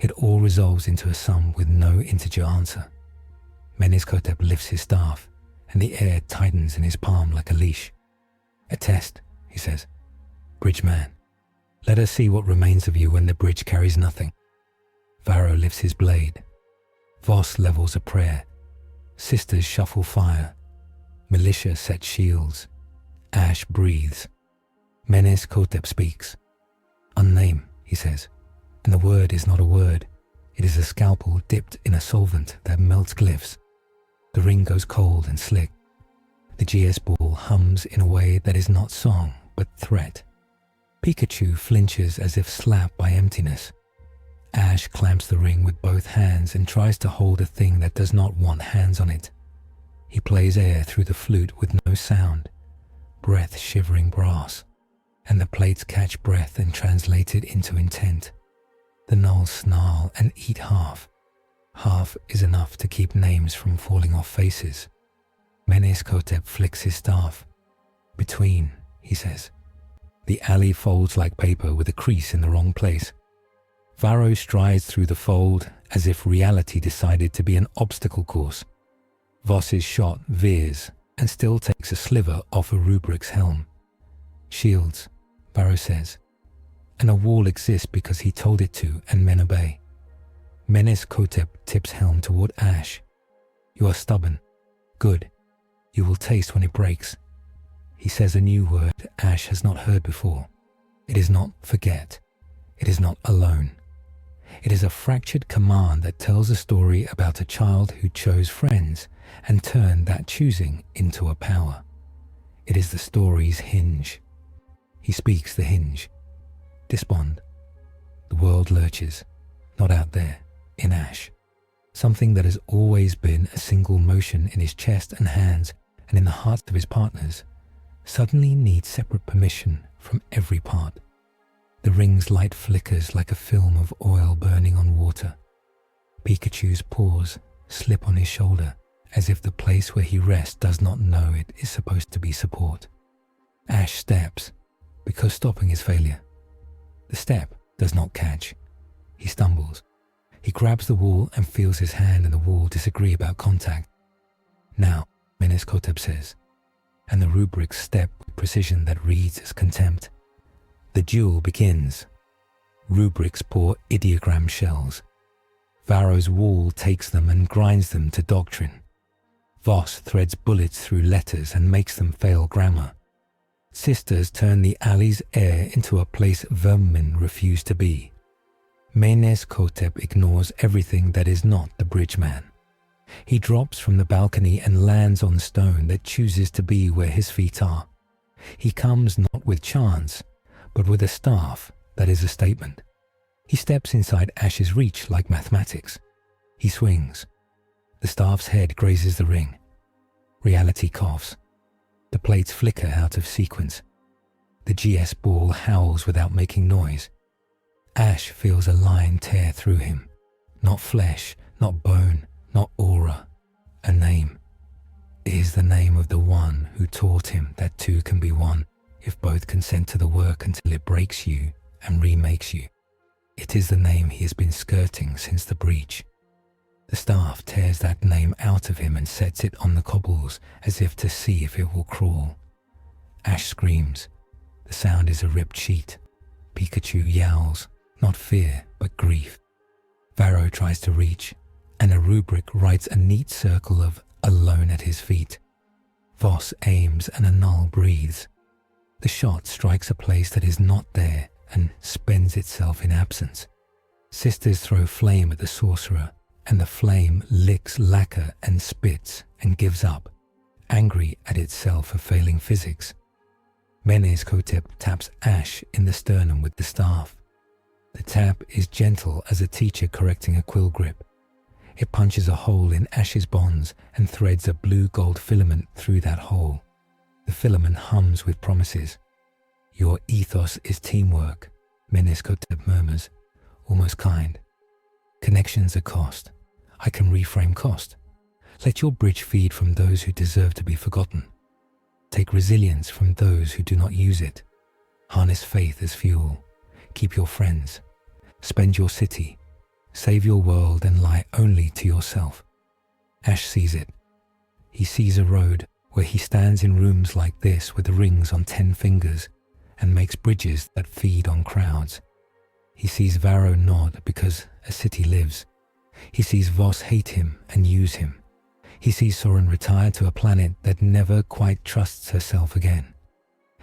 It all resolves into a sum with no integer answer. Menes Kotep lifts his staff, and the air tightens in his palm like a leash. A test, he says. Bridge man, let us see what remains of you when the bridge carries nothing. Varro lifts his blade. Voss levels a prayer. Sisters shuffle fire. Militia sets shields. Ash breathes. Menes Kotep speaks. Unname, he says, and the word is not a word. It is a scalpel dipped in a solvent that melts glyphs. The ring goes cold and slick. The GS ball hums in a way that is not song, but threat. Pikachu flinches as if slapped by emptiness. Ash clamps the ring with both hands and tries to hold a thing that does not want hands on it. He plays air through the flute with no sound, breath shivering brass, and the plates catch breath and translate it into intent. The nulls snarl and eat half. Half is enough to keep names from falling off faces. Menes Kotep flicks his staff. Between, he says. The alley folds like paper with a crease in the wrong place. Varro strides through the fold as if reality decided to be an obstacle course. Voss's shot veers and still takes a sliver off a rubric's helm. Shields, Varro says, and a wall exists because he told it to and men obey. Menes Kotep tips helm toward Ash. You are stubborn. Good. You will taste when it breaks. He says a new word Ash has not heard before. It is not forget. It is not alone. It is a fractured command that tells a story about a child who chose friends and turned that choosing into a power. It is the story's hinge. He speaks the hinge. Despond. The world lurches, not out there, in Ash. Something that has always been a single motion in his chest and hands and in the hearts of his partners suddenly needs separate permission from every part. The ring's light flickers like a film of oil burning on water. Pikachu's paws slip on his shoulder as if the place where he rests does not know it is supposed to be support. Ash steps, because stopping is failure. The step does not catch. He stumbles. He grabs the wall and feels his hand and the wall disagree about contact. Now, Menes Kotep says, and the rubrics step with precision that reads as contempt. The duel begins. Rubrics pour ideogram shells. Varro's wall takes them and grinds them to doctrine. Voss threads bullets through letters and makes them fail grammar. Sisters turn the alley's air into a place vermin refuse to be. Menes Kotep ignores everything that is not the bridge man. He drops from the balcony and lands on stone that chooses to be where his feet are. He comes not with chance, but with a staff that is a statement. He steps inside Ash's reach like mathematics. He swings. The staff's head grazes the ring. Reality coughs. The plates flicker out of sequence. The GS ball howls without making noise. Ash feels a line tear through him. Not flesh, not bone, not aura. A name. It is the name of the one who taught him that two can be one if both consent to the work until it breaks you and remakes you. It is the name he has been skirting since the breach. The staff tears that name out of him and sets it on the cobbles as if to see if it will crawl. Ash screams. The sound is a ripped sheet. Pikachu yowls, not fear, but grief. Varro tries to reach, and a rubric writes a neat circle of alone at his feet. Voss aims and a null breathes. The shot strikes a place that is not there and spends itself in absence. Sisters throw flame at the sorcerer, and the flame licks lacquer and spits and gives up, angry at itself for failing physics. Menez-Khotep taps Ash in the sternum with the staff. The tap is gentle as a teacher correcting a quill grip. It punches a hole in Ash's bonds and threads a blue-gold filament through that hole. The filament hums with promises. Your ethos is teamwork, Menez-Khotep murmurs, almost kind. Connections are cost. I can reframe cost. Let your bridge feed from those who deserve to be forgotten. Take resilience from those who do not use it. Harness faith as fuel. Keep your friends. Spend your city. Save your world and lie only to yourself. Ash sees it. He sees a road where he stands in rooms like this with the rings on 10 fingers and makes bridges that feed on crowds. He sees Varro nod because a city lives. He sees Voss hate him and use him. He sees Soren retire to a planet that never quite trusts herself again.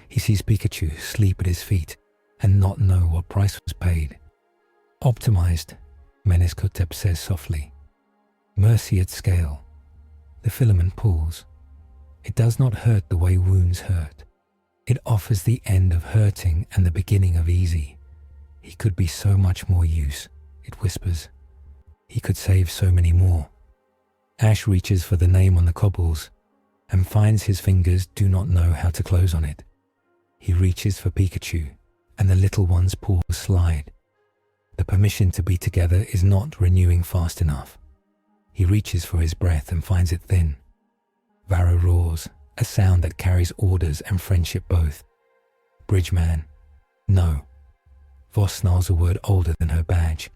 He sees Pikachu sleep at his feet and not know what price was paid. Optimized, Menez-Khotep says softly. Mercy at scale. The filament pulls. It does not hurt the way wounds hurt. It offers the end of hurting and the beginning of easy. He could be so much more use, it whispers. He could save so many more. Ash reaches for the name on the cobbles and finds his fingers do not know how to close on it. He reaches for Pikachu and the little one's paws slide. The permission to be together is not renewing fast enough. He reaches for his breath and finds it thin. Varro roars, a sound that carries orders and friendship both. Bridgeman. No. Voss snarls a word older than her badge.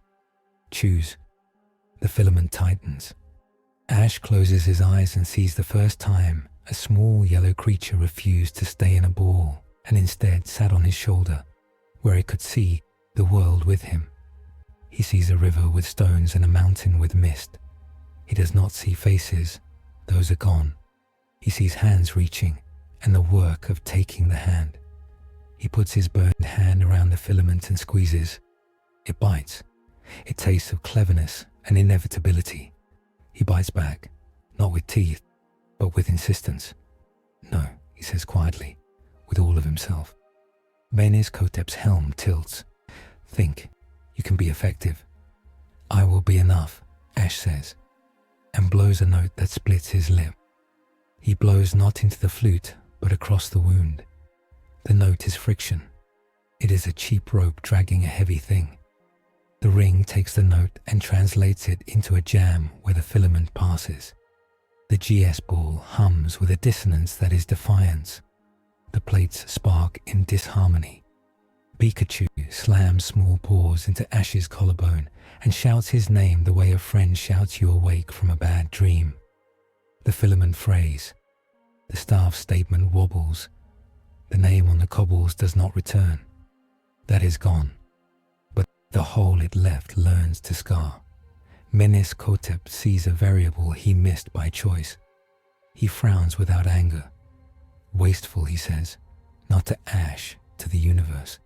Choose. The filament tightens. Ash closes his eyes and sees the first time a small yellow creature refused to stay in a ball and instead sat on his shoulder, where he could see the world with him. He sees a river with stones and a mountain with mist. He does not see faces, those are gone. He sees hands reaching and the work of taking the hand. He puts his burned hand around the filament and squeezes. It bites. It tastes of cleverness and inevitability. He bites back, not with teeth, but with insistence. No, he says quietly, with all of himself. Menez-Khotep's helm tilts. Think, you can be effective. I will be enough, Ash says, and blows a note that splits his lip. He blows not into the flute, but across the wound. The note is friction. It is a cheap rope dragging a heavy thing. The ring takes the note and translates it into a jam where the filament passes. The GS ball hums with a dissonance that is defiance. The plates spark in disharmony. Pikachu slams small paws into Ash's collarbone and shouts his name the way a friend shouts you awake from a bad dream. The filament frays. The staff statement wobbles. The name on the cobbles does not return. That is gone. But the hole it left learns to scar. Menez-Khotep sees a variable he missed by choice. He frowns without anger. Wasteful, he says, not to Ash, to the universe.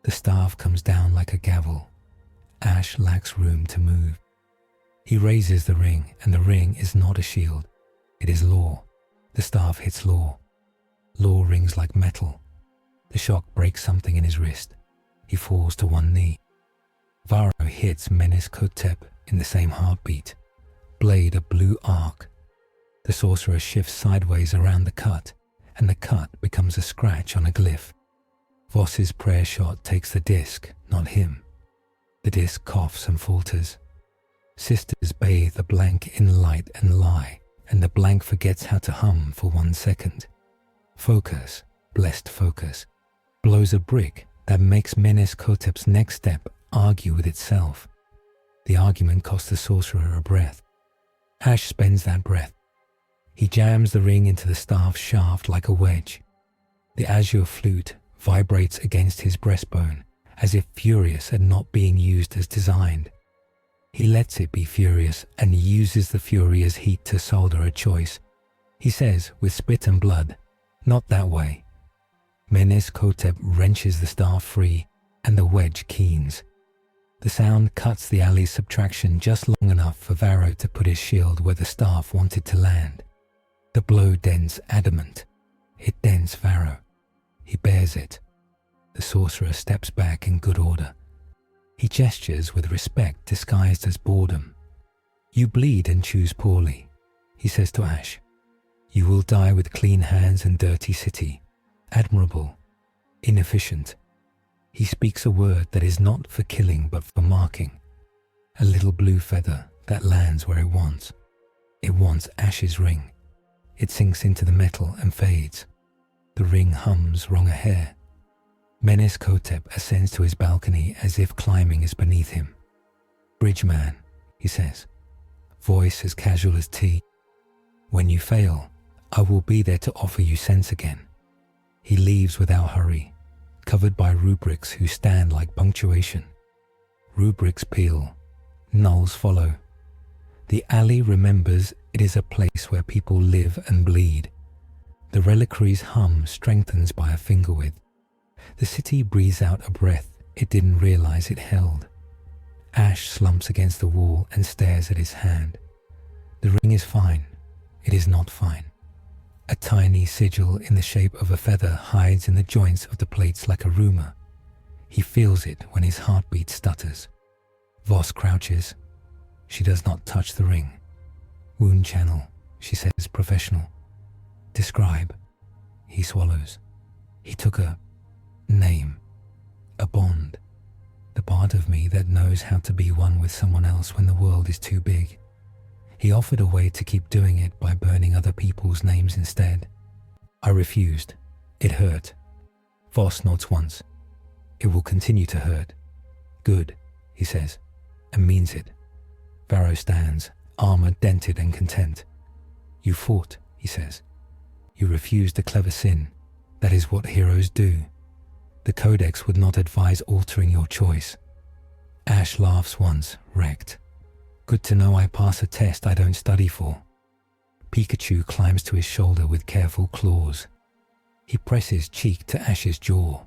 The staff comes down like a gavel. Ash lacks room to move. He raises the ring, and the ring is not a shield. It is law. The staff hits law. Law rings like metal. The shock breaks something in his wrist. He falls to one knee. Varro hits Menez-Khotep in the same heartbeat. Blade a blue arc. The sorcerer shifts sideways around the cut, and the cut becomes a scratch on a glyph. Voss's prayer shot takes the disc, not him. The disc coughs and falters. Sisters bathe the blank in light and lie, and the blank forgets how to hum for 1 second. Focus, blessed focus, blows a brick that makes Menez-Khotep's next step argue with itself. The argument costs the sorcerer a breath. Ash spends that breath. He jams the ring into the staff's shaft like a wedge. The azure flute vibrates against his breastbone as if furious at not being used as designed. He lets it be furious and uses the fury as heat to solder a choice. He says, with spit and blood, "Not that way." Meneshkotep wrenches the staff free, and the wedge keens. The sound cuts the alley's subtraction just long enough for Varro to put his shield where the staff wanted to land. The blow dents adamant. It dents Varro. He bears it. The sorcerer steps back in good order. He gestures with respect disguised as boredom. "You bleed and choose poorly," he says to Ash. "You will die with clean hands and dirty city. Admirable. Inefficient." He speaks a word that is not for killing but for marking. A little blue feather that lands where it wants. It wants Ash's ring. It sinks into the metal and fades. The ring hums wrong a hair. Meneshkotep ascends to his balcony as if climbing is beneath him. "Bridge man," he says, voice as casual as tea. "When you fail, I will be there to offer you sense again." He leaves without hurry, covered by rubrics who stand like punctuation. Rubrics peel, nulls follow. The alley remembers it is a place where people live and bleed. The reliquary's hum strengthens by a finger width. The city breathes out a breath it didn't realize it held. Ash slumps against the wall and stares at his hand. The ring is fine. It is not fine. A tiny sigil in the shape of a feather hides in the joints of the plates like a rumor. He feels it when his heartbeat stutters. Voss crouches. She does not touch the ring. "Wound channel," she says, professional. "Describe." He swallows. He took a name, a bond, the part of me that knows how to be one with someone else when the world is too big. He offered a way to keep doing it by burning other people's names instead. I refused. It hurt. Voss nods once. "It will continue to hurt." "Good," he says, and means it. Varro stands, armor dented and content. "You fought," he says. "You refused a clever sin. That is what heroes do. The Codex would not advise altering your choice." Ash laughs once, wrecked. "Good to know I pass a test I don't study for." Pikachu climbs to his shoulder with careful claws. He presses cheek to Ash's jaw.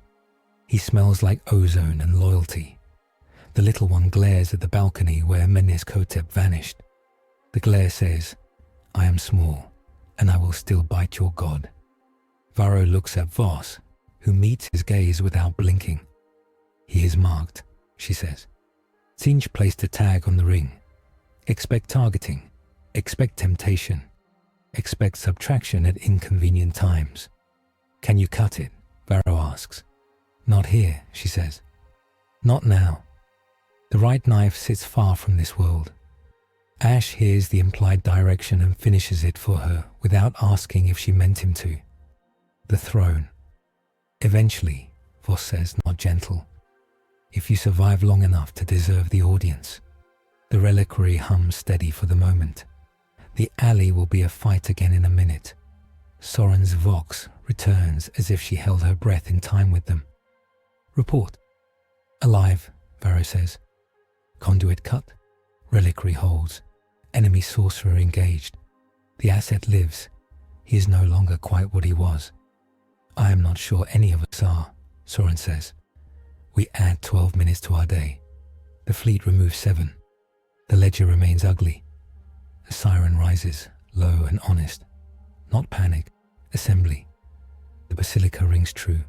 He smells like ozone and loyalty. The little one glares at the balcony where Meneshkotep vanished. The glare says, "I am small, and I will still bite your god." Varro looks at Voss, who meets his gaze without blinking. "He is marked," she says. Tzinch placed a tag on the ring. "Expect targeting. Expect temptation. Expect subtraction at inconvenient times." "Can you cut it?" Varro asks. "Not here," she says. "Not now. The right knife sits far from this world." Ash hears the implied direction and finishes it for her without asking if she meant him to. "The throne. Eventually," Voss says, not gentle. "If you survive long enough to deserve the audience." The reliquary hums steady for the moment. The alley will be a fight again in a minute. Soren's vox returns as if she held her breath in time with them. "Report." "Alive," Varro says. "Conduit cut. Reliquary holds. Enemy sorcerer engaged. The asset lives. He is no longer quite what he was." "I am not sure any of us are," Soren says. "We add 12 minutes to our day. The fleet removes 7. The ledger remains ugly." A siren rises, low and honest. Not panic, assembly. The basilica rings true.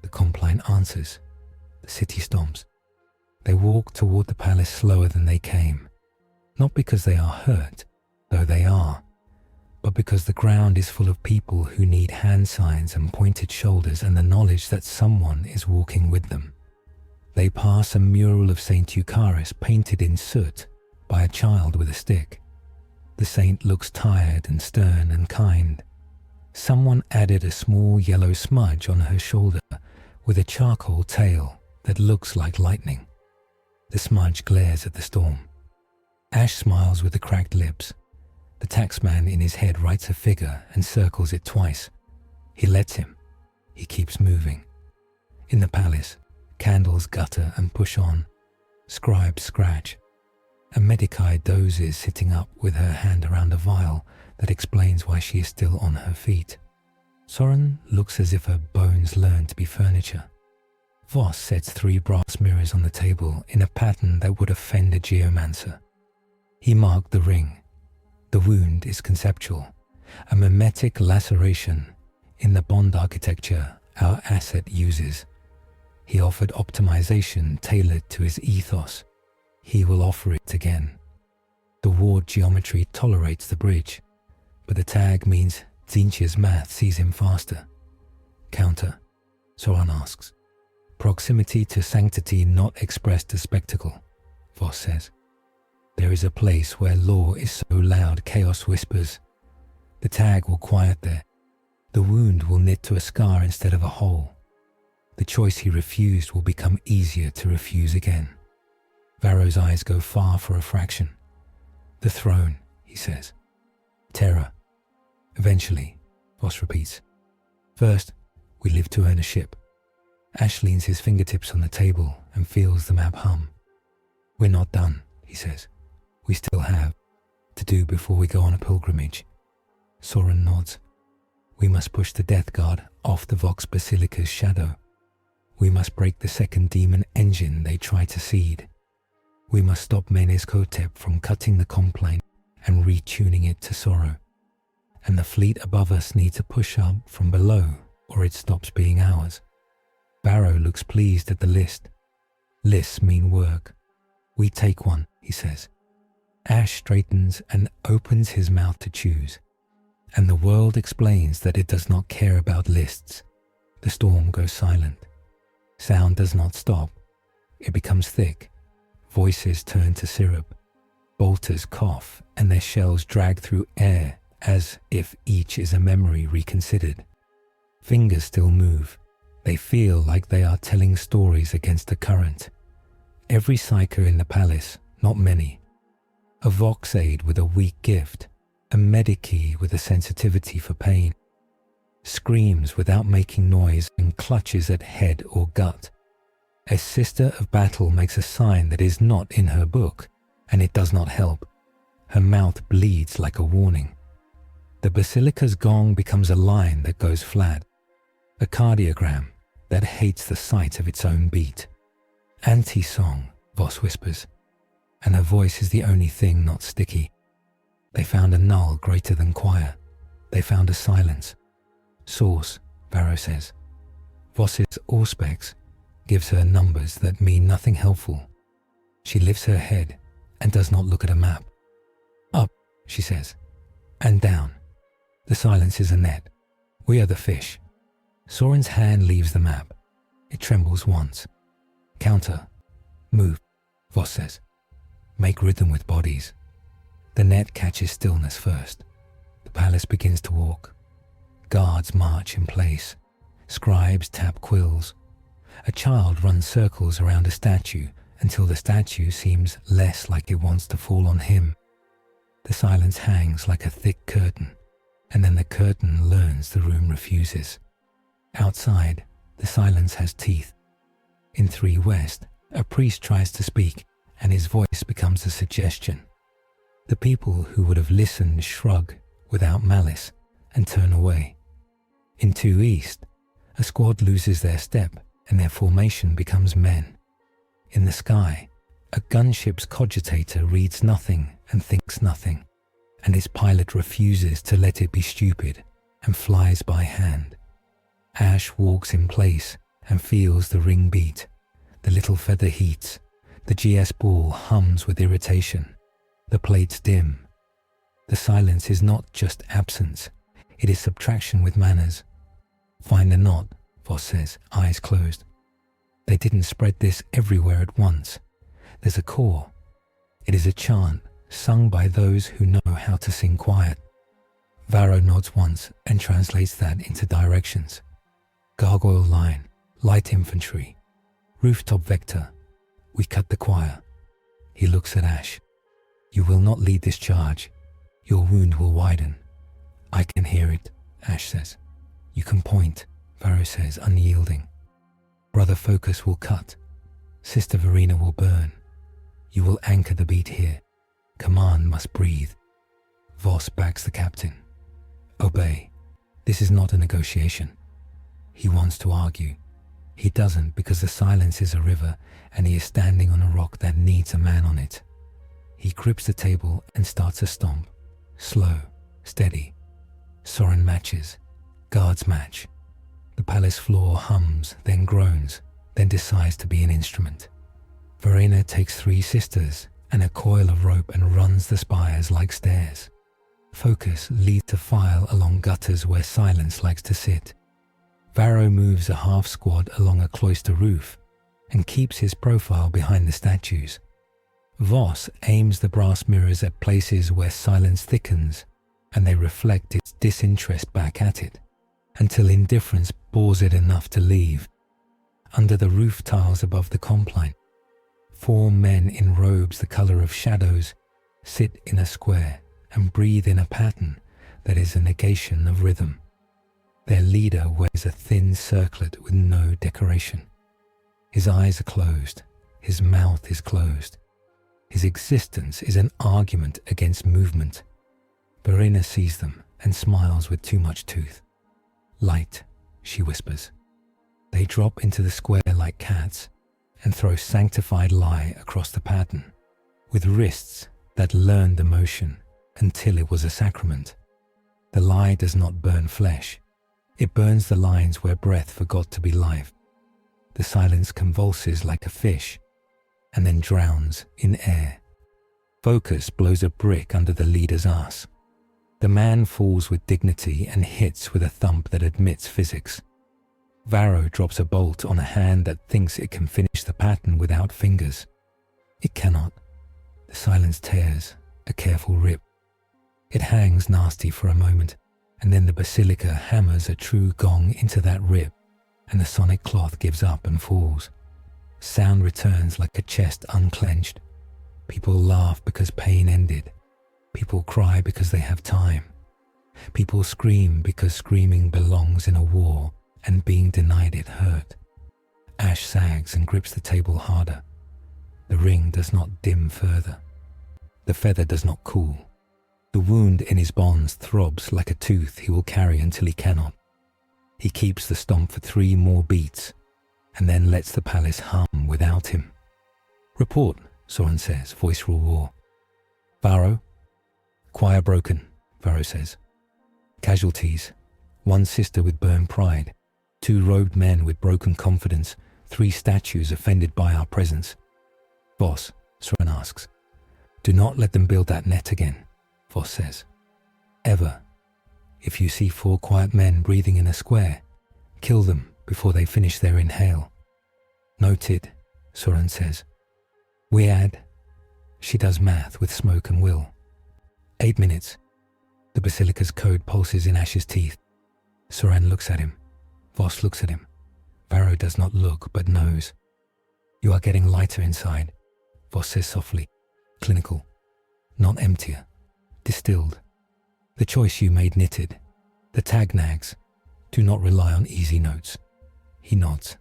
The compline answers. The city stomps. They walk toward the palace slower than they came. Not because they are hurt, though they are, but because the ground is full of people who need hand signs and pointed shoulders and the knowledge that someone is walking with them. They pass a mural of Saint Eucharis painted in soot by a child with a stick. The saint looks tired and stern and kind. Someone added a small yellow smudge on her shoulder with a charcoal tail that looks like lightning. The smudge glares at the storm. Ash smiles with the cracked lips. The taxman in his head writes a figure and circles it twice. He lets him. He keeps moving. In the palace, Candles gutter and push on. Scribes scratch. A Medicae dozes sitting up with her hand around a vial that explains why she is still on her feet. Soren looks as if her bones learn to be furniture. Voss sets 3 brass mirrors on the table in a pattern that would offend a geomancer. He marked the ring. The wound is conceptual, a mimetic laceration in the bond architecture our asset uses. He offered optimization tailored to his ethos. He will offer it again. The ward geometry tolerates the bridge, but the tag means Tzeentch's math sees him faster. Counter, Soran asks. Proximity to sanctity not expressed as spectacle, Voss says. There is a place where law is so loud chaos whispers. The tag will quiet there. The wound will knit to a scar instead of a hole. The choice he refused will become easier to refuse again. Varro's eyes go far for a fraction. The throne, he says. Terror. Eventually, Voss repeats. First, we live to earn a ship. Ash leans his fingertips on the table and feels the map hum. We're not done, he says. We still have to do before we go on a pilgrimage. Soren nods. We must push the Death Guard off the Vox Basilica's shadow. We must break the second demon engine they try to seed. We must stop Menes Kotep from cutting the complane and retuning it to sorrow. And the fleet above us need to push up from below or it stops being ours. Barrow looks pleased at the list. Lists mean work. We take one, he says. Ash straightens and opens his mouth to choose. And the world explains that it does not care about lists. The storm goes silent. Sound does not stop. It becomes thick. Voices turn to syrup. Bolters cough and their shells drag through air as if each is a memory reconsidered. Fingers still move. They feel like they are telling stories against the current. Every psyker in the palace, not many. A Vox aide with a weak gift. A Medicae with a sensitivity for pain. Screams without making noise and clutches at head or gut. A sister of battle makes a sign that is not in her book, and it does not help. Her mouth bleeds like a warning. The basilica's gong becomes a line that goes flat. A cardiogram that hates the sight of its own beat. Anti-song, Voss whispers, and her voice is the only thing not sticky. They found a null greater than choir. They found a silence. Source, Varro says. Voss's Auspex gives her numbers that mean nothing helpful. She lifts her head and does not look at a map. Up, she says, and down. The silence is a net. We are the fish. Soren's hand leaves the map. It trembles once. Counter. Move, Voss says. Make rhythm with bodies. The net catches stillness first. The palace begins to walk. Guards march in place. Scribes tap quills. A child runs circles around a statue until the statue seems less like it wants to fall on him. The silence hangs like a thick curtain, and then the curtain learns the room refuses. Outside, the silence has teeth. In 3 West, a priest tries to speak, and his voice becomes a suggestion. The people who would have listened shrug without malice and turn away. In 2 East, a squad loses their step and their formation becomes men. In the sky, a gunship's cogitator reads nothing and thinks nothing, and its pilot refuses to let it be stupid and flies by hand. Ash walks in place and feels the ring beat. The little feather heats. The GS ball hums with irritation. The plates dim. The silence is not just absence. It is subtraction with manners. Find a knot, Voss says, eyes closed. They didn't spread this everywhere at once. There's a core. It is a chant sung by those who know how to sing quiet. Varro nods once and translates that into directions. Gargoyle line, light infantry, rooftop vector. We cut the choir. He looks at Ash. You will not lead this charge. Your wound will widen. I can hear it, Ash says. You can point, Varro says, unyielding. Brother Focus will cut. Sister Verena will burn. You will anchor the beat here. Command must breathe. Voss backs the captain. Obey. This is not a negotiation. He wants to argue. He doesn't because the silence is a river and he is standing on a rock that needs a man on it. He grips the table and starts a stomp. Slow, steady. Soren matches. Guards match. The palace floor hums, then groans, then decides to be an instrument. Verena takes 3 sisters and a coil of rope and runs the spires like stairs. Focus leads a file along gutters where silence likes to sit. Varro moves a half squad along a cloister roof and keeps his profile behind the statues. Voss aims the brass mirrors at places where silence thickens and they reflect its disinterest back at it, until indifference bores it enough to leave. Under the roof tiles above the compline, 4 men in robes the colour of shadows sit in a square and breathe in a pattern that is a negation of rhythm. Their leader wears a thin circlet with no decoration. His eyes are closed, his mouth is closed. His existence is an argument against movement. Verena sees them and smiles with too much tooth. Light, she whispers. They drop into the square like cats and throw sanctified lie across the pattern, with wrists that learned the motion until it was a sacrament. The lie does not burn flesh. It burns the lines where breath forgot to be life. The silence convulses like a fish and then drowns in air. Focus blows a brick under the leader's ass. The man falls with dignity and hits with a thump that admits physics. Varro drops a bolt on a hand that thinks it can finish the pattern without fingers. It cannot. The silence tears, a careful rip. It hangs nasty for a moment, and then the basilica hammers a true gong into that rip, and the sonic cloth gives up and falls. Sound returns like a chest unclenched. People laugh because pain ended. People cry because they have time. People scream because screaming belongs in a war and being denied it hurt. Ash sags and grips the table harder. The ring does not dim further. The feather does not cool. The wound in his bonds throbs like a tooth he will carry until he cannot. He keeps the stomp for 3 more beats and then lets the palace hum without him. Report, Soren says, voice raw. Varro? Choir broken, Varro says. Casualties. 1 sister with burned pride. 2 robed men with broken confidence. 3 statues offended by our presence. Voss, Soren asks. Do not let them build that net again, Voss says. Ever. If you see 4 quiet men breathing in a square, kill them before they finish their inhale. Noted, Soren says. We add. She does math with smoke and will. 8 minutes. The basilica's code pulses in Ash's teeth. Soren looks at him. Voss looks at him. Varro does not look but knows. You are getting lighter inside, Voss says softly. Clinical. Not emptier. Distilled. The choice you made knitted. The tag nags. Do not rely on easy notes. He nods.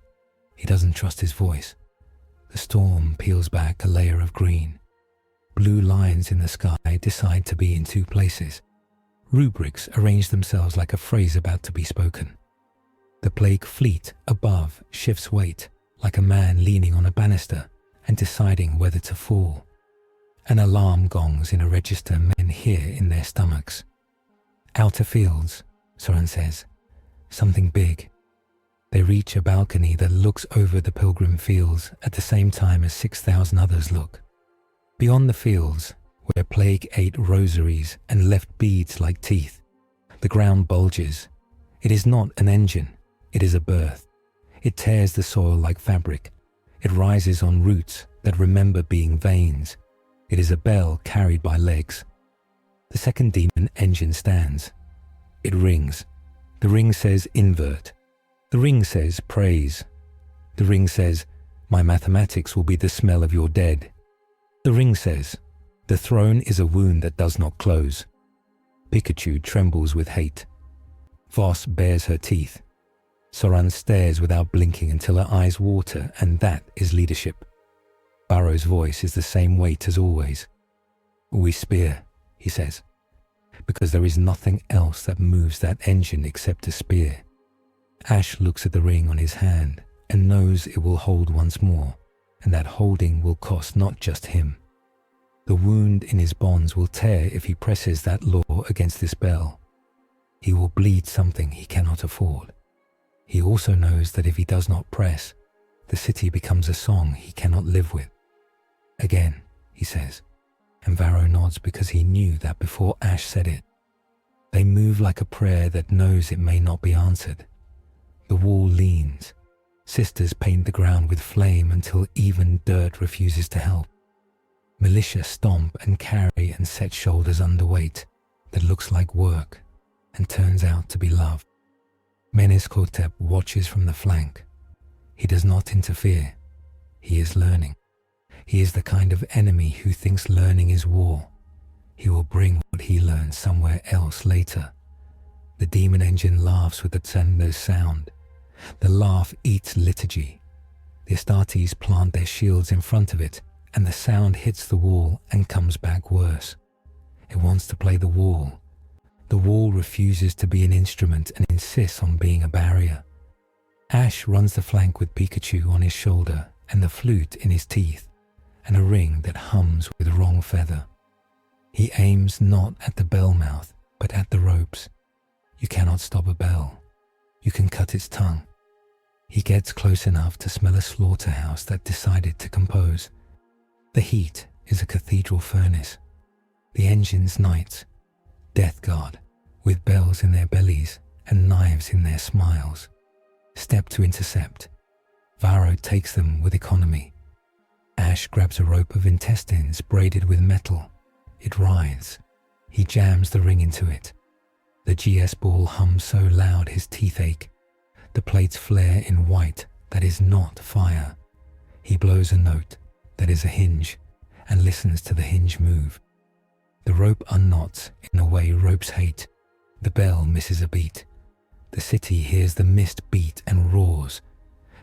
He doesn't trust his voice. The storm peels back a layer of green. Blue lines in the sky decide to be in 2 places. Rubrics arrange themselves like a phrase about to be spoken. The plague fleet above shifts weight like a man leaning on a banister and deciding whether to fall. An alarm gongs in a register men hear in their stomachs. Outer fields, Soren says. Something big. They reach a balcony that looks over the pilgrim fields at the same time as 6,000 others look. Beyond the fields, where plague ate rosaries and left beads like teeth, the ground bulges. It is not an engine, it is a birth. It tears the soil like fabric. It rises on roots that remember being veins. It is a bell carried by legs. The second demon engine stands. It rings. The ring says invert. The ring says praise. The ring says, my mathematics will be the smell of your dead. The ring says, the throne is a wound that does not close. Pikachu trembles with hate. Voss bares her teeth. Soran stares without blinking until her eyes water, and that is leadership. Barrow's voice is the same weight as always. "We spear," he says, "because there is nothing else that moves that engine except a spear." Ash looks at the ring on his hand and knows it will hold once more, and that holding will cost not just him. The wound in his bonds will tear if he presses that law against this bell. He will bleed something he cannot afford. He also knows that if he does not press, the city becomes a song he cannot live with. "Again," he says, and Varro nods because he knew that before Ash said it. They move like a prayer that knows it may not be answered. The wall leans. Sisters paint the ground with flame until even dirt refuses to help. Militia stomp and carry and set shoulders underweight that looks like work and turns out to be love. Meneshotep watches from the flank. He does not interfere. He is learning. He is the kind of enemy who thinks learning is war. He will bring what he learns somewhere else later. The demon engine laughs with the Tsendo's sound. The laugh eats liturgy. The Astartes plant their shields in front of it, and the sound hits the wall and comes back worse. It wants to play the wall. The wall refuses to be an instrument and insists on being a barrier. Ash runs the flank with Pikachu on his shoulder and the flute in his teeth, and a ring that hums with wrong feather. He aims not at the bell mouth, but at the ropes. You cannot stop a bell. You can cut its tongue. He gets close enough to smell a slaughterhouse that decided to compose. The heat is a cathedral furnace. The engine's knights, death guard, with bells in their bellies and knives in their smiles, step to intercept. Varro takes them with economy. Ash grabs a rope of intestines braided with metal. It writhes. He jams the ring into it. The GS ball hums so loud his teeth ache. The plates flare in white that is not fire. He blows a note that is a hinge and listens to the hinge move. The rope unknots in a way ropes hate. The bell misses a beat. The city hears the mist beat and roars.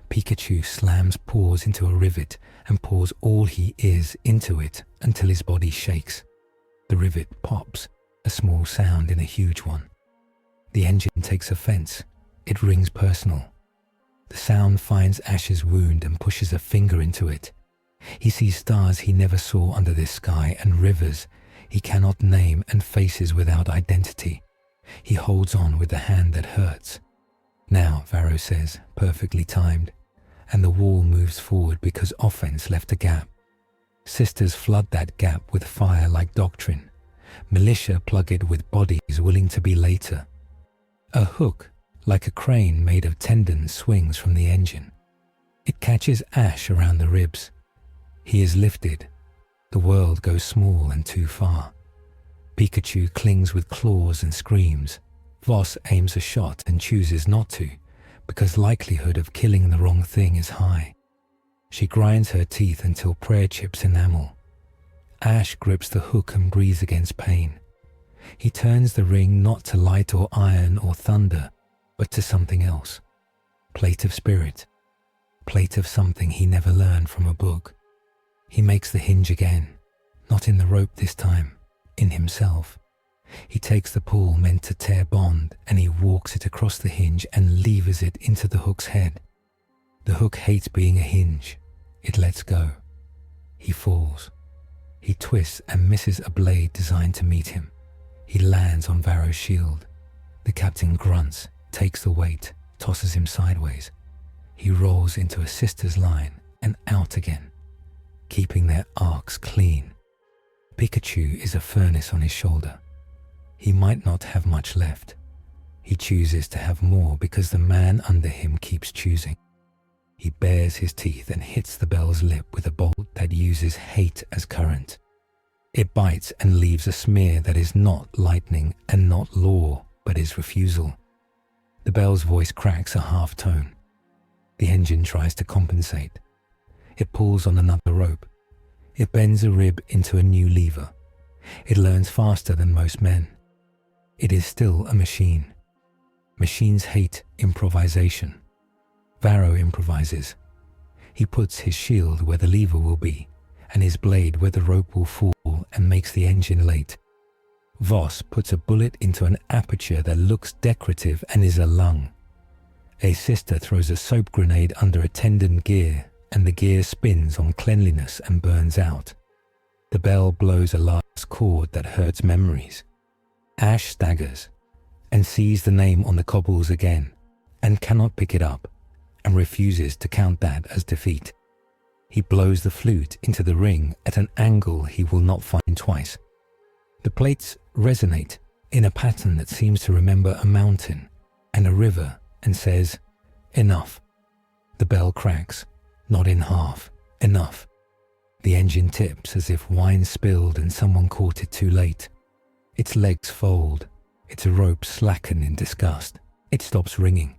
Pikachu slams paws into a rivet and pours all he is into it until his body shakes. The rivet pops, a small sound in a huge one. The engine takes offense. It rings personal. The sound finds Ash's wound and pushes a finger into it. He sees stars he never saw under this sky and rivers he cannot name and faces without identity. He holds on with the hand that hurts. "Now," Varro says, perfectly timed, and the wall moves forward because offense left a gap. Sisters flood that gap with fire like doctrine. Militia plug it with bodies willing to be later. A hook, like a crane made of tendons, swings from the engine. It catches Ash around the ribs. He is lifted. The world goes small and too far. Pikachu clings with claws and screams. Voss aims a shot and chooses not to, because likelihood of killing the wrong thing is high. She grinds her teeth until prayer chips enamel. Ash grips the hook and breathes against pain. He turns the ring not to light or iron or thunder, but to something else. Plate of spirit. Plate of something he never learned from a book. He makes the hinge again, not in the rope this time, in himself. He takes the pull meant to tear bond and he walks it across the hinge and levers it into the hook's head. The hook hates being a hinge. It lets go. He falls. He twists and misses a blade designed to meet him. He lands on Varro's shield. The captain grunts, takes the weight, tosses him sideways. He rolls into a sister's line and out again, keeping their arcs clean. Pikachu is a furnace on his shoulder. He might not have much left. He chooses to have more because the man under him keeps choosing. He bares his teeth and hits the bell's lip with a bolt that uses hate as current. It bites and leaves a smear that is not lightning and not law, but is refusal. The bell's voice cracks a half tone. The engine tries to compensate. It pulls on another rope. It bends a rib into a new lever. It learns faster than most men. It is still a machine. Machines hate improvisation. Varro improvises. He puts his shield where the lever will be, and his blade where the rope will fall, and makes the engine late. Voss puts a bullet into an aperture that looks decorative and is a lung. A sister throws a soap grenade under a tendon gear, and the gear spins on cleanliness and burns out. The bell blows a last chord that hurts memories. Ash staggers and sees the name on the cobbles again, and cannot pick it up, and refuses to count that as defeat. He blows the flute into the ring at an angle he will not find twice. The plates resonate in a pattern that seems to remember a mountain and a river, and says, "Enough." The bell cracks, not in half, enough. The engine tips as if wine spilled and someone caught it too late. Its legs fold, its ropes slacken in disgust. It stops ringing.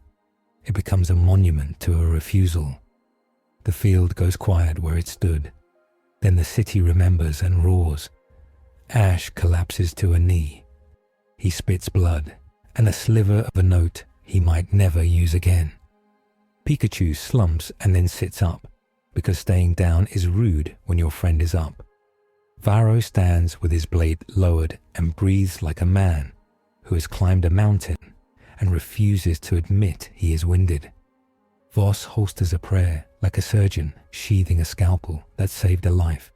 It becomes a monument to a refusal. The field goes quiet where it stood. Then the city remembers and roars. Ash collapses to a knee. He spits blood and a sliver of a note he might never use again. Pikachu slumps and then sits up, because staying down is rude when your friend is up. Varro stands with his blade lowered and breathes like a man who has climbed a mountain and refuses to admit he is winded. Voss holsters a prayer like a surgeon sheathing a scalpel that saved a life.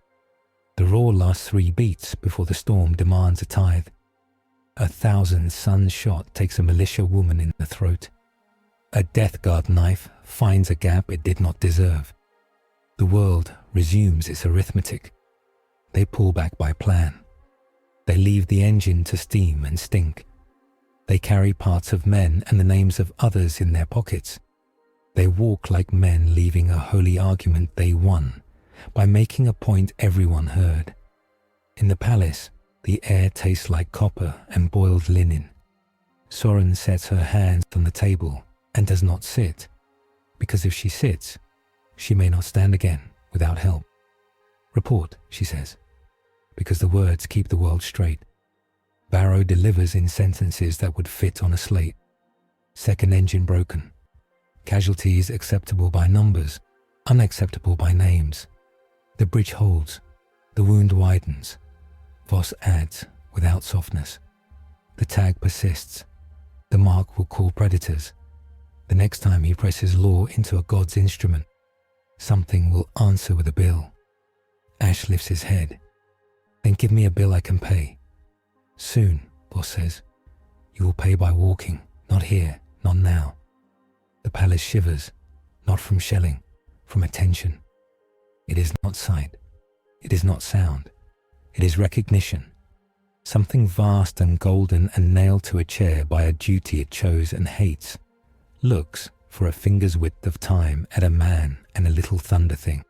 The roar lasts 3 beats before the storm demands a tithe. 1,000 sun shot takes a militia woman in the throat. A Death Guard knife finds a gap it did not deserve. The world resumes its arithmetic. They pull back by plan. They leave the engine to steam and stink. They carry parts of men and the names of others in their pockets. They walk like men leaving a holy argument they won by making a point everyone heard. In the palace, the air tastes like copper and boiled linen. Soren sets her hands on the table and does not sit, because if she sits, she may not stand again without help. "Report," she says, because the words keep the world straight. Varro delivers in sentences that would fit on a slate. Second engine broken. Casualties acceptable by numbers, unacceptable by names. The bridge holds. The wound widens. Voss adds, without softness. The tag persists. The mark will call predators. The next time he presses law into a god's instrument, something will answer with a bill. Ash lifts his head. "Then give me a bill I can pay." "Soon," Voss says. "You will pay by walking, not here, not now." The palace shivers, not from shelling, from attention. It is not sight. It is not sound. It is recognition. Something vast and golden and nailed to a chair by a duty it chose and hates, looks for a finger's width of time at a man and a little thunder thing,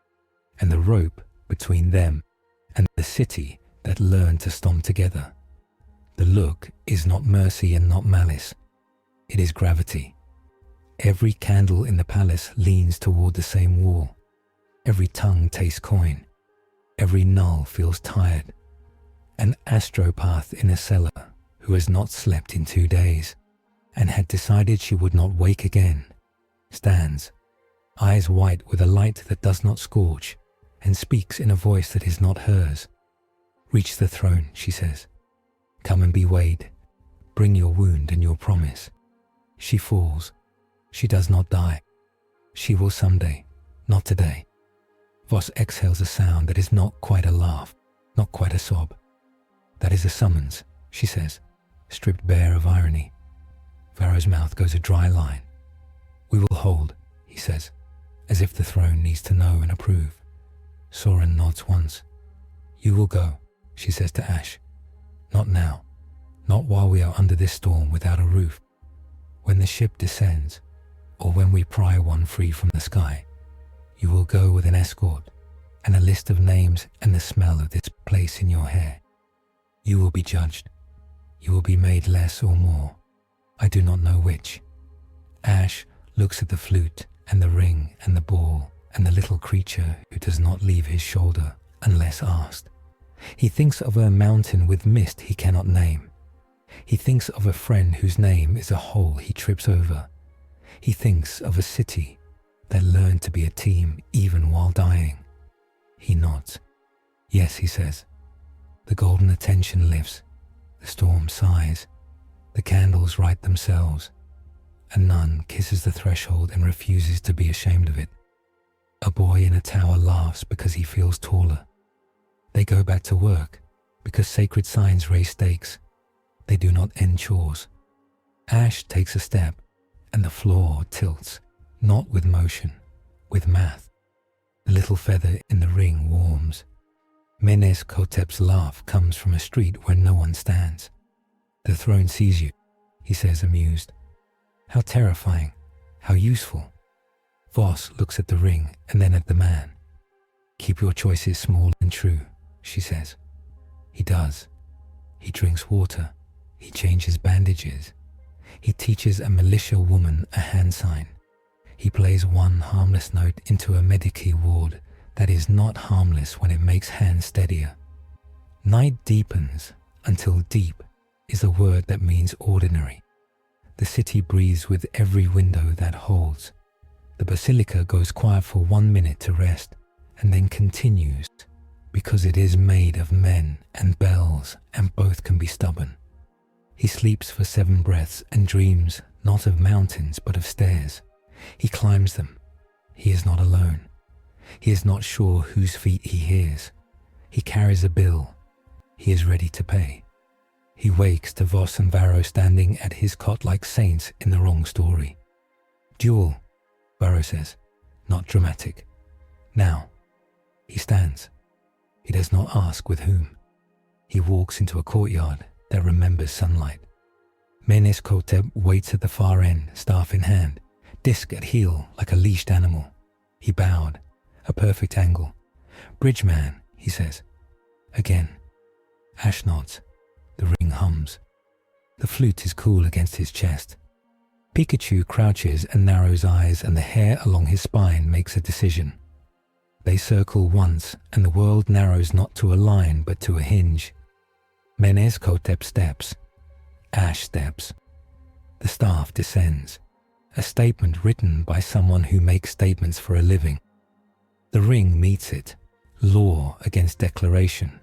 and the rope between them and the city that learned to stomp together. The look is not mercy and not malice. It is gravity. Every candle in the palace leans toward the same wall. Every tongue tastes coin. Every null feels tired. An astropath in a cellar who has not slept in 2 days and had decided she would not wake again, stands, eyes white with a light that does not scorch, and speaks in a voice that is not hers. "Reach the throne," she says. "Come and be weighed. Bring your wound and your promise." She falls. She does not die. She will someday, not today. Voss exhales a sound that is not quite a laugh, not quite a sob. "That is a summons," she says, stripped bare of irony. Varro's mouth goes a dry line. "We will hold," he says, as if the throne needs to know and approve. Soren nods once. "You will go," she says to Ash. "Not now, not while we are under this storm without a roof. When the ship descends, or when we pry one free from the sky, you will go with an escort and a list of names and the smell of this place in your hair. You will be judged. You will be made less or more. I do not know which." Ash looks at the flute and the ring and the ball and the little creature who does not leave his shoulder unless asked. He thinks of a mountain with mist he cannot name. He thinks of a friend whose name is a hole he trips over. He thinks of a city that learned to be a team even while dying. He nods. Yes, he says. The golden attention lifts. The storm sighs. The candles right themselves. A nun kisses the threshold and refuses to be ashamed of it. A boy in a tower laughs because he feels taller. They go back to work because sacred signs raise stakes. They do not end chores. Ash takes a step and the floor tilts, not with motion, with math. The little feather in the ring warms. Menes Khotep's laugh comes from a street where no one stands. The throne sees you, he says, amused. How terrifying, how useful. Voss looks at the ring and then at the man. Keep your choices small and true, she says. He does. He drinks water. He changes bandages. He teaches a militia woman a hand sign. He plays one harmless note into a Medici ward that is not harmless when it makes hands steadier. Night deepens until deep is a word that means ordinary. The city breathes with every window that holds. The basilica goes quiet for 1 minute to rest and then continues because it is made of men and bells and both can be stubborn. He sleeps for 7 breaths and dreams not of mountains but of stairs. He climbs them. He is not alone. He is not sure whose feet he hears. He carries a bill. He is ready to pay. He wakes to Voss and Varro standing at his cot like saints in the wrong story. Duel, Varro says, not dramatic. Now, he stands. He does not ask with whom. He walks into a courtyard that remembers sunlight. Menes Khotep waits at the far end, staff in hand, disc at heel like a leashed animal. He bowed, a perfect angle. Bridgeman, he says. Again. Ash nods. The ring hums. The flute is cool against his chest. Pikachu crouches and narrows eyes, and the hair along his spine makes a decision. They circle once, and the world narrows not to a line but to a hinge. Menes Khotep steps. Ash steps. The staff descends. A statement written by someone who makes statements for a living. The ring meets it. Law against declaration.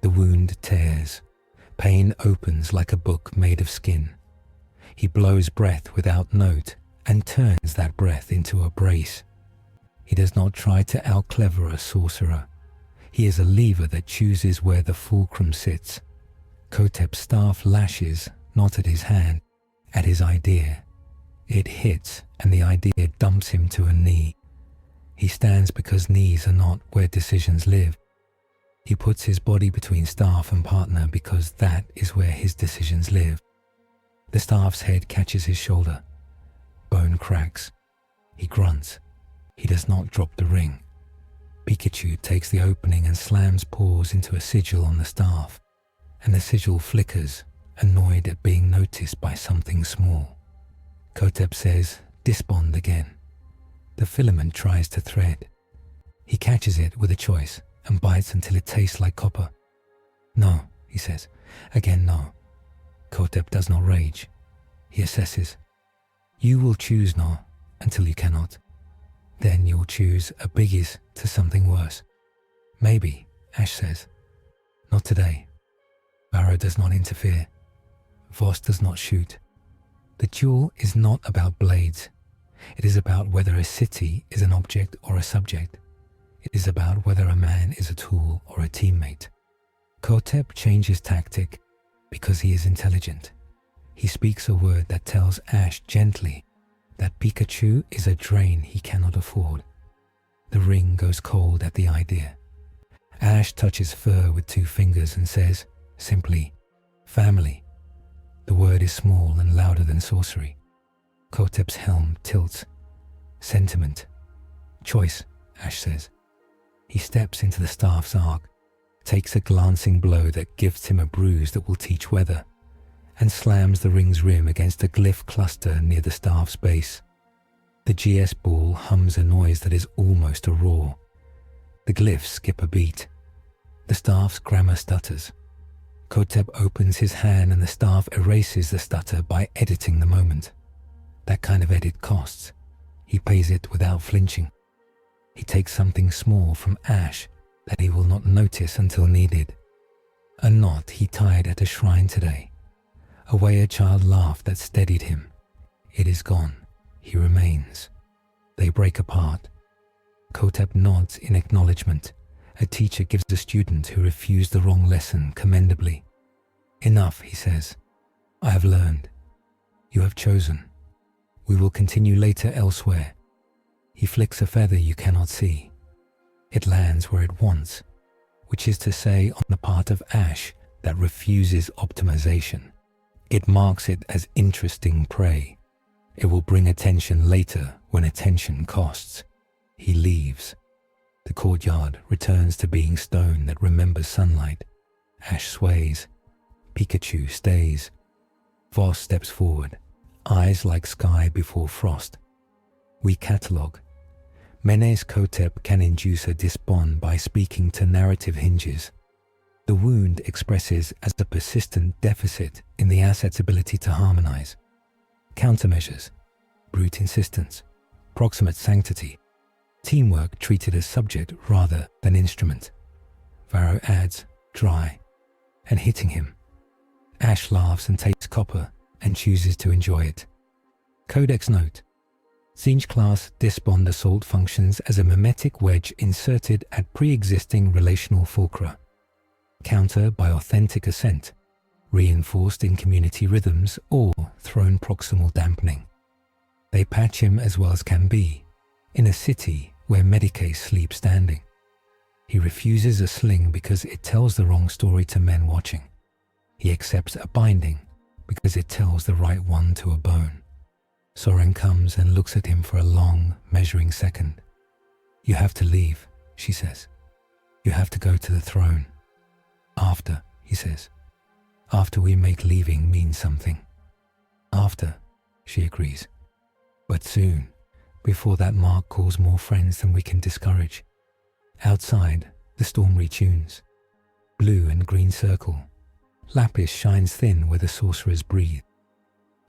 The wound tears. Pain opens like a book made of skin. He blows breath without note and turns that breath into a brace. He does not try to out-clever a sorcerer. He is a lever that chooses where the fulcrum sits. Khotep's staff lashes, not at his hand, at his idea. It hits, and the idea dumps him to a knee. He stands because knees are not where decisions live. He puts his body between staff and partner because that is where his decisions live. The staff's head catches his shoulder. Bone cracks. He grunts. He does not drop the ring. Pikachu takes the opening and slams paws into a sigil on the staff, and the sigil flickers, annoyed at being noticed by something small. Khotep says, "Disbond again." The filament tries to thread. He catches it with a choice and bites until it tastes like copper. "No," he says. Again, no. Khotep does not rage. He assesses. "You will choose no until you cannot. Then you'll choose a biggies to something worse." "Maybe," Ash says. "Not today." Varro does not interfere. Voss does not shoot. The duel is not about blades. It is about whether a city is an object or a subject. It is about whether a man is a tool or a teammate. Khotep changes tactic because he is intelligent. He speaks a word that tells Ash gently that Pikachu is a drain he cannot afford. The ring goes cold at the idea. Ash touches fur with 2 fingers and says, simply, "Family." The word is small and louder than sorcery. Khotep's helm tilts. "Sentiment." "Choice," Ash says. He steps into the staff's arc, takes a glancing blow that gives him a bruise that will teach weather, and slams the ring's rim against a glyph cluster near the staff's base. The GS ball hums a noise that is almost a roar. The glyphs skip a beat. The staff's grammar stutters. Kotep opens his hand and the staff erases the stutter by editing the moment. That kind of edit costs. He pays it without flinching. He takes something small from Ash that he will not notice until needed. A knot he tied at a shrine today. A way a child laughed that steadied him. It is gone. He remains. They break apart. Kotep nods in acknowledgement. A teacher gives a student who refused the wrong lesson commendably. Enough, he says. I have learned. You have chosen. We will continue later elsewhere. He flicks a feather you cannot see. It lands where it wants, which is to say on the part of Ash that refuses optimization. It marks it as interesting prey. It will bring attention later when attention costs. He leaves. The courtyard returns to being stone that remembers sunlight. Ash sways. Pikachu stays. Voss steps forward, eyes like sky before frost. We catalogue. Menes Kotep can induce a despond by speaking to narrative hinges. The wound expresses as a persistent deficit in the asset's ability to harmonize. Countermeasures, brute insistence, proximate sanctity, teamwork treated as subject rather than instrument. Varro adds, dry, and hitting him. Ash laughs and takes copper and chooses to enjoy it. Codex note. Siege class Despond Assault functions as a mimetic wedge inserted at pre-existing relational fulcra. Counter by authentic assent, reinforced in community rhythms or thrown proximal dampening. They patch him as well as can be, in a city where Medicae sleep standing. He refuses a sling because it tells the wrong story to men watching. He accepts a binding because it tells the right one to a bone. Soren comes and looks at him for a long, measuring second. You have to leave, she says. You have to go to the throne. After, he says. After we make leaving mean something. After, she agrees. But soon, before that mark calls more friends than we can discourage. Outside, the storm retunes. Blue and green circle. Lapis shines thin where the sorcerers breathe.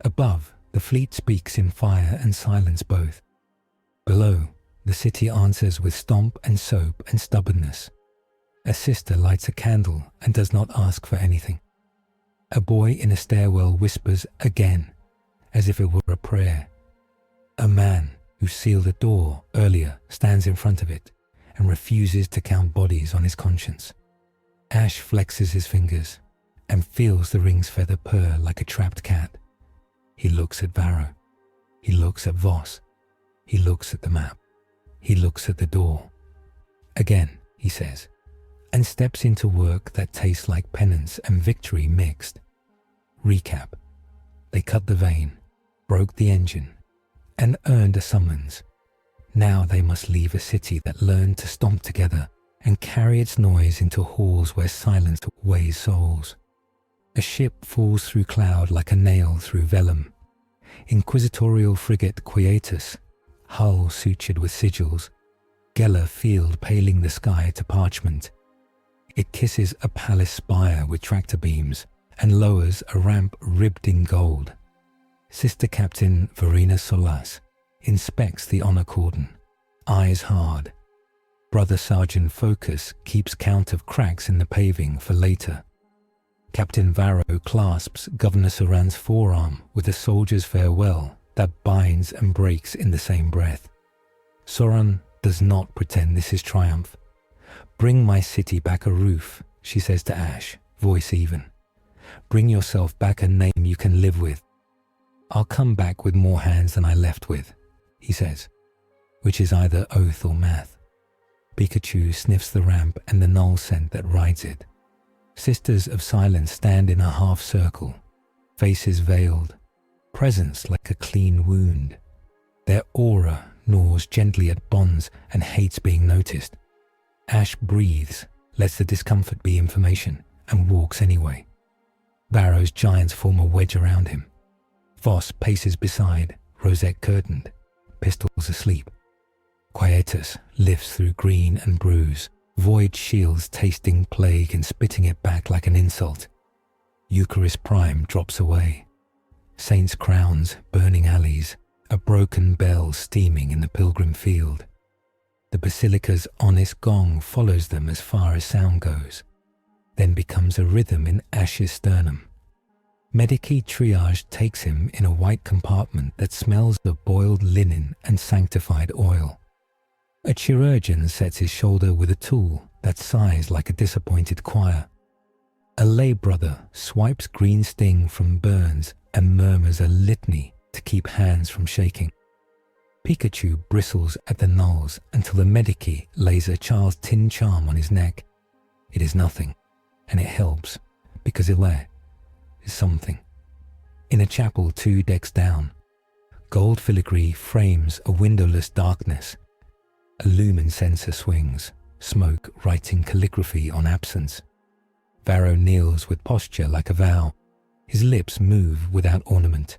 Above, the fleet speaks in fire and silence both. Below, the city answers with stomp and soap and stubbornness. A sister lights a candle and does not ask for anything. A boy in a stairwell whispers again, as if it were a prayer. A man who sealed a door earlier stands in front of it and refuses to count bodies on his conscience. Ash flexes his fingers and feels the ring's feather purr like a trapped cat. He looks at Varro. He looks at Voss. He looks at the map. He looks at the door. Again, he says, and steps into work that tastes like penance and victory mixed. Recap. They cut the vein, broke the engine, and earned a summons. Now they must leave a city that learned to stomp together and carry its noise into halls where silence weighs souls. A ship falls through cloud like a nail through vellum. Inquisitorial frigate Quietus, hull sutured with sigils, Geller field paling the sky to parchment. It kisses a palace spire with tractor beams and lowers a ramp ribbed in gold. Sister Captain Verena Solas inspects the honor cordon, eyes hard. Brother Sergeant Focus keeps count of cracks in the paving for later. Captain Varro clasps Governor Soran's forearm with a soldier's farewell that binds and breaks in the same breath. Soran does not pretend this is triumph. Bring my city back a roof, she says to Ash, voice even. Bring yourself back a name you can live with. I'll come back with more hands than I left with, he says, which is either oath or math. Pikachu sniffs the ramp and the null scent that rides it. Sisters of Silence stand in a half circle, faces veiled, presence like a clean wound. Their aura gnaws gently at bonds and hates being noticed. Ash breathes, lets the discomfort be information, and walks anyway. Varro's giants form a wedge around him. Voss paces beside, rosette curtained, pistols asleep. Quietus lifts through green and bruise, void shields tasting plague and spitting it back like an insult. Eucharis Prime drops away. Saints' crowns, burning alleys, a broken bell steaming in the pilgrim field. The basilica's honest gong follows them as far as sound goes, then becomes a rhythm in Ash's sternum. Medici triage takes him in a white compartment that smells of boiled linen and sanctified oil. A chirurgeon sets his shoulder with a tool that sighs like a disappointed choir. A lay brother swipes green sting from burns and murmurs a litany to keep hands from shaking. Pikachu bristles at the nulls until the Medici lays a child's tin charm on his neck. It is nothing, and it helps, because there is something. In a chapel 2 decks down, gold filigree frames a windowless darkness. A lumen censer swings, smoke writing calligraphy on absence. Varro kneels with posture like a vow. His lips move without ornament.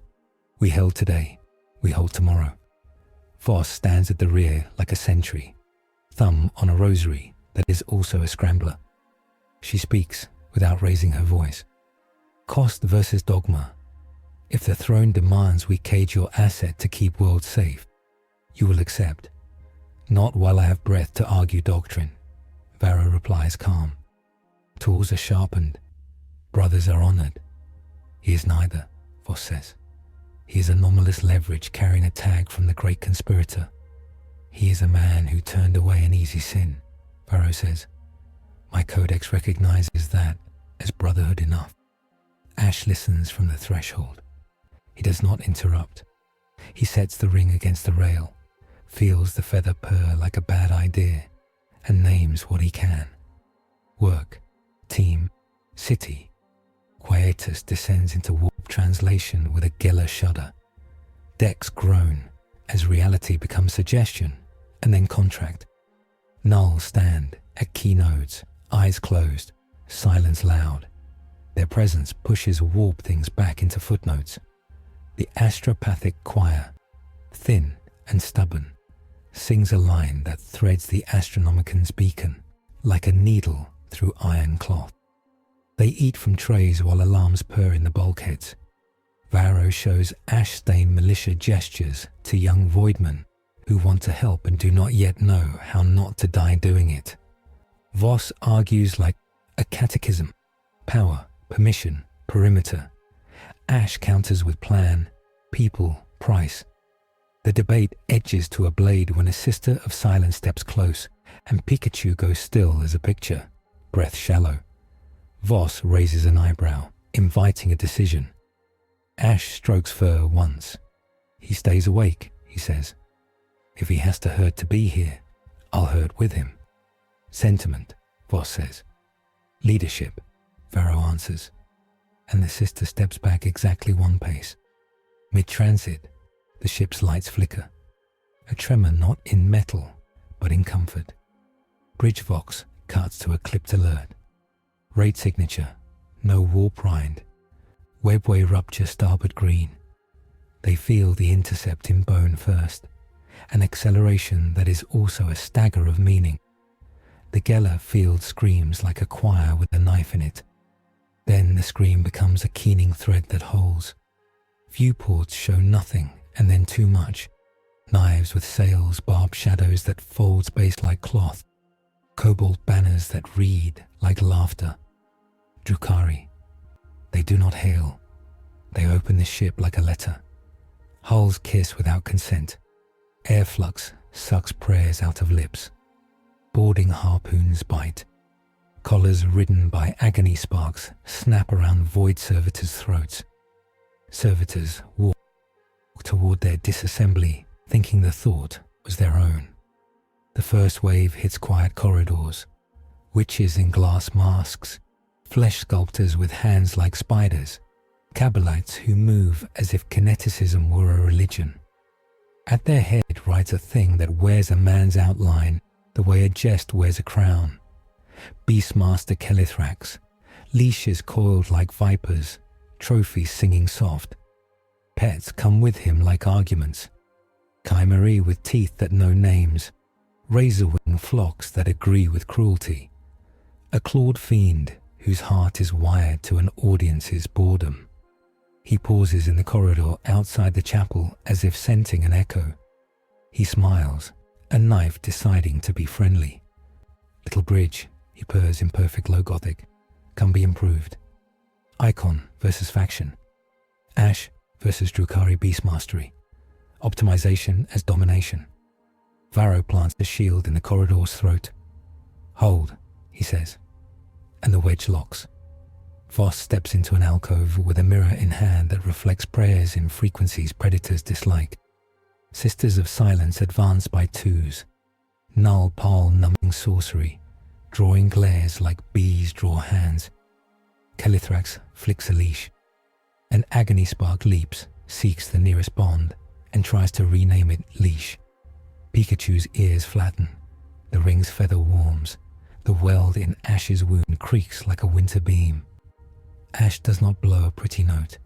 We held today, we hold tomorrow. Voss stands at the rear like a sentry, thumb on a rosary that is also a scrambler. She speaks without raising her voice. Cost versus dogma. If the throne demands we cage your asset to keep world safe, you will accept. Not while I have breath to argue doctrine, Varro replies calm. Tools are sharpened. Brothers are honored. He is neither, Voss says. He is anomalous leverage carrying a tag from the great conspirator. He is a man who turned away an easy sin, Varro says. My codex recognizes that as brotherhood enough. Ash listens from the threshold. He does not interrupt. He sets the ring against the rail, feels the feather purr like a bad idea, and names what he can. Work, team, city. Quietus descends into warp translation with a Geller shudder. Decks groan as reality becomes suggestion and then contract. Null stand at keynotes, eyes closed, silence loud. Their presence pushes warp things back into footnotes. The astropathic choir, thin and stubborn, sings a line that threads the Astronomican's beacon like a needle through iron cloth. They eat from trays while alarms purr in the bulkheads. Varro shows ash-stained militia gestures to young voidmen who want to help and do not yet know how not to die doing it. Voss argues like a catechism: power, permission, perimeter. Ash counters with plan, people, price. The debate edges to a blade when a sister of silence steps close and Pikachu goes still as a picture, breath shallow. Voss raises an eyebrow, inviting a decision. Ash strokes fur once. He stays awake, he says. If he has to hurt to be here, I'll hurt with him. Sentiment, Voss says. Leadership, Varro answers. And the sister steps back exactly 1 pace. Mid-transit, the ship's lights flicker. A tremor not in metal, but in comfort. Bridgevox cuts to a clipped alert. Raid signature, no warp rind. Webway rupture starboard green. They feel the intercept in bone first, an acceleration that is also a stagger of meaning. The Geller field screams like a choir with a knife in it. Then the scream becomes a keening thread that holds. Viewports show nothing and then too much. Knives with sails, barbed shadows that fold space like cloth. Cobalt banners that read like laughter. Drukhari. They do not hail. They open the ship like a letter. Hulls kiss without consent. Airflux sucks prayers out of lips. Boarding harpoons bite. Collars ridden by agony sparks snap around void servitors' throats. Servitors walk toward their disassembly, thinking the thought was their own. The first wave hits quiet corridors. Witches in glass masks. Flesh sculptors with hands like spiders. Cabalites who move as if kineticism were a religion. At their head rides a thing that wears a man's outline the way a jest wears a crown. Beastmaster Kelithrax, leashes coiled like vipers, trophies singing soft. Pets come with him like arguments. Chimerae with teeth that know names. Razorwing flocks that agree with cruelty. A clawed fiend whose heart is wired to an audience's boredom. He pauses in the corridor outside the chapel as if scenting an echo. He smiles, a knife deciding to be friendly. "Little bridge," he purrs in perfect low Gothic. "Can be improved." Icon versus faction. Ash versus Drukhari Beastmastery. Optimization as domination. Varro plants a shield in the corridor's throat. "Hold," he says, and the wedge locks. Voss steps into an alcove with a mirror in hand that reflects prayers in frequencies predators dislike. Sisters of Silence advance by twos. Null Pal numbing sorcery, drawing glares like bees draw hands. Kelithrax flicks a leash. An agony spark leaps, seeks the nearest bond, and tries to rename it Leash. Pikachu's ears flatten. The ring's feather warms. The weld in Ash's wound creaks like a winter beam. Ash does not blow a pretty note.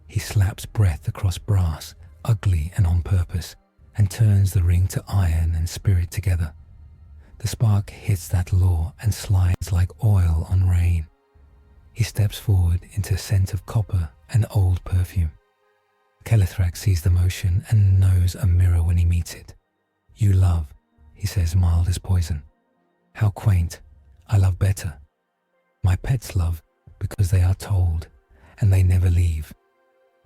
He slaps breath across brass, ugly and on purpose, and turns the ring to iron and spirit together. The spark hits that law and slides like oil on rain. He steps forward into a scent of copper and old perfume. Kelithrax sees the motion and knows a mirror when he meets it. "You love," he says, mild as poison. "How quaint. I love better. My pets love because they are told, and they never leave."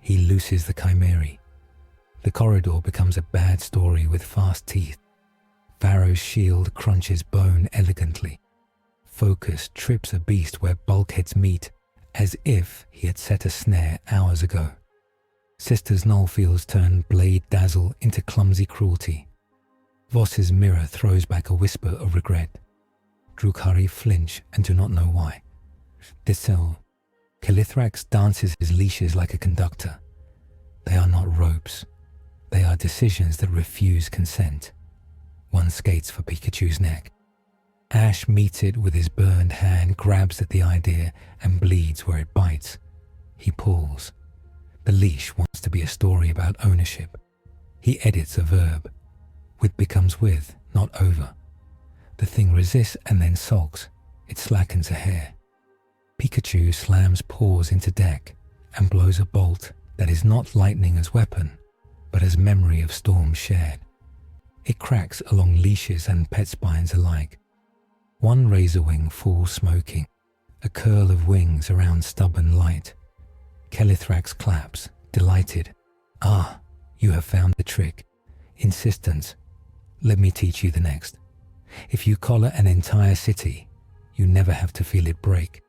He looses the chimera. The corridor becomes a bad story with fast teeth. Varro's shield crunches bone elegantly. Focus trips a beast where bulkheads meet, as if he had set a snare hours ago. Sisters Nullfields turn blade dazzle into clumsy cruelty. Voss's mirror throws back a whisper of regret. Drukhari flinch and do not know why. Dissel. Kelithrax dances his leashes like a conductor. They are not ropes. They are decisions that refuse consent. One skates for Pikachu's neck. Ash meets it with his burned hand, grabs at the idea, and bleeds where it bites. He pulls. The leash wants to be a story about ownership. He edits a verb. With becomes with, not over. The thing resists and then sulks. It slackens a hair. Pikachu slams paws into deck and blows a bolt that is not lightning as weapon, but as memory of storms shared. It cracks along leashes and pet spines alike. One razor wing falls smoking, a curl of wings around stubborn light. Kelithrax claps, delighted. "Ah, you have found the trick. Insistence. Let me teach you the next. If you collar an entire city, you never have to feel it break."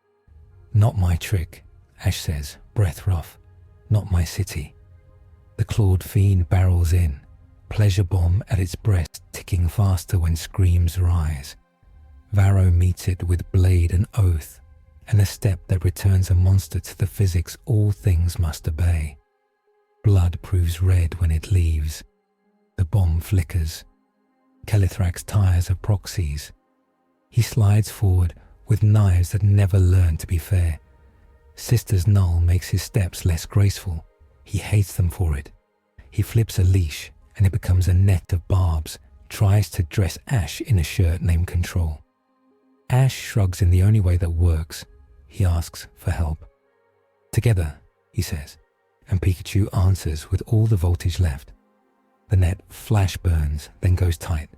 "Not my trick," Ash says, breath rough. "Not my city." The clawed fiend barrels in, pleasure bomb at its breast ticking faster when screams rise. Varro meets it with blade and oath, and a step that returns a monster to the physics all things must obey. Blood proves red when it leaves. The bomb flickers. Kelithrax tires of proxies. He slides forward with knives that never learn to be fair. Sisters Null makes his steps less graceful. He hates them for it. He flips a leash and it becomes a net of barbs, tries to dress Ash in a shirt named Control. Ash shrugs in the only way that works. He asks for help. "Together," he says, and Pikachu answers with all the voltage left. The net flash burns, then goes tight.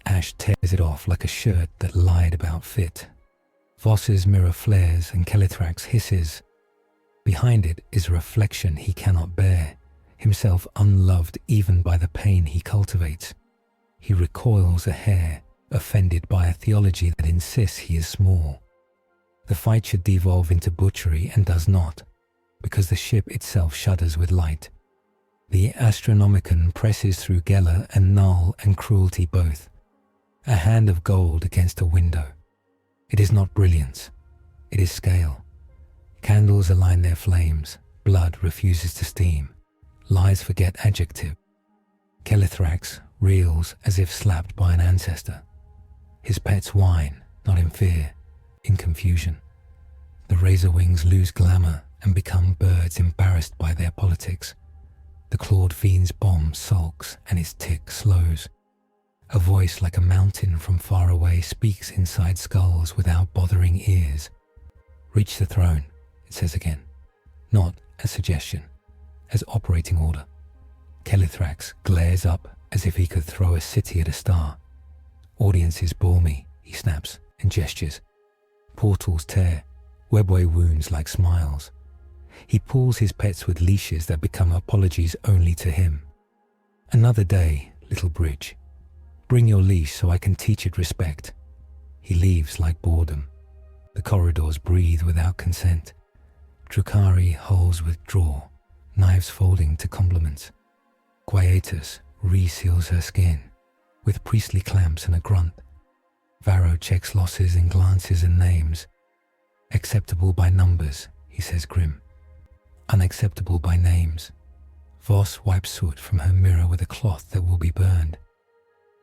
Ash tears it off like a shirt that lied about fit. Voss's mirror flares and Kelithrax hisses. Behind it is a reflection he cannot bear, himself unloved even by the pain he cultivates. He recoils a hair, offended by a theology that insists he is small. The fight should devolve into butchery and does not, because the ship itself shudders with light. The Astronomicon presses through Geller and Null and cruelty both. A hand of gold against a window. It is not brilliance. It is scale. Candles align their flames. Blood refuses to steam. Lies forget adjective. Kelithrax reels as if slapped by an ancestor. His pets whine, not in fear, in confusion. The razor wings lose glamour and become birds embarrassed by their politics. The clawed fiend's bomb sulks and its tick slows. A voice like a mountain from far away speaks inside skulls without bothering ears. Reach the throne, it says again. Not as suggestion, as operating order. Kelithrax glares up as if he could throw a city at a star. Audiences bore me, he snaps and gestures. Portals tear, webway wounds like smiles. He pulls his pets with leashes that become apologies only to him. Another day, little bridge. Bring your leash so I can teach it respect. He leaves like boredom. The corridors breathe without consent. Drukhari hulls withdraw, knives folding to compliments. Quietus reseals her skin, with priestly clamps and a grunt. Varro checks losses in glances and names. Acceptable by numbers, he says grim. Unacceptable by names. Voss wipes soot from her mirror with a cloth that will be burned.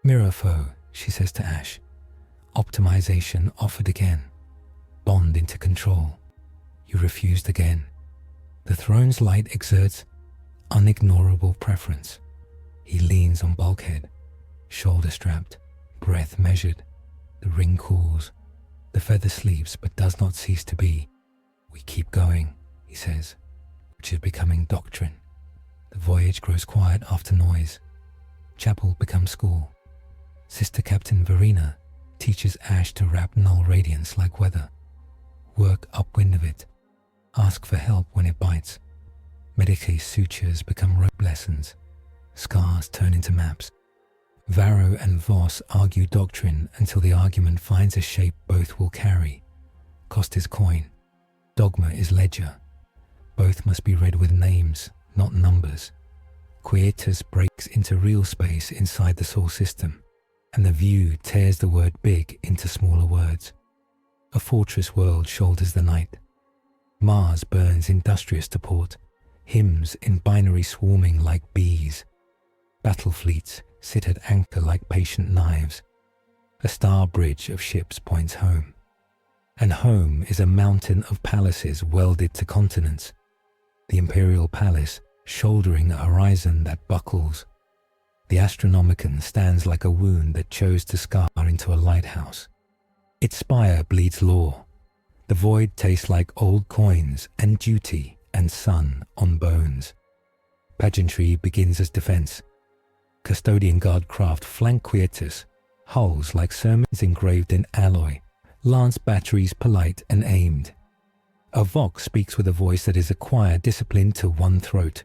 Mirror foe, she says to Ash. Optimization offered again. Bond into control. You refused again. The throne's light exerts unignorable preference. He leans on bulkhead, shoulder strapped, breath measured. The ring cools. The feather sleeps but does not cease to be. We keep going, he says, which is becoming doctrine. The voyage grows quiet after noise. Chapel becomes school. Sister Captain Verena teaches Ash to wrap null radiance like weather. Work upwind of it. Ask for help when it bites. Medicae sutures become rope lessons. Scars turn into maps. Varro and Voss argue doctrine until the argument finds a shape both will carry. Cost is coin. Dogma is ledger. Both must be read with names, not numbers. Quietus breaks into real space inside the soul system, and the view tears the word big into smaller words. A fortress world shoulders the night. Mars burns industrious to port, hymns in binary swarming like bees. Battle fleets sit at anchor like patient knives. A star bridge of ships points home. And home is a mountain of palaces welded to continents. The imperial palace shouldering a horizon that buckles. The Astronomicon stands like a wound that chose to scar into a lighthouse. Its spire bleeds lore. The void tastes like old coins and duty and sun on bones. Pageantry begins as defense. Custodian guard craft flank Quietus, hulls like sermons engraved in alloy, lance batteries polite and aimed. A vox speaks with a voice that is acquired discipline to one throat.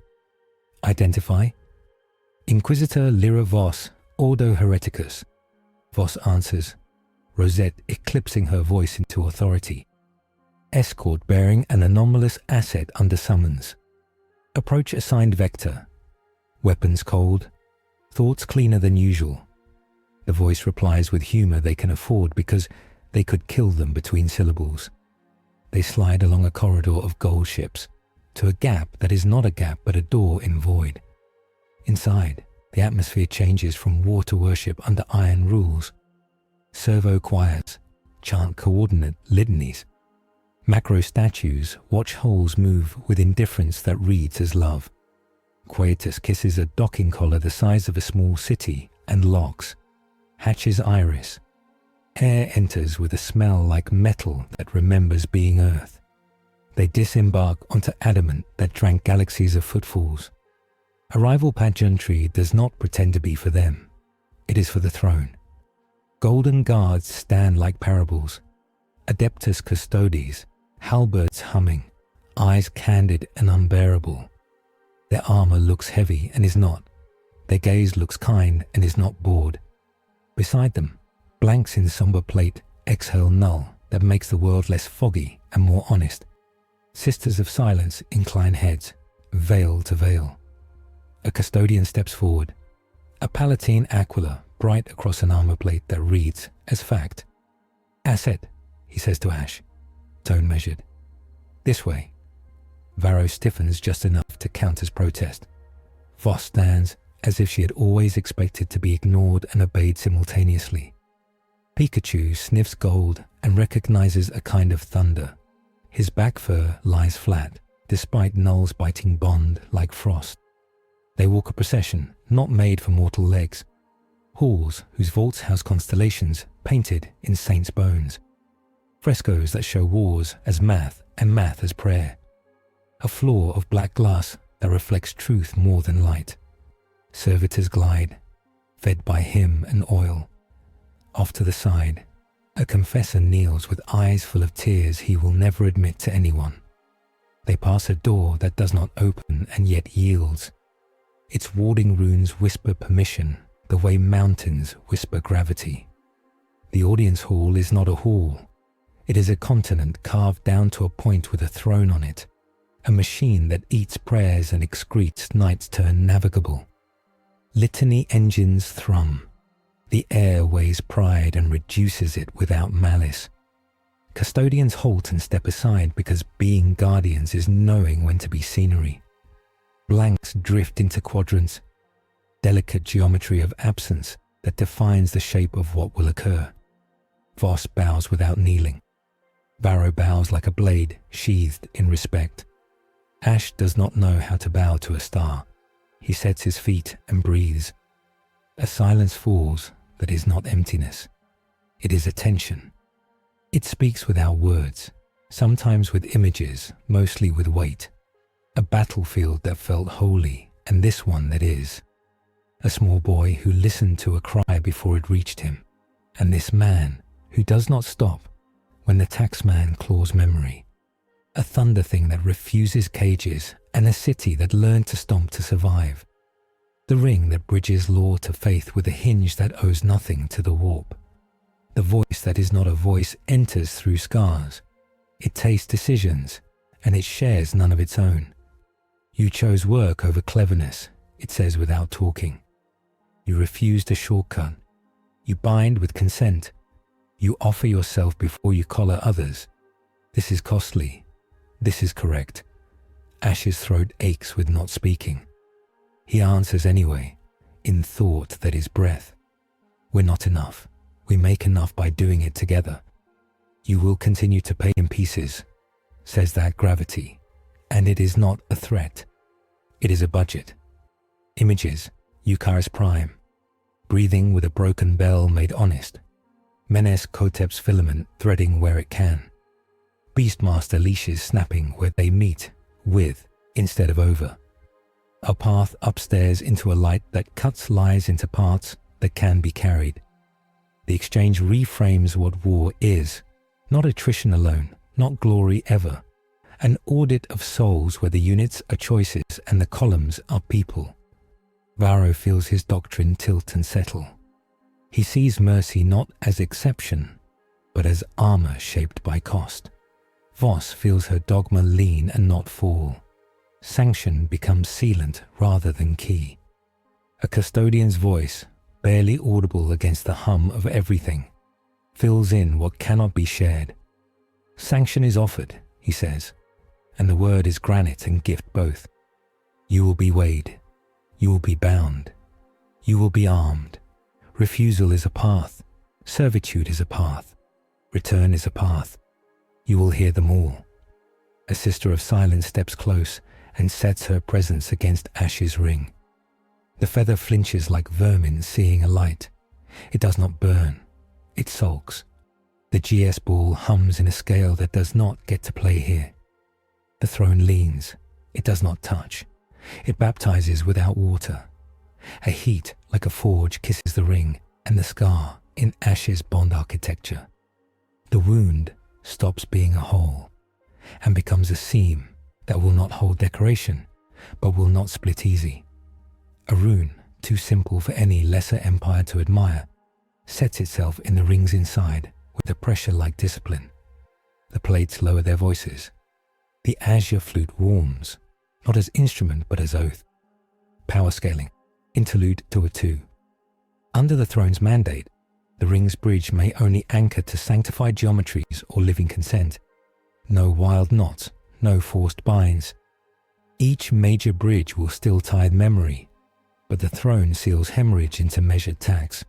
Identify? Inquisitor Lyra Voss, Ordo Hereticus. Voss answers, Rosette eclipsing her voice into authority. Escort bearing an anomalous asset under summons. Approach assigned vector. Weapons cold. Thoughts cleaner than usual. The voice replies with humor they can afford because they could kill them between syllables. They slide along a corridor of gold ships to a gap that is not a gap but a door in void. Inside, the atmosphere changes from war to worship under iron rules. Servo choirs chant coordinate litanies. Macro statues watch holes move with indifference that reads as love. Quietus kisses a docking collar the size of a small city and locks. Hatches iris. Air enters with a smell like metal that remembers being earth. They disembark onto adamant that drank galaxies of footfalls. Arrival pageantry does not pretend to be for them. It is for the throne. Golden guards stand like parables. Adeptus Custodes, halberds humming, eyes candid and unbearable. Their armor looks heavy and is not. Their gaze looks kind and is not bored. Beside them, blanks in somber plate exhale null that makes the world less foggy and more honest. Sisters of silence incline heads, veil to veil. A custodian steps forward. A Palatine Aquila bright across an armor plate that reads as fact. Asset, he says to Ash, tone measured. This way. Varro stiffens just enough to count as protest. Voss stands as if she had always expected to be ignored and obeyed simultaneously. Pikachu sniffs gold and recognizes a kind of thunder. His back fur lies flat, despite Null's biting bond like frost. They walk a procession not made for mortal legs. Halls whose vaults house constellations painted in saints' bones. frescoes that show wars as math and math as prayer, a floor of black glass that reflects truth more than light. Servitors glide, fed by hymn and oil. Off to the side, a confessor kneels with eyes full of tears he will never admit to anyone. They pass a door that does not open and yet yields. Its warding runes whisper permission the way mountains whisper gravity. The audience hall is not a hall. It is a continent carved down to a point with a throne on it, a machine that eats prayers and excretes nights turn navigable. Litany engines thrum. The air weighs pride and reduces it without malice. Custodians halt and step aside because being guardians is knowing when to be scenery. Blanks drift into quadrants, delicate geometry of absence that defines the shape of what will occur. Voss bows without kneeling. Varro bows like a blade sheathed in respect. Ash does not know how to bow to a star. He sets his feet and breathes. A silence falls that is not emptiness. It is attention. It speaks without words, sometimes with images, mostly with weight. A battlefield that felt holy, and this one that is. A small boy who listened to a cry before it reached him, and this man who does not stop when the taxman claws memory. A thunder thing that refuses cages, and a city that learned to stomp to survive. The ring that bridges law to faith with a hinge that owes nothing to the warp. The voice that is not a voice enters through scars. It tastes decisions, and it shares none of its own. You chose work over cleverness, it says without talking. You refused a shortcut. You bind with consent. You offer yourself before you collar others. This is costly. This is correct. Ash's throat aches with not speaking. He answers anyway, in thought that is breath. We're not enough. We make enough by doing it together. You will continue to pay in pieces, says that gravity, and it is not a threat. It is a budget. Images, Eucharis Prime, breathing with a broken bell made honest. Menes Kotep's filament threading where it can. Beastmaster leashes snapping where they meet with instead of over. A path upstairs into a light that cuts lies into parts that can be carried. The exchange reframes what war is, not attrition alone, not glory ever. An audit of souls where the units are choices and the columns are people. Varro feels his doctrine tilt and settle. He sees mercy not as exception, but as armor shaped by cost. Voss feels her dogma lean and not fall. Sanction becomes sealant rather than key. A custodian's voice, barely audible against the hum of everything, fills in what cannot be shared. Sanction is offered, he says, and the word is granite and gift both. You will be weighed. You will be bound. You will be armed. Refusal is a path. Servitude is a path. Return is a path. You will hear them all. A sister of silence steps close and sets her presence against Ash's ring. The feather flinches like vermin seeing a light. It does not burn. It sulks. The GS ball hums in a scale that does not get to play here. The throne leans. It does not touch. It baptizes without water. A heat like a forge kisses the ring and the scar in Ash's bond architecture. The wound stops being a hole and becomes a seam that will not hold decoration, but will not split easy. A rune, too simple for any lesser empire to admire, sets itself in the rings inside with a pressure like discipline. The plates lower their voices. The azure flute warms, not as instrument but as oath. Power scaling, interlude to a 2. Under the throne's mandate, the ring's bridge may only anchor to sanctified geometries or living consent. No wild knots, no forced binds. Each major bridge will still tithe memory, but the throne seals hemorrhage into measured tax.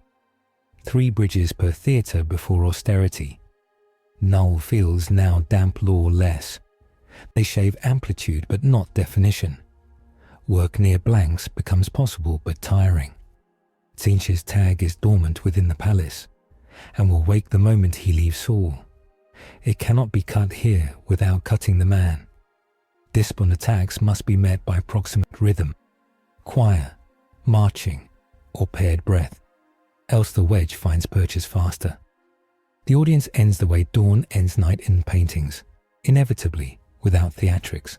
3 bridges per theatre before austerity. Null fields now damp law less. They shave amplitude but not definition. Work near blanks becomes possible but tiring. Tzeentch's tag is dormant within the palace, and will wake the moment he leaves Saul. It cannot be cut here without cutting the man. Discipline attacks must be met by proximate rhythm, choir, marching, or paired breath, else the wedge finds purchase faster. The audience ends the way dawn ends night in paintings, inevitably without theatrics.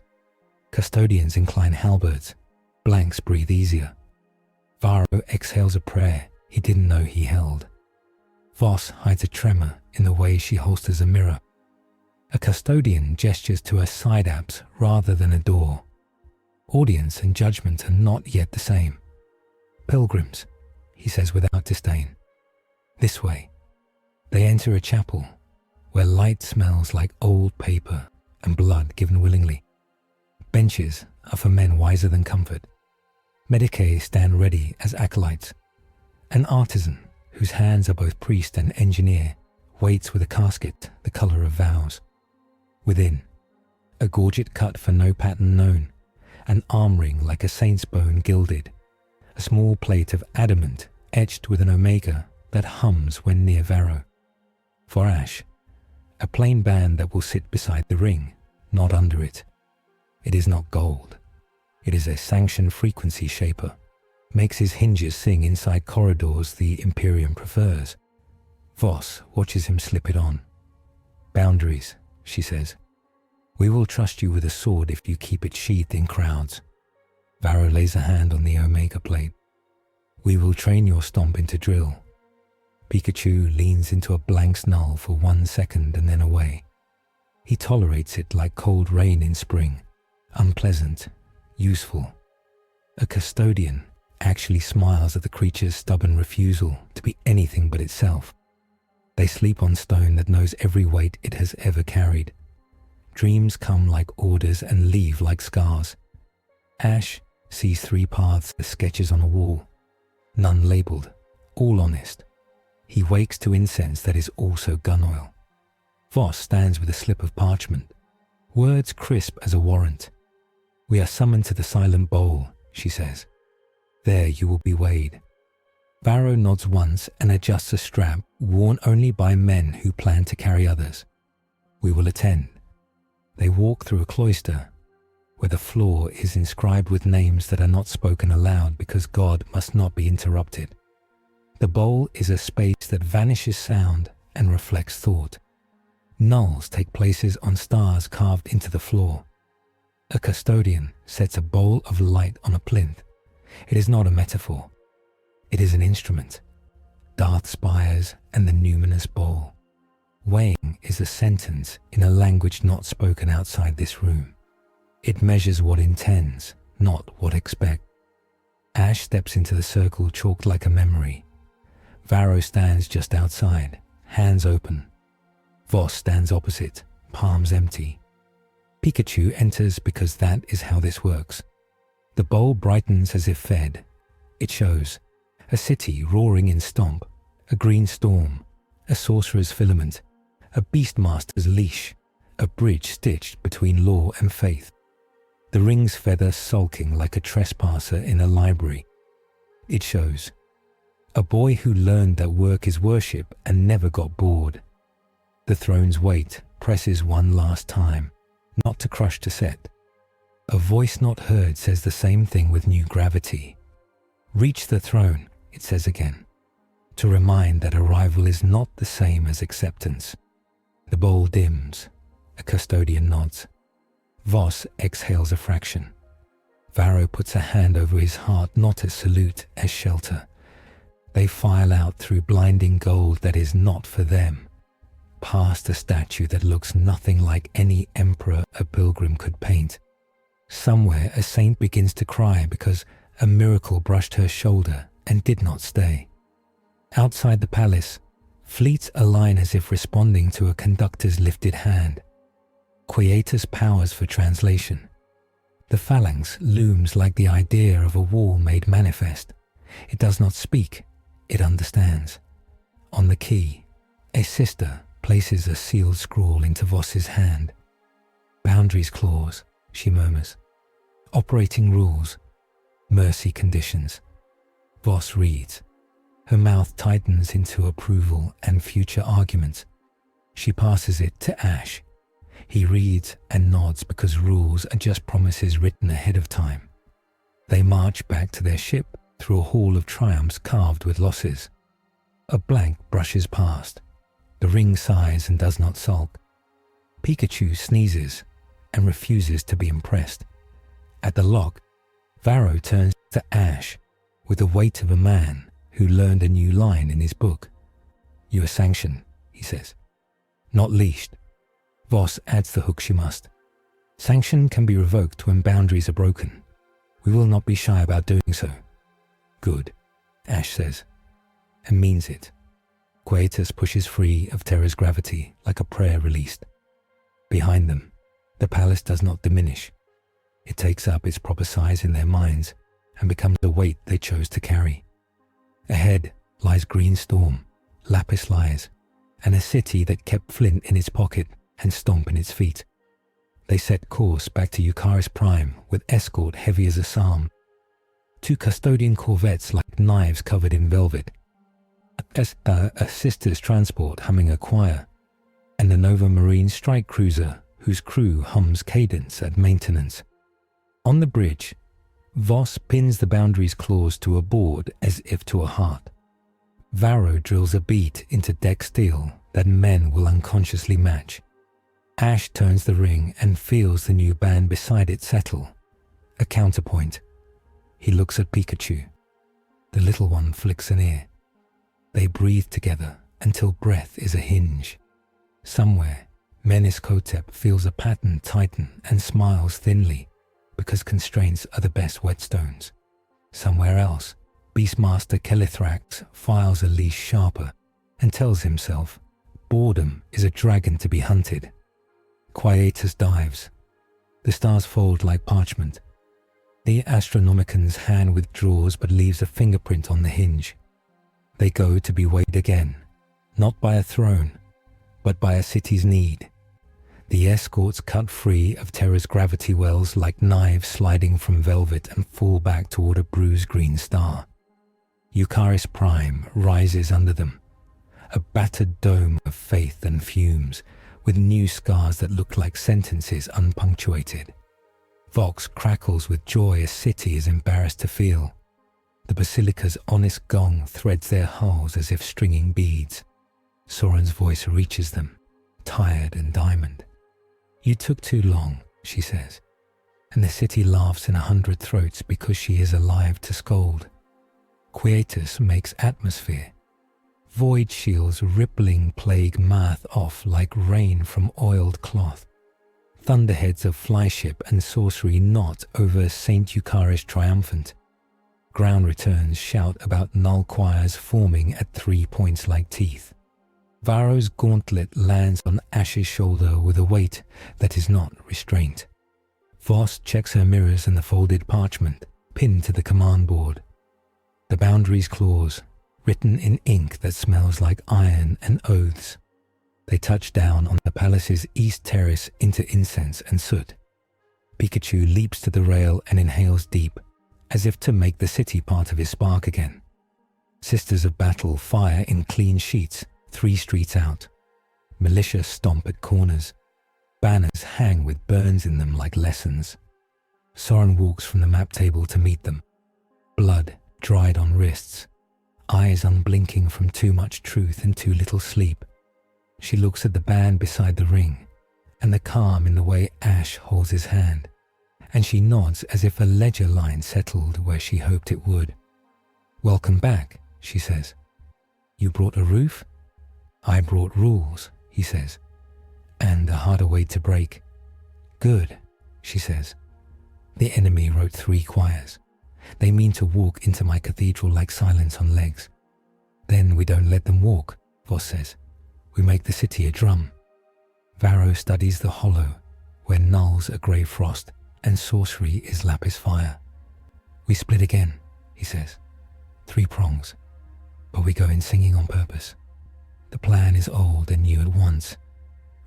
Custodians incline halberds, blanks breathe easier. Varro exhales a prayer he didn't know he held. Voss hides a tremor in the way she holsters a mirror. A custodian gestures to her side apse rather than a door. Audience and judgment are not yet the same. Pilgrims, he says without disdain. This way. They enter a chapel where light smells like old paper and blood given willingly. Benches are for men wiser than comfort. Medicae stand ready as acolytes. An artisan, whose hands are both priest and engineer, waits with a casket the colour of vows. Within, a gorget cut for no pattern known, an arm ring like a saint's bone gilded, a small plate of adamant etched with an omega that hums when near Varro. For Ash, a plain band that will sit beside the ring, not under it. It is not gold. It is a sanctioned frequency shaper, makes his hinges sing inside corridors the Imperium prefers. Voss watches him slip it on. Boundaries, she says. We will trust you with a sword if you keep it sheathed in crowds. Varro lays a hand on the omega plate. We will train your stomp into drill. Pikachu leans into a blank null for 1 second and then away. He tolerates it like cold rain in spring, unpleasant, useful. A custodian actually smiles at the creature's stubborn refusal to be anything but itself. They sleep on stone that knows every weight it has ever carried. Dreams come like orders and leave like scars. Ash sees 3 paths as sketches on a wall, none labelled, all honest. He wakes to incense that is also gun oil. Voss stands with a slip of parchment, words crisp as a warrant. We are summoned to the silent bowl, she says. There you will be weighed. Varro nods once and adjusts a strap worn only by men who plan to carry others. We will attend. They walk through a cloister where the floor is inscribed with names that are not spoken aloud because God must not be interrupted. The bowl is a space that vanishes sound and reflects thought. Nulls take places on stars carved into the floor. A custodian sets a bowl of light on a plinth. It is not a metaphor. It is an instrument. Darth spires and the numinous bowl. Weighing is a sentence in a language not spoken outside this room. It measures what intends, not what expect. Ash steps into the circle chalked like a memory. Varro stands just outside, hands open. Voss stands opposite, palms empty. Pikachu enters because that is how this works. The bowl brightens as if fed. It shows a city roaring in stomp, a green storm, a sorcerer's filament, a beastmaster's leash, a bridge stitched between law and faith. The ring's feather sulking like a trespasser in a library. It shows a boy who learned that work is worship and never got bored. The throne's weight presses one last time, not to crush to set. A voice not heard says the same thing with new gravity. Reach the throne, it says again, to remind that arrival is not the same as acceptance. The bowl dims. A custodian nods. Voss exhales a fraction. Varro puts a hand over his heart, not as salute, as shelter. They file out through blinding gold that is not for them, past a statue that looks nothing like any emperor a pilgrim could paint. Somewhere a saint begins to cry because a miracle brushed her shoulder and did not stay. Outside the palace, fleets align as if responding to a conductor's lifted hand. Quietus powers for translation. The phalanx looms like the idea of a wall made manifest. It does not speak, it understands. On the key, a sister places a sealed scrawl into Voss's hand. Boundaries clause, she murmurs. Operating rules, mercy conditions. Voss reads. Her mouth tightens into approval and future arguments. She passes it to Ash. He reads and nods because rules are just promises written ahead of time. They march back to their ship through a hall of triumphs carved with losses. A blank brushes past. The ring sighs and does not sulk. Pikachu sneezes and refuses to be impressed. At the lock, Varro turns to Ash with the weight of a man who learned a new line in his book. "You are sanctioned," he says. "Not leashed." Voss adds the hook she must. "Sanction can be revoked when boundaries are broken. We will not be shy about doing so." "Good," Ash says, and means it. Quietus pushes free of Terra's gravity like a prayer released. Behind them, the palace does not diminish. It takes up its proper size in their minds and becomes the weight they chose to carry. Ahead lies Green Storm, Lapis lies, and a city that kept Flint in its pocket and Stomp in its feet. They set course back to Eucharis Prime with escort heavy as a psalm. 2 custodian corvettes like knives covered in velvet. A sister's transport humming a choir, and the Nova Marine strike cruiser whose crew hums cadence at maintenance. On the bridge, Voss pins the boundaries clause to a board as if to a heart. Varro drills a beat into deck steel that men will unconsciously match. Ash turns the ring and feels the new band beside it settle. A counterpoint. He looks at Pikachu. The little one flicks an ear. They breathe together until breath is a hinge. Somewhere, Menis Kotep feels a pattern tighten and smiles thinly because constraints are the best whetstones. Somewhere else, Beastmaster Kelithrax files a leash sharper and tells himself boredom is a dragon to be hunted. Quietus dives. The stars fold like parchment. The Astronomican's hand withdraws but leaves a fingerprint on the hinge. They go to be weighed again, not by a throne, but by a city's need. The escorts cut free of Terra's gravity wells like knives sliding from velvet and fall back toward a bruised green star. Eucharis Prime rises under them, a battered dome of faith and fumes, with new scars that look like sentences unpunctuated. Vox crackles with joy a city is embarrassed to feel. The basilica's honest gong threads their hulls as if stringing beads. Soren's voice reaches them, tired and diamond. "You took too long," she says, and the city laughs in 100 throats because she is alive to scold. Quietus makes atmosphere. Void shields rippling plague math off like rain from oiled cloth. Thunderheads of flyship and sorcery knot over Saint Eucharis Triumphant. Ground returns shout about null choirs forming at 3 points like teeth. Varro's gauntlet lands on Ash's shoulder with a weight that is not restraint. Voss checks her mirrors and the folded parchment, pinned to the command board. The boundaries clause, written in ink that smells like iron and oaths. They touch down on the palace's east terrace into incense and soot. Pikachu leaps to the rail and inhales deep, as if to make the city part of his spark again. Sisters of Battle fire in clean sheets 3 streets out. Militia stomp at corners. Banners hang with burns in them like lessons. Soren walks from the map table to meet them. Blood dried on wrists. Eyes unblinking from too much truth and too little sleep. She looks at the band beside the ring, and the calm in the way Ash holds his hand, and she nods as if a ledger line settled where she hoped it would. "Welcome back," she says. "You brought a roof?" "I brought rules," he says, "and a harder way to break." "Good," she says. "The enemy wrote 3 choirs. They mean to walk into my cathedral like silence on legs. Then we don't let them walk," Voss says. "We make the city a drum." Varro studies the hollow, where nulls are grey frost and sorcery is lapis fire. "We split again," he says. 3 prongs, but we go in singing on purpose. The plan is old and new at once.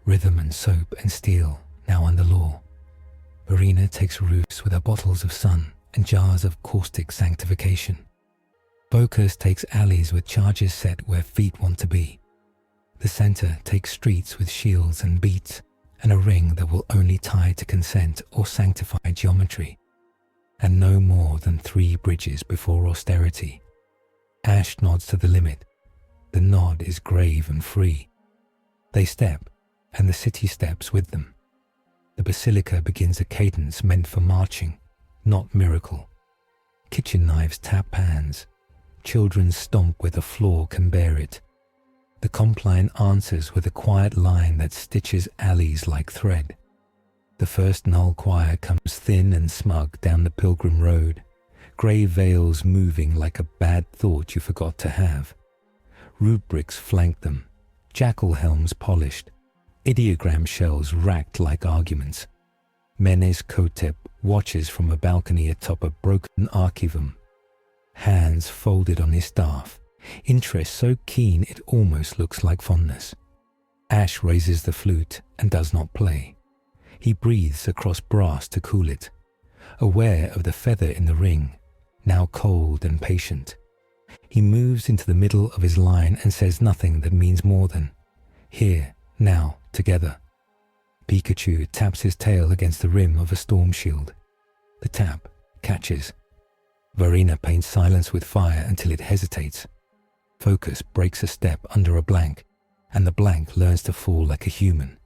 Rhythm and soap and steel, now under law. Verena takes roofs with her bottles of sun and jars of caustic sanctification. Vocus takes alleys with charges set where feet want to be. The center takes streets with shields and beats, and a ring that will only tie to consent or sanctify geometry, and no more than 3 bridges before austerity. Ash nods to the limit. The nod is grave and free. They step, and the city steps with them. The basilica begins a cadence meant for marching, not miracle. Kitchen knives tap pans. Children stomp where the floor can bear it. The compline answers with a quiet line that stitches alleys like thread. The first null choir comes thin and smug down the pilgrim road, grey veils moving like a bad thought you forgot to have. Rubrics flank them, jackal helms polished, ideogram shells racked like arguments. Menes Kotep watches from a balcony atop a broken archivum, hands folded on his staff, interest so keen it almost looks like fondness. Ash raises the flute and does not play. He breathes across brass to cool it, aware of the feather in the ring, now cold and patient. He moves into the middle of his line and says nothing that means more than, "Here, now, together." Pikachu taps his tail against the rim of a storm shield. The tap catches. Varina paints silence with fire until it hesitates. Focus breaks a step under a blank, and the blank learns to fall like a human,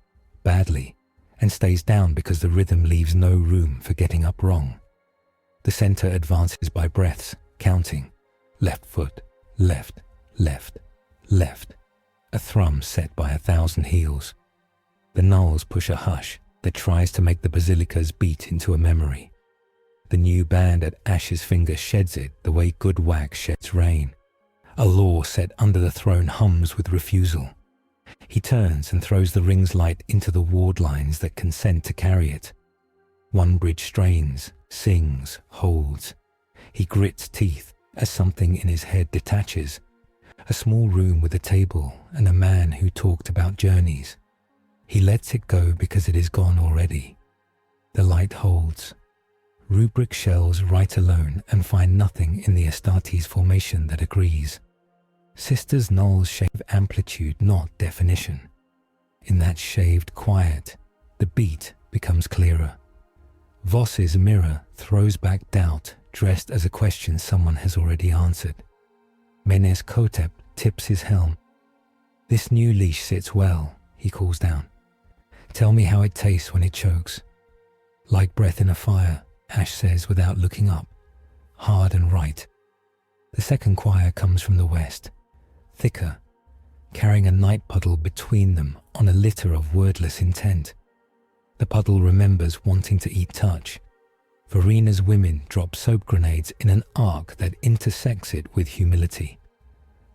badly, and stays down because the rhythm leaves no room for getting up wrong. The center advances by breaths, counting. Left foot, left, left, left. A thrum set by 1,000 heels. The nulls push a hush that tries to make the basilica's beat into a memory. The new band at Ash's finger sheds it the way good wax sheds rain. A law set under the throne hums with refusal. He turns and throws the ring's light into the ward lines that consent to carry it. One bridge strains, sings, holds. He grits teeth as something in his head detaches. A small room with a table and a man who talked about journeys. He lets it go because it is gone already. The light holds. Rubric shells right alone and find nothing in the Astartes formation that agrees. Sisters' nulls shave amplitude, not definition. In that shaved quiet, the beat becomes clearer. Voss's mirror throws back doubt, dressed as a question someone has already answered. Menes Kotep tips his helm. "This new leash sits well," he calls down. "Tell me how it tastes when it chokes." "Like breath in a fire," Ash says without looking up. "Hard and right." The second choir comes from the west, thicker, carrying a night puddle between them on a litter of wordless intent. The puddle remembers wanting to eat touch. Varina's women drop soap grenades in an arc that intersects it with humility.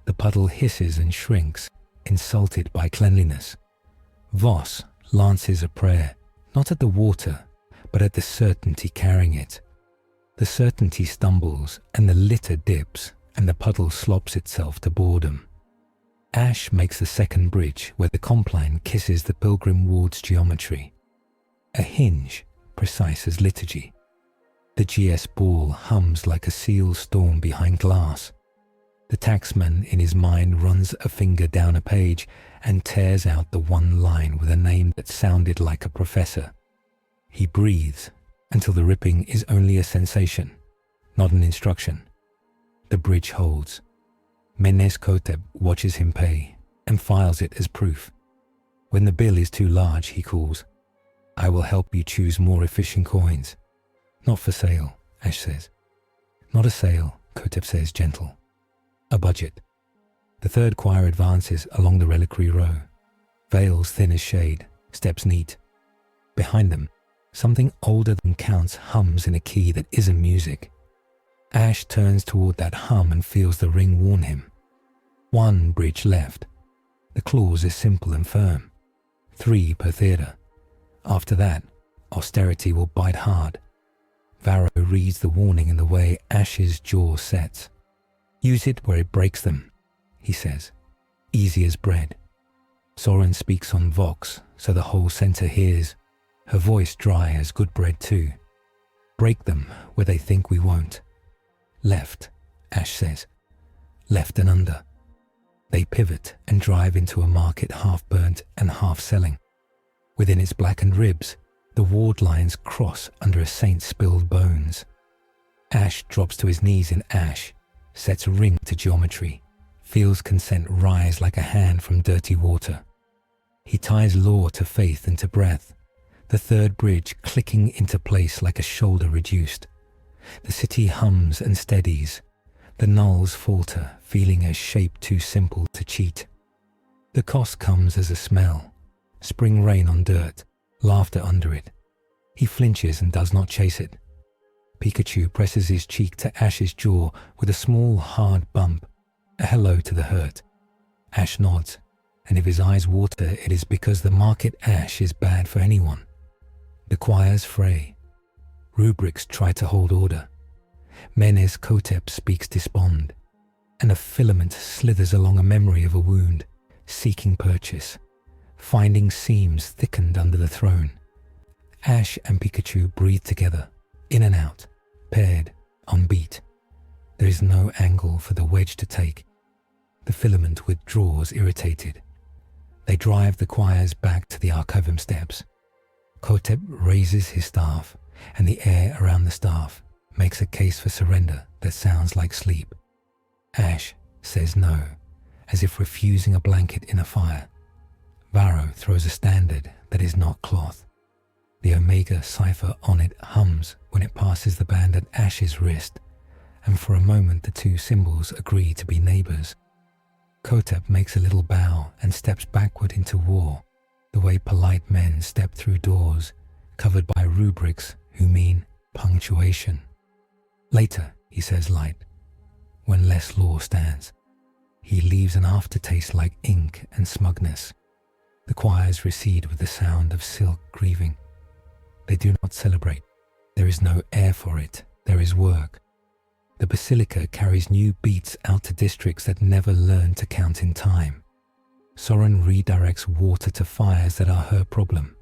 The puddle hisses and shrinks, insulted by cleanliness. Voss lances a prayer, not at the water, but at the certainty carrying it. The certainty stumbles, and the litter dips, and the puddle slops itself to boredom. Ash makes the second bridge where the compline kisses the pilgrim ward's geometry. A hinge, precise as liturgy. The GS ball hums like a seal storm behind glass. The taxman in his mind runs a finger down a page and tears out the one line with a name that sounded like a professor. He breathes until the ripping is only a sensation, not an instruction. The bridge holds. Menes Kotep watches him pay and files it as proof. When the bill is too large, he calls, "I will help you choose more efficient coins." "Not for sale," Ash says. "Not a sale," Kotep says, gentle. "A budget." The third choir advances along the reliquary row. Veils thin as shade, steps neat. Behind them, something older than counts hums in a key that isn't music. Ash turns toward that hum and feels the ring warn him. One bridge left. The clause is simple and firm. 3 per theatre. After that, austerity will bite hard. Varro reads the warning in the way Ash's jaw sets. "Use it where it breaks them," he says. "Easy as bread." Soren speaks on Vox, so the whole centre hears, her voice dry as good bread too. "Break them where they think we won't." "Left," Ash says. "Left and under." They pivot and drive into a market half burnt and half selling. Within its blackened ribs, the ward lines cross under a saint's spilled bones. Ash drops to his knees in ash, sets a ring to geometry, feels consent rise like a hand from dirty water. He ties law to faith and to breath, the third bridge clicking into place like a shoulder reduced. The city hums and steadies. The nulls falter, feeling a shape too simple to cheat. The cost comes as a smell, spring rain on dirt, laughter under it. He flinches and does not chase it. Pikachu presses his cheek to Ash's jaw with a small, hard bump, a hello to the hurt. Ash nods, and if his eyes water, it is because the market Ash is bad for anyone. The choirs fray. Rubrics try to hold order. Menes Kotep speaks despond, and a filament slithers along a memory of a wound, seeking purchase, finding seams thickened under the throne. Ash and Pikachu breathe together, in and out, paired, on beat. There is no angle for the wedge to take. The filament withdraws irritated. They drive the choirs back to the Archivum steps. Kotep raises his staff, and the air around the staff makes a case for surrender that sounds like sleep. Ash says no, as if refusing a blanket in a fire. Varro throws a standard that is not cloth. The Omega cipher on it hums when it passes the band at Ash's wrist, and for a moment the two symbols agree to be neighbors. Kotep makes a little bow and steps backward into war, the way polite men step through doors covered by rubrics who mean punctuation. Later, he says light, when less law stands. He leaves an aftertaste like ink and smugness. The choirs recede with the sound of silk grieving. They do not celebrate. There is no air for it. There is work. The basilica carries new beats out to districts that never learn to count in time. Soren redirects water to fires that are her problem,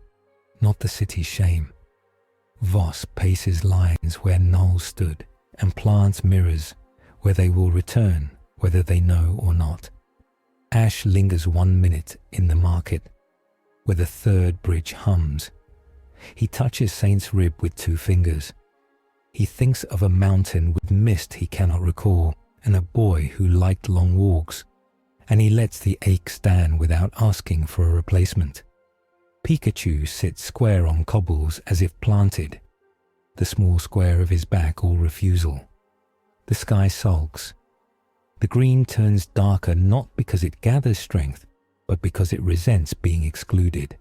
not the city's shame. Voss paces lines where Null stood and plants mirrors where they will return whether they know or not. Ash lingers 1 minute in the market where the third bridge hums. He touches Saint's rib with 2 fingers. He thinks of a mountain with mist he cannot recall and a boy who liked long walks, and he lets the ache stand without asking for a replacement. Pikachu sits square on cobbles as if planted, the small square of his back all refusal. The sky sulks. The green turns darker not because it gathers strength, but because it resents being excluded.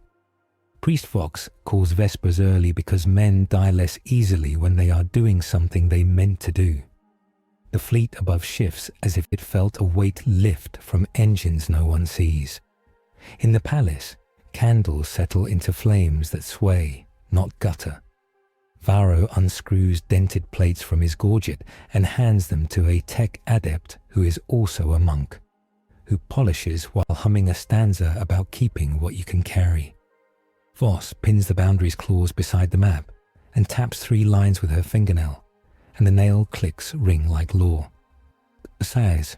Priest Fox calls Vespers early because men die less easily when they are doing something they meant to do. The fleet above shifts as if it felt a weight lift from engines no one sees. In the palace, candles settle into flames that sway, not gutter. Varro unscrews dented plates from his gorget and hands them to a tech adept who is also a monk, who polishes while humming a stanza about keeping what you can carry. Voss pins the boundaries clause beside the map and taps 3 lines with her fingernail, and the nail clicks ring like law. Sighs.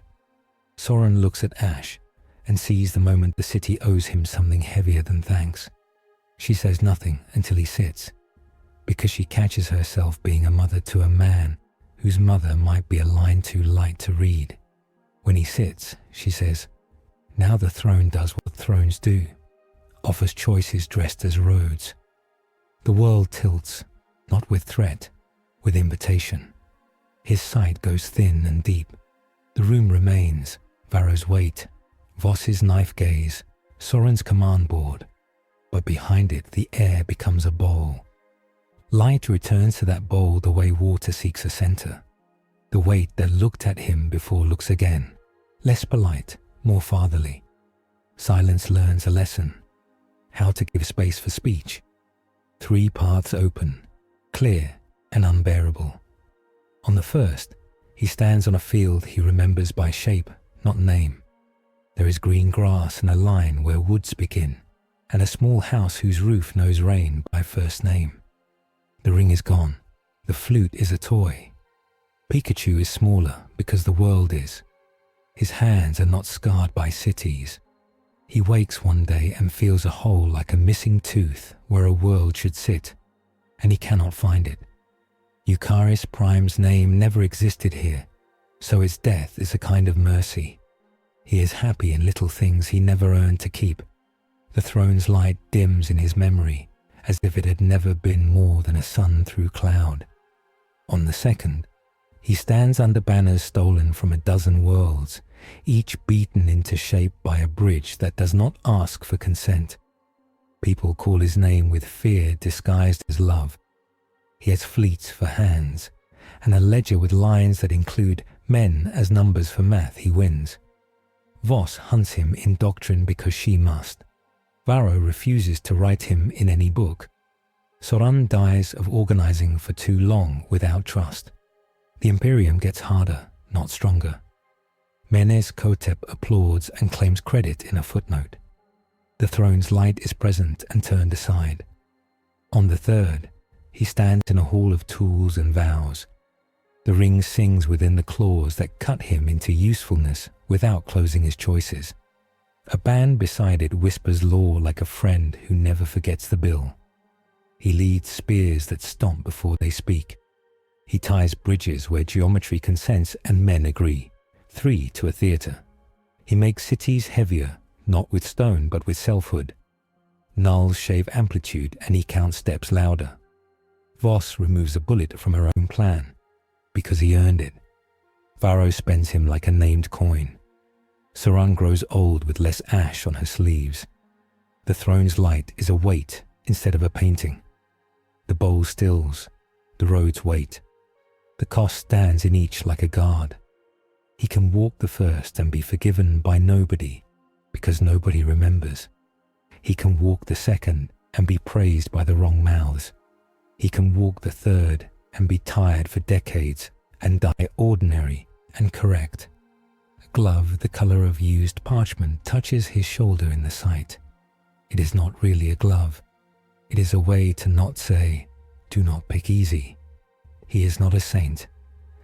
Soren looks at Ash and sees the moment the city owes him something heavier than thanks. She says nothing until he sits, because she catches herself being a mother to a man whose mother might be a line too light to read. When he sits, she says, "Now the throne does what thrones do, offers choices dressed as roads." The world tilts, not with threat, with invitation. His sight goes thin and deep. The room remains, Varro's weight, Voss's knife gaze, Soren's command board, but behind it the air becomes a bowl. Light returns to that bowl the way water seeks a center, the weight that looked at him before looks again, less polite, more fatherly. Silence learns a lesson, how to give space for speech. 3 paths open, clear and unbearable. On the first, he stands on a field he remembers by shape, not name. There is green grass and a line where woods begin, and a small house whose roof knows rain by first name. The ring is gone. The flute is a toy. Pikachu is smaller because the world is. His hands are not scarred by cities. He wakes one day and feels a hole like a missing tooth where a world should sit, and he cannot find it. Eucharis Prime's name never existed here, so his death is a kind of mercy. He is happy in little things he never earned to keep. The throne's light dims in his memory, as if it had never been more than a sun through cloud. On the second, he stands under banners stolen from a dozen worlds, each beaten into shape by a bridge that does not ask for consent. People call his name with fear disguised as love. He has fleets for hands, and a ledger with lines that include men as numbers for math he wins. Voss hunts him in doctrine because she must. Varro refuses to write him in any book. Soran dies of organizing for too long without trust. The Imperium gets harder, not stronger. Menes Kotep applauds and claims credit in a footnote. The throne's light is present and turned aside. On the third, he stands in a hall of tools and vows. The ring sings within the claws that cut him into usefulness without closing his choices. A band beside it whispers lore like a friend who never forgets the bill. He leads spears that stomp before they speak. He ties bridges where geometry consents and men agree, 3 to a theatre. He makes cities heavier, not with stone but with selfhood. Nulls shave amplitude and he counts steps louder. Voss removes a bullet from her own plan, because he earned it. Varro spends him like a named coin. Soran grows old with less ash on her sleeves. The throne's light is a weight instead of a painting. The bowl stills, the roads wait. The cost stands in each like a guard. He can walk the first and be forgiven by nobody, because nobody remembers. He can walk the second and be praised by the wrong mouths. He can walk the third and be tired for decades and die ordinary and correct. A glove the color of used parchment touches his shoulder in the sight. It is not really a glove. It is a way to not say, "Do not pick easy." He is not a saint.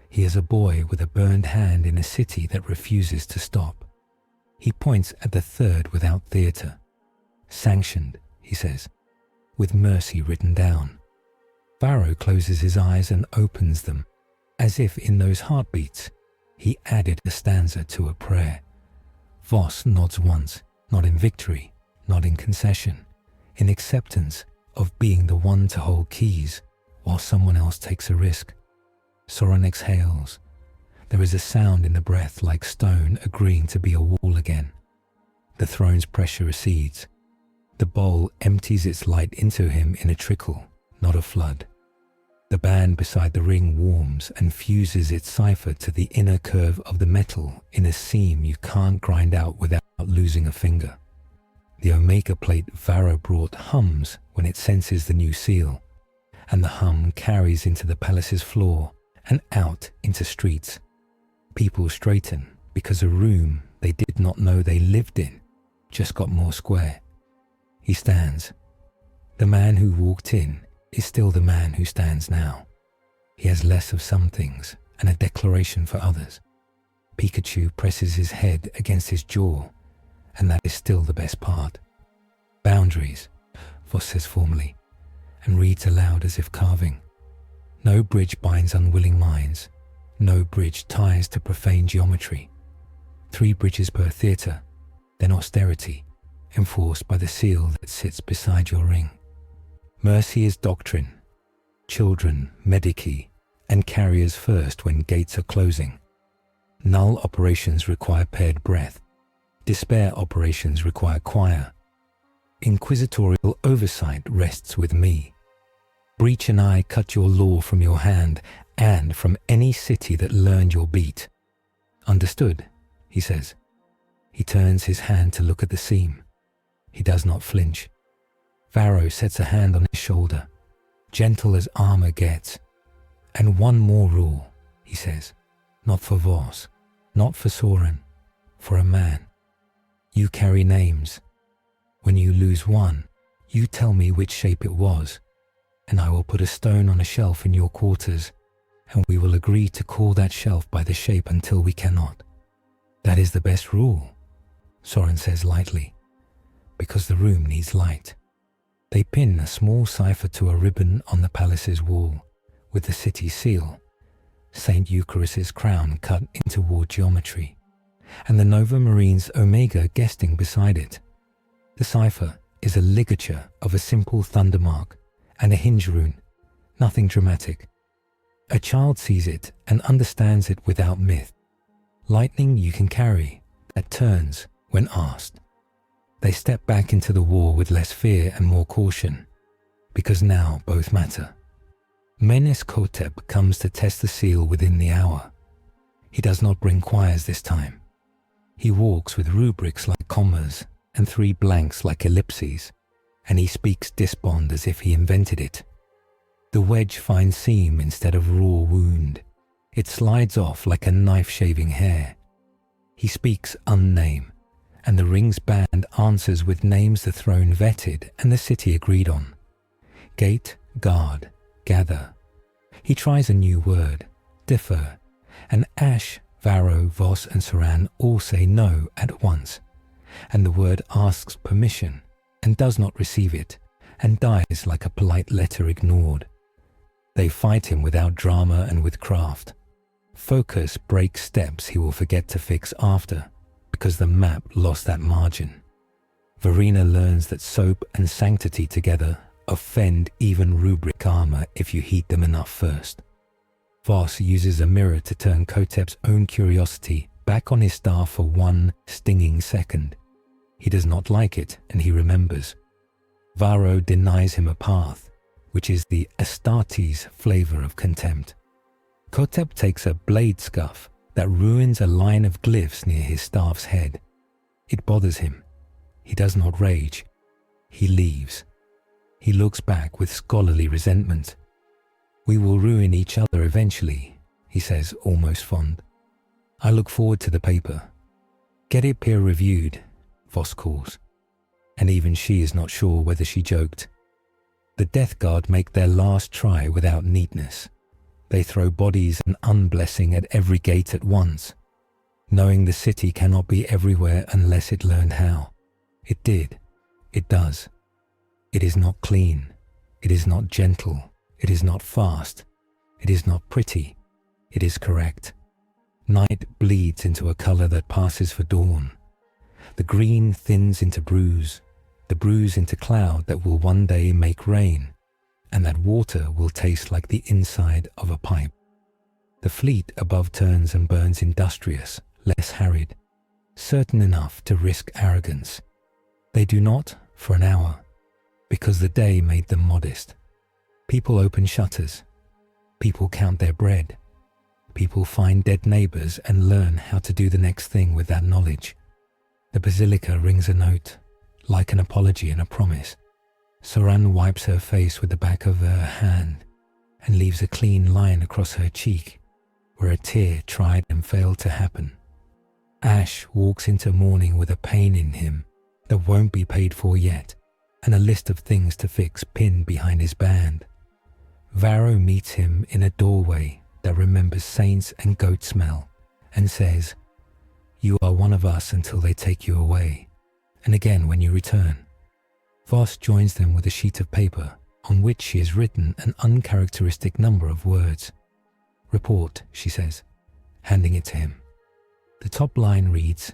He is a boy with a burned hand in a city that refuses to stop. He points at the third without theatre. Sanctioned, he says, with mercy written down. Varro closes his eyes and opens them, as if in those heartbeats he added a stanza to a prayer. Voss nods once, not in victory, not in concession, in acceptance of being the one to hold keys while someone else takes a risk. Soran exhales. There is a sound in the breath like stone agreeing to be a wall again. The throne's pressure recedes. The bowl empties its light into him in a trickle, not a flood. The band beside the ring warms and fuses its cipher to the inner curve of the metal in a seam you can't grind out without losing a finger. The omega plate Varro brought hums when it senses the new seal, and the hum carries into the palace's floor and out into streets. People straighten because a room they did not know they lived in just got more square. He stands. The man who walked in is still the man who stands now. He has less of some things and a declaration for others. Pikachu presses his head against his jaw, and that is still the best part. Boundaries, Voss says formally, and reads aloud as if carving. No bridge binds unwilling minds. No bridge ties to profane geometry. 3 bridges per theatre, then austerity, enforced by the seal that sits beside your ring. Mercy is doctrine. Children, medici, and carriers first when gates are closing. Null operations require paired breath. Despair operations require choir. Inquisitorial oversight rests with me. Breach and I cut your law from your hand and from any city that learned your beat. Understood, he says. He turns his hand to look at the seam. He does not flinch. Varro sets a hand on his shoulder, gentle as armor gets. And one more rule, he says, not for Voss, not for Soran, for a man. You carry names. When you lose one, you tell me which shape it was, and I will put a stone on a shelf in your quarters, and we will agree to call that shelf by the shape until we cannot. That is the best rule, Soren says lightly, because the room needs light. They pin a small cipher to a ribbon on the palace's wall with the city seal, Saint Eucharis' crown cut into war geometry, and the Nova Marine's Omega guesting beside it. The cipher is a ligature of a simple thunder mark and a hinge rune, nothing dramatic. A child sees it and understands it without myth. Lightning you can carry that turns when asked. They step back into the war with less fear and more caution, because now both matter. Menes Kotep comes to test the seal within the hour. He does not bring quires this time. He walks with rubrics like commas and 3 blanks like ellipses, and he speaks disbond as if he invented it. The wedge finds seam instead of raw wound. It slides off like a knife shaving hair. He speaks unname, and the ring's band answers with names the throne vetted and the city agreed on. Gate, guard, gather. He tries a new word, differ, and Ash, Varro, Voss and Saran all say no at once, and the word asks permission and does not receive it, and dies like a polite letter ignored. They fight him without drama and with craft. Focus breaks steps he will forget to fix after, because the map lost that margin. Verena learns that soap and sanctity together offend even rubric armor if you heat them enough first. Voss uses a mirror to turn Kotep's own curiosity back on his star for 1 stinging second. He does not like it, and he remembers. Varro denies him a path, which is the Astartes flavor of contempt. Kotep takes a blade scuff that ruins a line of glyphs near his staff's head. It bothers him. He does not rage. He leaves. He looks back with scholarly resentment. We will ruin each other eventually, he says, almost fond. I look forward to the paper. Get it peer-reviewed, Voss calls. And even she is not sure whether she joked. The Death Guard make their last try without neatness. They throw bodies and unblessing at every gate at once, knowing the city cannot be everywhere unless it learned how. It did. It does. It is not clean. It is not gentle. It is not fast. It is not pretty. It is correct. Night bleeds into a color that passes for dawn. The green thins into bruise, the bruise into cloud that will one day make rain, and that water will taste like the inside of a pipe. The fleet above turns and burns industrious, less harried, certain enough to risk arrogance. They do not for an hour, because the day made them modest. People open shutters. People count their bread. People find dead neighbors and learn how to do the next thing with that knowledge. The basilica rings a note, like an apology and a promise. Soran wipes her face with the back of her hand and leaves a clean line across her cheek where a tear tried and failed to happen. Ash walks into morning with a pain in him that won't be paid for yet and a list of things to fix pinned behind his band. Varro meets him in a doorway that remembers saints and goat smell and says, "You are one of us until they take you away, and again when you return." Voss joins them with a sheet of paper on which she has written an uncharacteristic number of words. "Report," she says, handing it to him. The top line reads,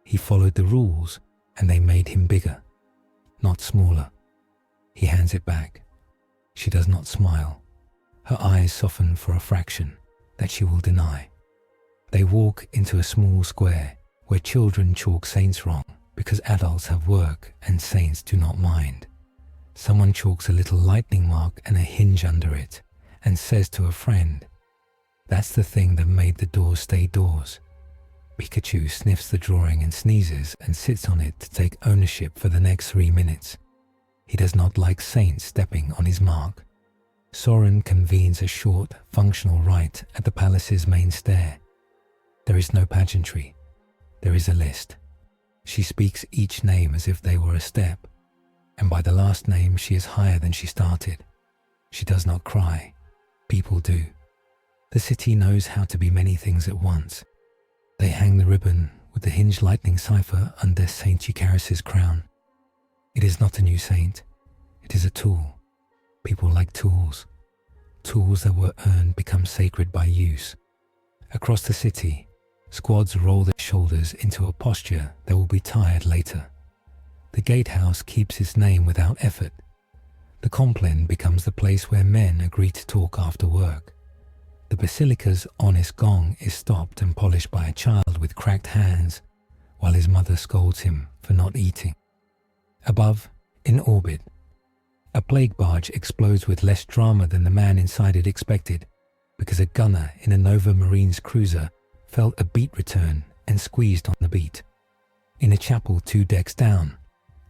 "He followed the rules and they made him bigger, not smaller." He hands it back. She does not smile. Her eyes soften for a fraction that she will deny. They walk into a small square where children chalk saints wrong because adults have work and saints do not mind. Someone chalks a little lightning mark and a hinge under it and says to a friend, "That's the thing that made the doors stay doors." Pikachu sniffs the drawing and sneezes and sits on it to take ownership for the next 3 minutes. He does not like saints stepping on his mark. Soren convenes a short, functional rite at the palace's main stair. There is no pageantry. There is a list. She speaks each name as if they were a step, and by the last name she is higher than she started. She does not cry. People do. The city knows how to be many things at once. They hang the ribbon with the hinged lightning cipher under Saint Eucharis' crown. It is not a new saint. It is a tool. People like tools. Tools that were earned become sacred by use. Across the city, squads roll their shoulders into a posture that will be tired later. The gatehouse keeps its name without effort. The compline becomes the place where men agree to talk after work. The basilica's honest gong is stopped and polished by a child with cracked hands, while his mother scolds him for not eating. Above, in orbit, a plague barge explodes with less drama than the man inside it expected, because a gunner in a Nova Marines cruiser felt a beat return and squeezed on the beat. In a chapel 2 decks down,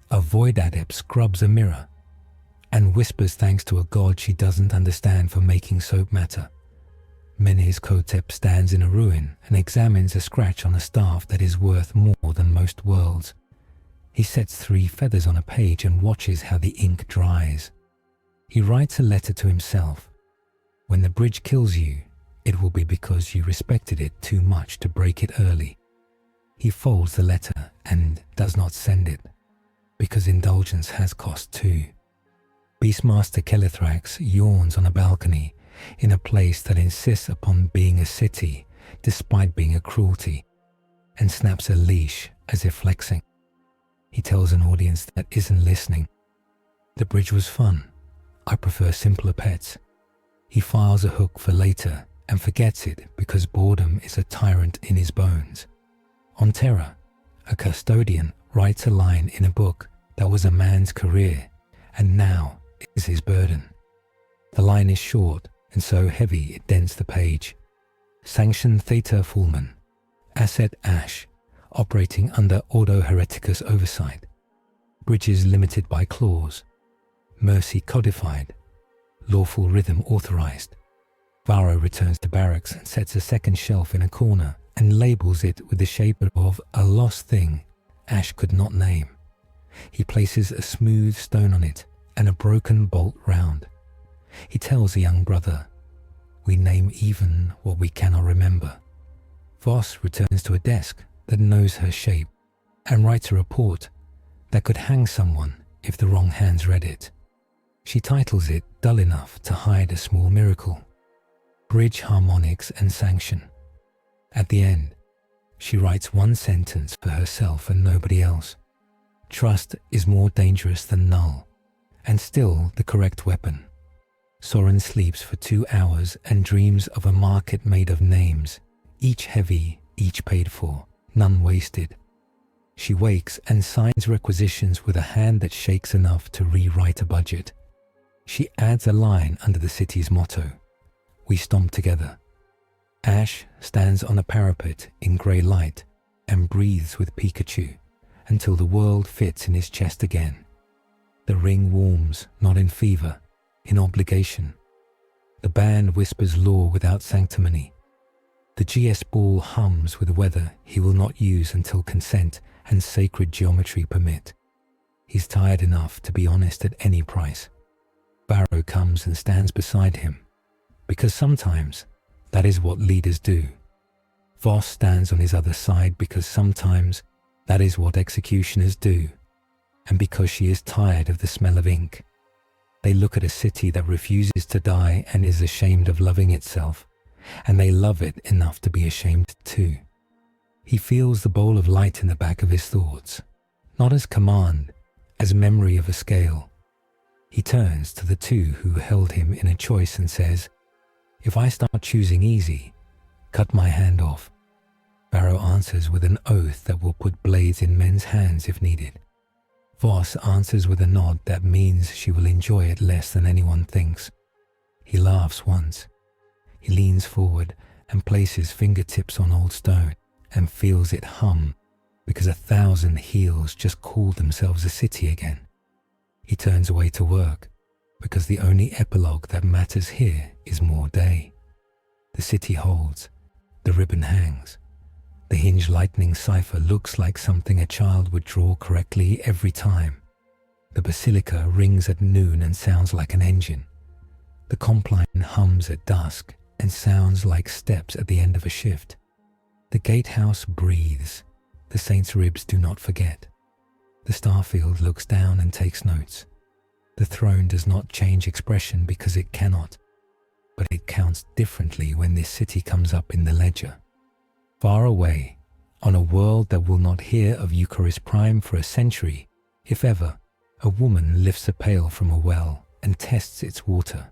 a void adept scrubs a mirror and whispers thanks to a god she doesn't understand for making soap matter. Menes Kotep stands in a ruin and examines a scratch on a staff that is worth more than most worlds. He sets 3 feathers on a page and watches how the ink dries. He writes a letter to himself. When the bridge kills you, it will be because you respected it too much to break it early. He folds the letter and does not send it, because indulgence has cost too. Beastmaster Kelithrax yawns on a balcony in a place that insists upon being a city despite being a cruelty, and snaps a leash as if flexing. He tells an audience that isn't listening, "The bridge was fun. I prefer simpler pets." He files a hook for later and forgets it because boredom is a tyrant in his bones. On Terra, a custodian writes a line in a book that was a man's career and now is his burden. The line is short and so heavy it dents the page. Sanction Theta Fulman, Asset Ash, operating under Ordo Hereticus oversight. Bridges limited by clause. Mercy codified. Lawful rhythm authorized. Varro returns to barracks and sets a second shelf in a corner and labels it with the shape of a lost thing Ash could not name. He places a smooth stone on it and a broken bolt round. He tells a young brother, "We name even what we cannot remember." Voss returns to a desk that knows her shape and writes a report that could hang someone if the wrong hands read it. She titles it dull enough to hide a small miracle: Bridge Harmonics and Sanction. At the end, she writes one sentence for herself and nobody else. Trust is more dangerous than null, and still the correct weapon. Soren sleeps for 2 hours and dreams of a market made of names, each heavy, each paid for, none wasted. She wakes and signs requisitions with a hand that shakes enough to rewrite a budget. She adds a line under the city's motto: "We stomp together." Ash stands on a parapet in grey light and breathes with Pikachu until the world fits in his chest again. The ring warms, not in fever, in obligation. The band whispers law without sanctimony. The GS ball hums with weather he will not use until consent and sacred geometry permit. He's tired enough to be honest at any price. Barrow comes and stands beside him, because sometimes that is what leaders do. Voss stands on his other side because sometimes that is what executioners do, and because she is tired of the smell of ink. They look at a city that refuses to die and is ashamed of loving itself, and they love it enough to be ashamed too. He feels the bowl of light in the back of his thoughts, not as command, as memory of a scale. He turns to the 2 who held him in a choice and says, "If I start choosing easy, cut my hand off." Barrow answers with an oath that will put blades in men's hands if needed. Voss answers with a nod that means she will enjoy it less than anyone thinks. He laughs once. He leans forward and places fingertips on old stone and feels it hum because 1,000 heels just called themselves a city again. He turns away to work because the only epilogue that matters here is more day. The city holds. The ribbon hangs. The hinged lightning cipher looks like something a child would draw correctly every time. The basilica rings at noon and sounds like an engine. The compline hums at dusk and sounds like steps at the end of a shift. The gatehouse breathes. The saint's ribs do not forget. The starfield looks down and takes notes. The throne does not change expression because it cannot, but it counts differently when this city comes up in the ledger. Far away, on a world that will not hear of Eucharis Prime for a century, if ever, a woman lifts a pail from a well and tests its water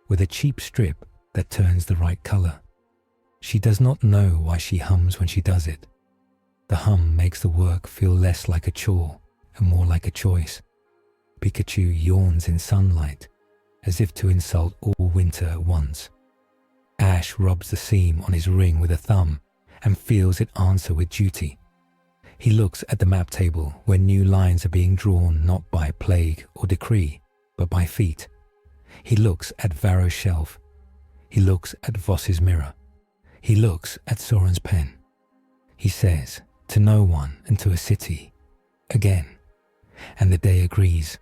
with a cheap strip that turns the right color. She does not know why she hums when she does it. The hum makes the work feel less like a chore and more like a choice. Pikachu yawns in sunlight, as if to insult all winter at once. Ash rubs the seam on his ring with a thumb and feels it answer with duty. He looks at the map table where new lines are being drawn not by plague or decree, but by feet. He looks at Varro's shelf. He looks at Voss's mirror. He looks at Soren's pen. He says, to no one and to a city, again. And the day agrees.